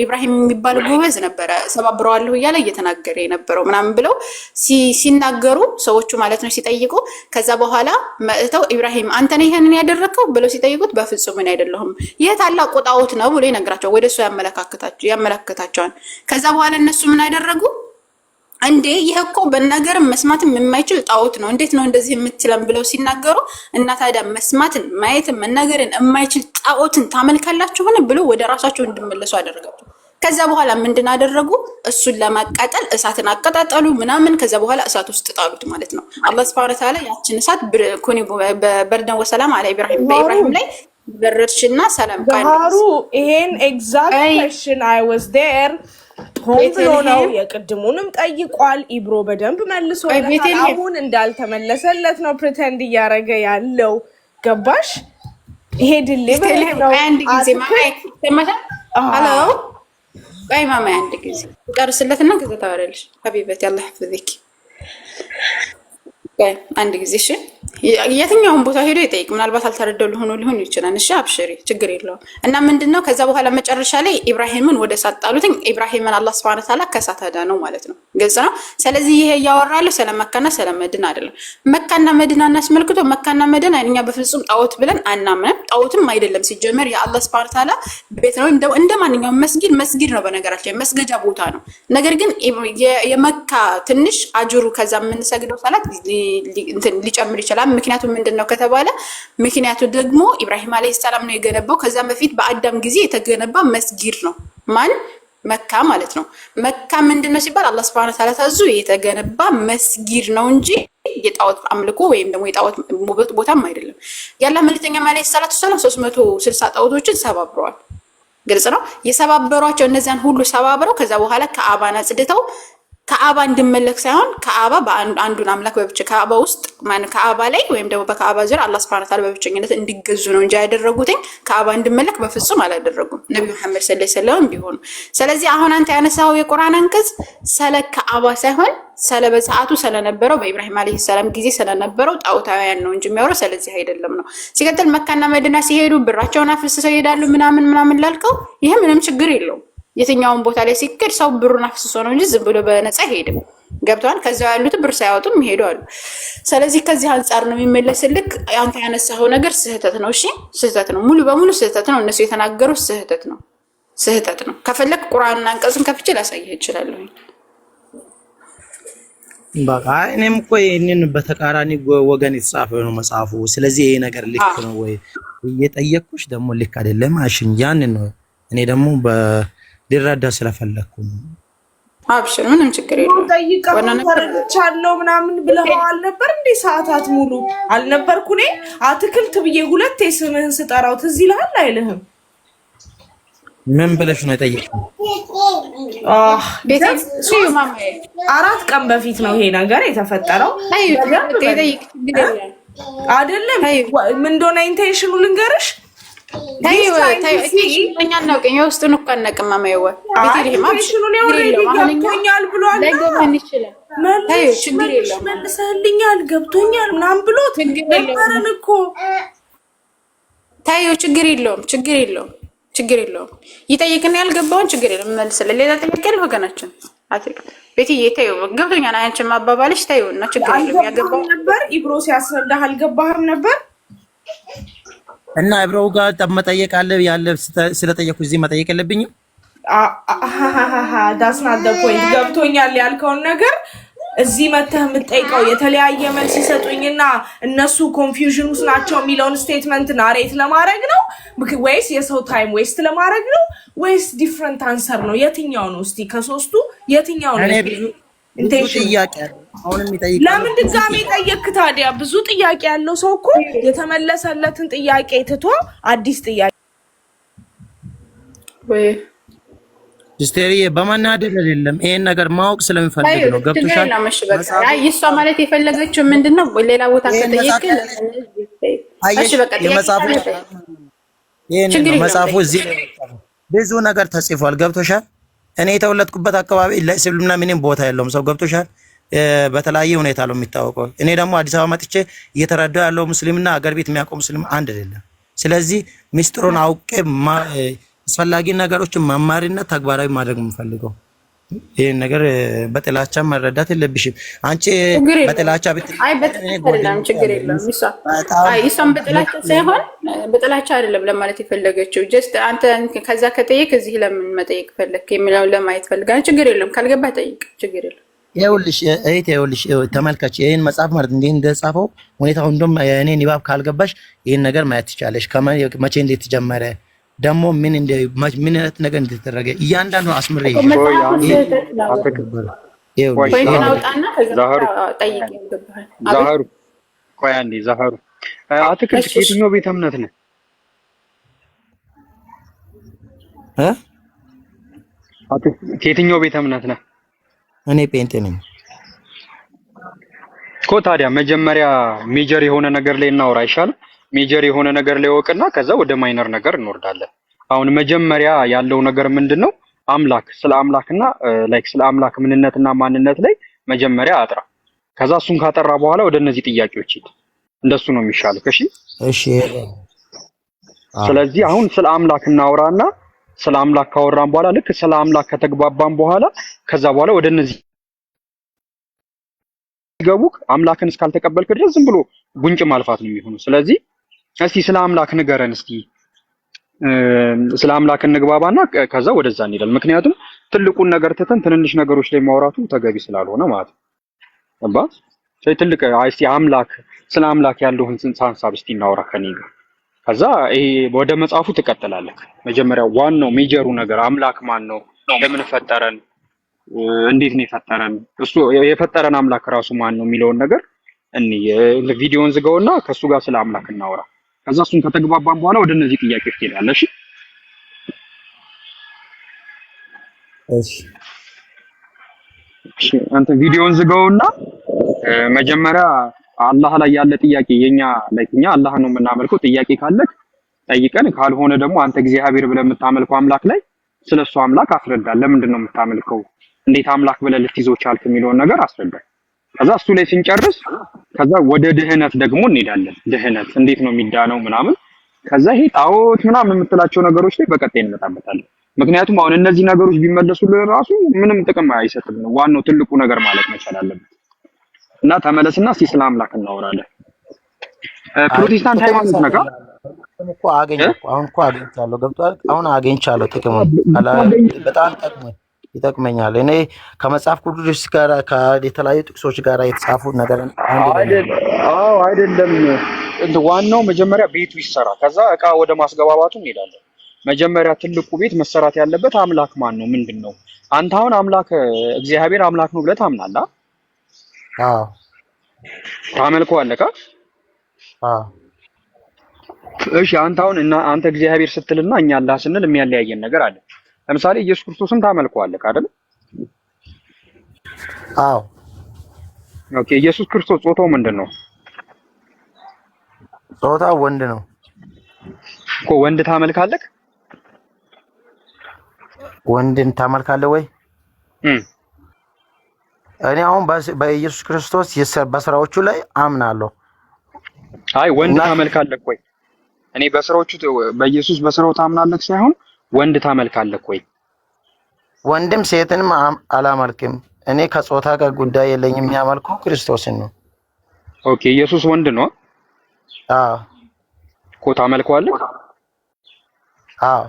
ኢብራሂም የሚባል ጎበዝ ነበረ ሰባብረዋለሁ እያለ እየተናገረ የነበረው ምናምን ብለው ሲናገሩ ሰዎቹ ማለት ነው ሲጠይቁ፣ ከዛ በኋላ መጥተው ኢብራሂም አንተ ነህ ይሄንን ያደረከው ብለው ሲጠይቁት በፍጹም ምን አይደለሁም ይሄ ታላቅ ጣዖት ነው ብሎ ይነግራቸው፣ ወደሱ ያመለካከታቸዋል። ከዛ በኋላ እነሱ ምን አደረጉ? እንዴ ይሄ እኮ በነገርም መስማትም የማይችል ጣዖት ነው፣ እንዴት ነው እንደዚህ የምትለም ብለው ሲናገሩ፣ እና ታዲያ መስማትን ማየትን መናገርን የማይችል ጣዖትን ታመልካላችሁን ብሎ ወደ ራሳቸው እንዲመለሱ አደረጋቸው። ከዛ በኋላ ምንድን አደረጉ? እሱን ለማቃጠል እሳትን አቀጣጠሉ ምናምን። ከዛ በኋላ እሳት ውስጥ ጣሉት ማለት ነው። አላህ Subhanahu Wa Ta'ala ያችን እሳት ኩኒ በርደን ወሰላም አለ ኢብራሂም በኢብራሂም ላይ በረርሽና ሰላም ባህሩ ይሄን ኤግዛክት ኩዌስችን አይ ዋዝ ዴር ሆን ብሎ ነው። የቅድሙንም ጠይቋል ኢብሮ በደንብ መልሶለታል። አሁን እንዳልተመለሰለት ነው ፕሪተንድ እያደረገ ያለው። ገባሽ? ይሄ ድሊቨሪ ነው። አንድ ጊዜ ማማይ ተመታ ሄሎ ባይ ማማይ አንድ ጊዜ ጨርስለትና ከዛ ታወራለሽ ሀቢበት ያላህ ይፍዚክ። አንድ ጊዜ እሺ፣ የትኛውን ቦታ ሄዶ ይጠይቅ። ምናልባት አልተረዳው ሊሆን ይችላል። እሺ አብሽሪ፣ ችግር የለውም። እና ምንድነው ከዛ በኋላ መጨረሻ ላይ ኢብራሂምን ወደ እሳት ጣሉት። ኢብራሂምን አላህ Subhanahu Wa Ta'ala ከእሳት አዳነው ማለት ነው። ግልጽ ነው። ስለዚህ ይሄ ያወራሉ ስለ መካና ስለ መዲና አይደለም። መካና መዲናን አስመልክቶ መካና መዲና እኛ በፍጹም ጣዖት ብለን አናምንም። ጣዖትም አይደለም ሲጀመር የአላህ Subhanahu Wa Ta'ala ቤት ነው። እንደ ማንኛውም መስጊድ ነው። በነገራችን መስገጃ ቦታ ነው። ነገር ግን የመካ ትንሽ አጅሩ ከዛ የምንሰግደው ሰላት ሊጨምር ይችላል። ምክንያቱም ምንድነው ከተባለ ምክንያቱ ደግሞ ኢብራሂም አለይሂ ሰላም ነው የገነባው። ከዛ በፊት በአዳም ጊዜ የተገነባ መስጊድ ነው። ማን መካ ማለት ነው። መካ ምንድነው ሲባል አላህ Subhanahu Wa Ta'ala ታዙ የተገነባ መስጊድ ነው እንጂ የጣዖት አምልኮ ወይም ደግሞ የጣዖት ቦታም አይደለም። ያለ መልእክተኛ ማለት ሰላቱ ሰላም 360 ጣዖቶችን ሰባብረዋል። ግልጽ ነው። የሰባበሯቸው እነዚያን ሁሉ ሰባብረው ከዛ በኋላ ከአባን አጽድተው ከአባ እንድመለክ ሳይሆን ከአባ በአንዱን አምላክ በብቻ ከአባ ውስጥ ማን ከአባ ላይ ወይም ደግሞ በከአባ ዙሪያ አላህ Subhanahu Wa Ta'ala በብቸኝነት እንዲገዙ ነው እንጂ ያደረጉትኝ ከአባ እንድመለክ በፍጹም አላደረጉም ነብዩ መሐመድ ሰለላሁ ዐለይሂ ወሰለም ቢሆኑ። ስለዚህ አሁን አንተ ያነሳው የቁርአን አንቀጽ ስለ ከአባ ሳይሆን ስለ በሰዓቱ ስለነበረው በኢብራሂም አለይሂ ሰላም ጊዜ ስለነበረው ጣዖታውያን ነው እንጂ የሚያወራው ስለዚህ አይደለም ነው። ሲቀጥል መካና መዲና ሲሄዱ ብራቸውን አፍስሰው ይሄዳሉ ምናምን ላልከው ይሄ ምንም ችግር የለውም። የትኛውን ቦታ ላይ ሲከድ ሰው ብሩን አፍስሶ ነው እንጂ ዝም ብሎ በነፃ አይሄድም። ገብቷል። ከዛው ያሉት ብር ሳያወጡም ይሄዱ አሉ። ስለዚህ ከዚህ አንፃር ነው የሚመለስልክ። አንተ ያነሳው ነገር ስህተት ነው። እሺ ስህተት ነው፣ ሙሉ በሙሉ ስህተት ነው። እነሱ የተናገሩት ስህተት ነው። ከፈለክ ቁርአንና አንቀጽን ከፍቼ ላሳይህ እችላለሁ። በቃ እኔም እኮ ይሄንን በተቃራኒ ወገን የተጻፈ ነው መጽሐፉ። ስለዚህ ይሄ ነገር ልክ ነው ወይ እየጠየቅኩሽ ደግሞ ልክ አይደለም አሽን ያን ነው። እኔ ደግሞ ሊረዳ ስለፈለኩ ነው። አብሽር ምንም ችግር የለውም። ተረድቻለሁ ምናምን ብለዋል ነበር እንዴ? ሰዓታት ሙሉ አልነበርኩ እኔ አትክልት ብዬ ሁለቴ ስምህን ስጠራው ትዝ ይልሃል አይልህም? ምን ብለሽ ነው የጠየቅሽው? አራት ቀን በፊት ነው ይሄ ነገር የተፈጠረው አይደለም? ምን እንደሆነ ኢንቴንሽኑ ልንገርሽ። መልሰህልኛል ገብቶኛል ምናምን ብሎት ነበረን እኮ። ታዩ ችግር የለውም ይጠይቅና ያልገባውን ችግር የለም መልስልህ። ሌላ ጥያቄ አለ ወገናችን? ቤትዬ ታዩ ገብቶኛል አንቺም አባባልሽ ታዩ እና ችግር የለውም። ያገባው ነበር ኢብሮ ሲያስረዳህ አልገባህም ነበር እና ኢብሮው ጋር መጠየቅ አለ ያለ ስለጠየቁ እዚህ መጠየቅ የለብኝም። ዳስ ናት ዘ ፖይንት። ገብቶኛል ያልከውን ነገር እዚህ መተህ የምትጠይቀው የተለያየ መልስ ይሰጡኝና እነሱ ኮንፊውዥን ውስጥ ናቸው የሚለውን ስቴትመንት ናሬት ለማድረግ ነው ወይስ የሰው ታይም ዌስት ለማድረግ ነው ወይስ ዲፍረንት አንሰር ነው? የትኛው ነው? እስቲ ከሶስቱ የትኛው ነው? ለምን ድጋሜ ጠየቅክ ታዲያ? ብዙ ጥያቄ ያለው ሰው እኮ የተመለሰለትን ጥያቄ ትቶ አዲስ ጥያቄ ወይ ሂስቴሪዬ በማናደድ አይደለም። ይሄን ነገር ማወቅ ስለምፈልግ ነው። ገብቶሻል? አይ እሷ ማለት የፈለገችው ምንድነው? ሌላ ቦታ ከጠየቅክ እሺ በቃ መጽሐፉ እዚህ ብዙ ነገር ተጽፏል። ገብቶሻል? እኔ የተወለድኩበት አካባቢ ለእስልምና ምንም ቦታ የለውም ሰው። ገብቶሻል? በተለያየ ሁኔታ ነው የሚታወቀው። እኔ ደግሞ አዲስ አበባ መጥቼ እየተረዳሁ ያለው ሙስሊምና አገር ቤት የሚያውቀው ሙስሊም አንድ አይደለም። ስለዚህ ሚስጥሩን አውቄ አስፈላጊ ነገሮችን መማርና ተግባራዊ ማድረግ የምፈልገው ይሄን ነገር በጥላቻ መረዳት የለብሽም አንቺ። በጥላቻ ችግር የለም እሷም በጥላቻ ሳይሆን በጥላቻ አይደለም ለማለት የፈለገችው ጀስት አንተ ከዛ ከጠየቅ እዚህ ለምን መጠየቅ ፈለክ የሚለውን ለማየት ፈልጋ። ችግር የለም ካልገባ ጠይቅ፣ ችግር የለም። ይኸውልሽ እህቴ ይኸውልሽ ተመልካች ይሄን መጽሐፍ ማለት እንዴ እንደጻፈው ሁኔታው እንደም እኔ ንባብ ካልገባሽ ይሄን ነገር ማየት ትቻለሽ። መቼ እንዴት ተጀመረ ደግሞ ምን አይነት ነገር እንደተደረገ እያንዳንዱ አስምሬ ዛህሩ ቆይ አንዴ ዛህሩ አትክልት ከየትኛው ቤተ እምነት ነህ? ከየትኛው ቤተ እምነት ነህ? እኔ ጴንጤ ነኝ እኮ። ታዲያ መጀመሪያ ሜጀር የሆነ ነገር ላይ እናወራ አይሻልም? ሜጀር የሆነ ነገር ላይ ወቅና ከዛ ወደ ማይነር ነገር እንወርዳለን። አሁን መጀመሪያ ያለው ነገር ምንድነው? አምላክ ስለ አምላክና ላይክ ስለ አምላክ ምንነትና ማንነት ላይ መጀመሪያ አጥራ። ከዛ እሱን ካጠራ በኋላ ወደ እነዚህ ጥያቄዎች ሂድ። እንደሱ ነው የሚሻለው። እሺ። ስለዚህ አሁን ስለ አምላክ እናወራና ስለ አምላክ ካወራን በኋላ ልክ ስለ አምላክ ከተግባባን በኋላ ከዛ በኋላ ወደ እነዚህ ገቡክ አምላክን እስካልተቀበልክ ድረስ ዝም ብሎ ጉንጭ ማልፋት ነው የሚሆነው። ስለዚህ እስቲ ስለ አምላክ ንገረን። እስቲ ስለ አምላክ እንግባባና ከዛ ወደዛ እንሄዳለን። ምክንያቱም ትልቁን ነገር ትተን ትንንሽ ነገሮች ላይ ማውራቱ ተገቢ ስላልሆነ ማለት ነው። አባት ትልቅ እስቲ አምላክ ስለ አምላክ ያለውን ጽንሰ ሐሳብ እስቲ እናውራ ከኔ ጋር። ከዛ ይሄ ወደ መጽሐፉ ትቀጥላለህ። መጀመሪያ ዋናው ሜጀሩ ነገር አምላክ ማን ነው? ለምን ፈጠረን? እንዴት ነው የፈጠረን? እሱ የፈጠረን አምላክ ራሱ ማን ነው የሚለውን ነገር ቪዲዮውን ዝጋውና ከሱ ጋር ስለ አምላክ እናወራ። ከዛ እሱን ከተግባባን በኋላ ወደ እነዚህ ጥያቄዎች ትሄዳለሽ። እሺ አንተ ቪዲዮውን ዝጋውና መጀመሪያ አላህ ላይ ያለ ጥያቄ የኛ እኛ አላህ ነው የምናመልከው። ጥያቄ ካለክ ጠይቀን፣ ካልሆነ ደግሞ አንተ እግዚአብሔር ብለህ የምታመልከው አምላክ ላይ ስለሱ አምላክ አስረዳን። ለምንድን ነው የምታመልከው? እንዴት አምላክ ብለህ ልትይዘው ቻልክ? የሚለውን ነገር አስረዳን። ከዛ እሱ ላይ ስንጨርስ ከዛ ወደ ድህነት ደግሞ እንሄዳለን። ድህነት እንዴት ነው የሚዳነው ምናምን። ከዛ ይሄ ጣዖት ምናምን የምትላቸው ነገሮች ላይ በቀጣይ እንመጣበታለን። ምክንያቱም አሁን እነዚህ ነገሮች ቢመለሱልን ራሱ ምንም ጥቅም አይሰጥም። ዋናው ትልቁ ነገር ማለት መቻል አለበት። እና ተመለስና እስኪ ስለ አምላክ እናወራለን። ፕሮቴስታንት ሃይማኖት ነካ እኮ አሁን እኮ አግኝቻለሁ። ገብቶሃል? አሁን አግኝቻለሁ። ጥቅም በጣም ይጠቅመኛል። እኔ ከመጽሐፍ ቅዱስ ጋር ከተለያዩ ጥቅሶች ጋር የተጻፉ ነገር አይደለም። ዋናው መጀመሪያ ቤቱ ይሰራ፣ ከዛ እቃ ወደ ማስገባባቱ እንሄዳለን። መጀመሪያ ትልቁ ቤት መሰራት ያለበት አምላክ ማን ነው? ምንድን ነው? አንተ አሁን አምላክ እግዚአብሔር አምላክ ነው ብለህ ታምናለህ? አዎ። ታመልከዋለህ? አዎ። እሺ አንተ አሁን አንተ እግዚአብሔር ስትልና እኛ አላህ ስንል የሚያለያየን ነገር አለ። ለምሳሌ ኢየሱስ ክርስቶስን ታመልከዋለህ አይደል? አዎ። ኦኬ። ኢየሱስ ክርስቶስ ጾታው ምንድን ነው? ጾታው ወንድ ነው እኮ። ወንድ ታመልካለህ? ወንድን ታመልካለህ ወይ? እኔ አሁን በኢየሱስ ክርስቶስ በስራዎቹ ላይ አምናለሁ። አይ ወንድ ታመልካለህ ወይ? እኔ በስራዎቹ በኢየሱስ በስራው ታምናለህ ሳይሆን ወንድ ታመልካለህ ወይ? ወንድም ሴትንም አላመልክም። እኔ ከጾታ ጋር ጉዳይ የለኝም። የሚያመልከው ክርስቶስን ነው። ኦኬ። ኢየሱስ ወንድ ነው? አዎ። እኮ ታመልከዋለህ? አዎ።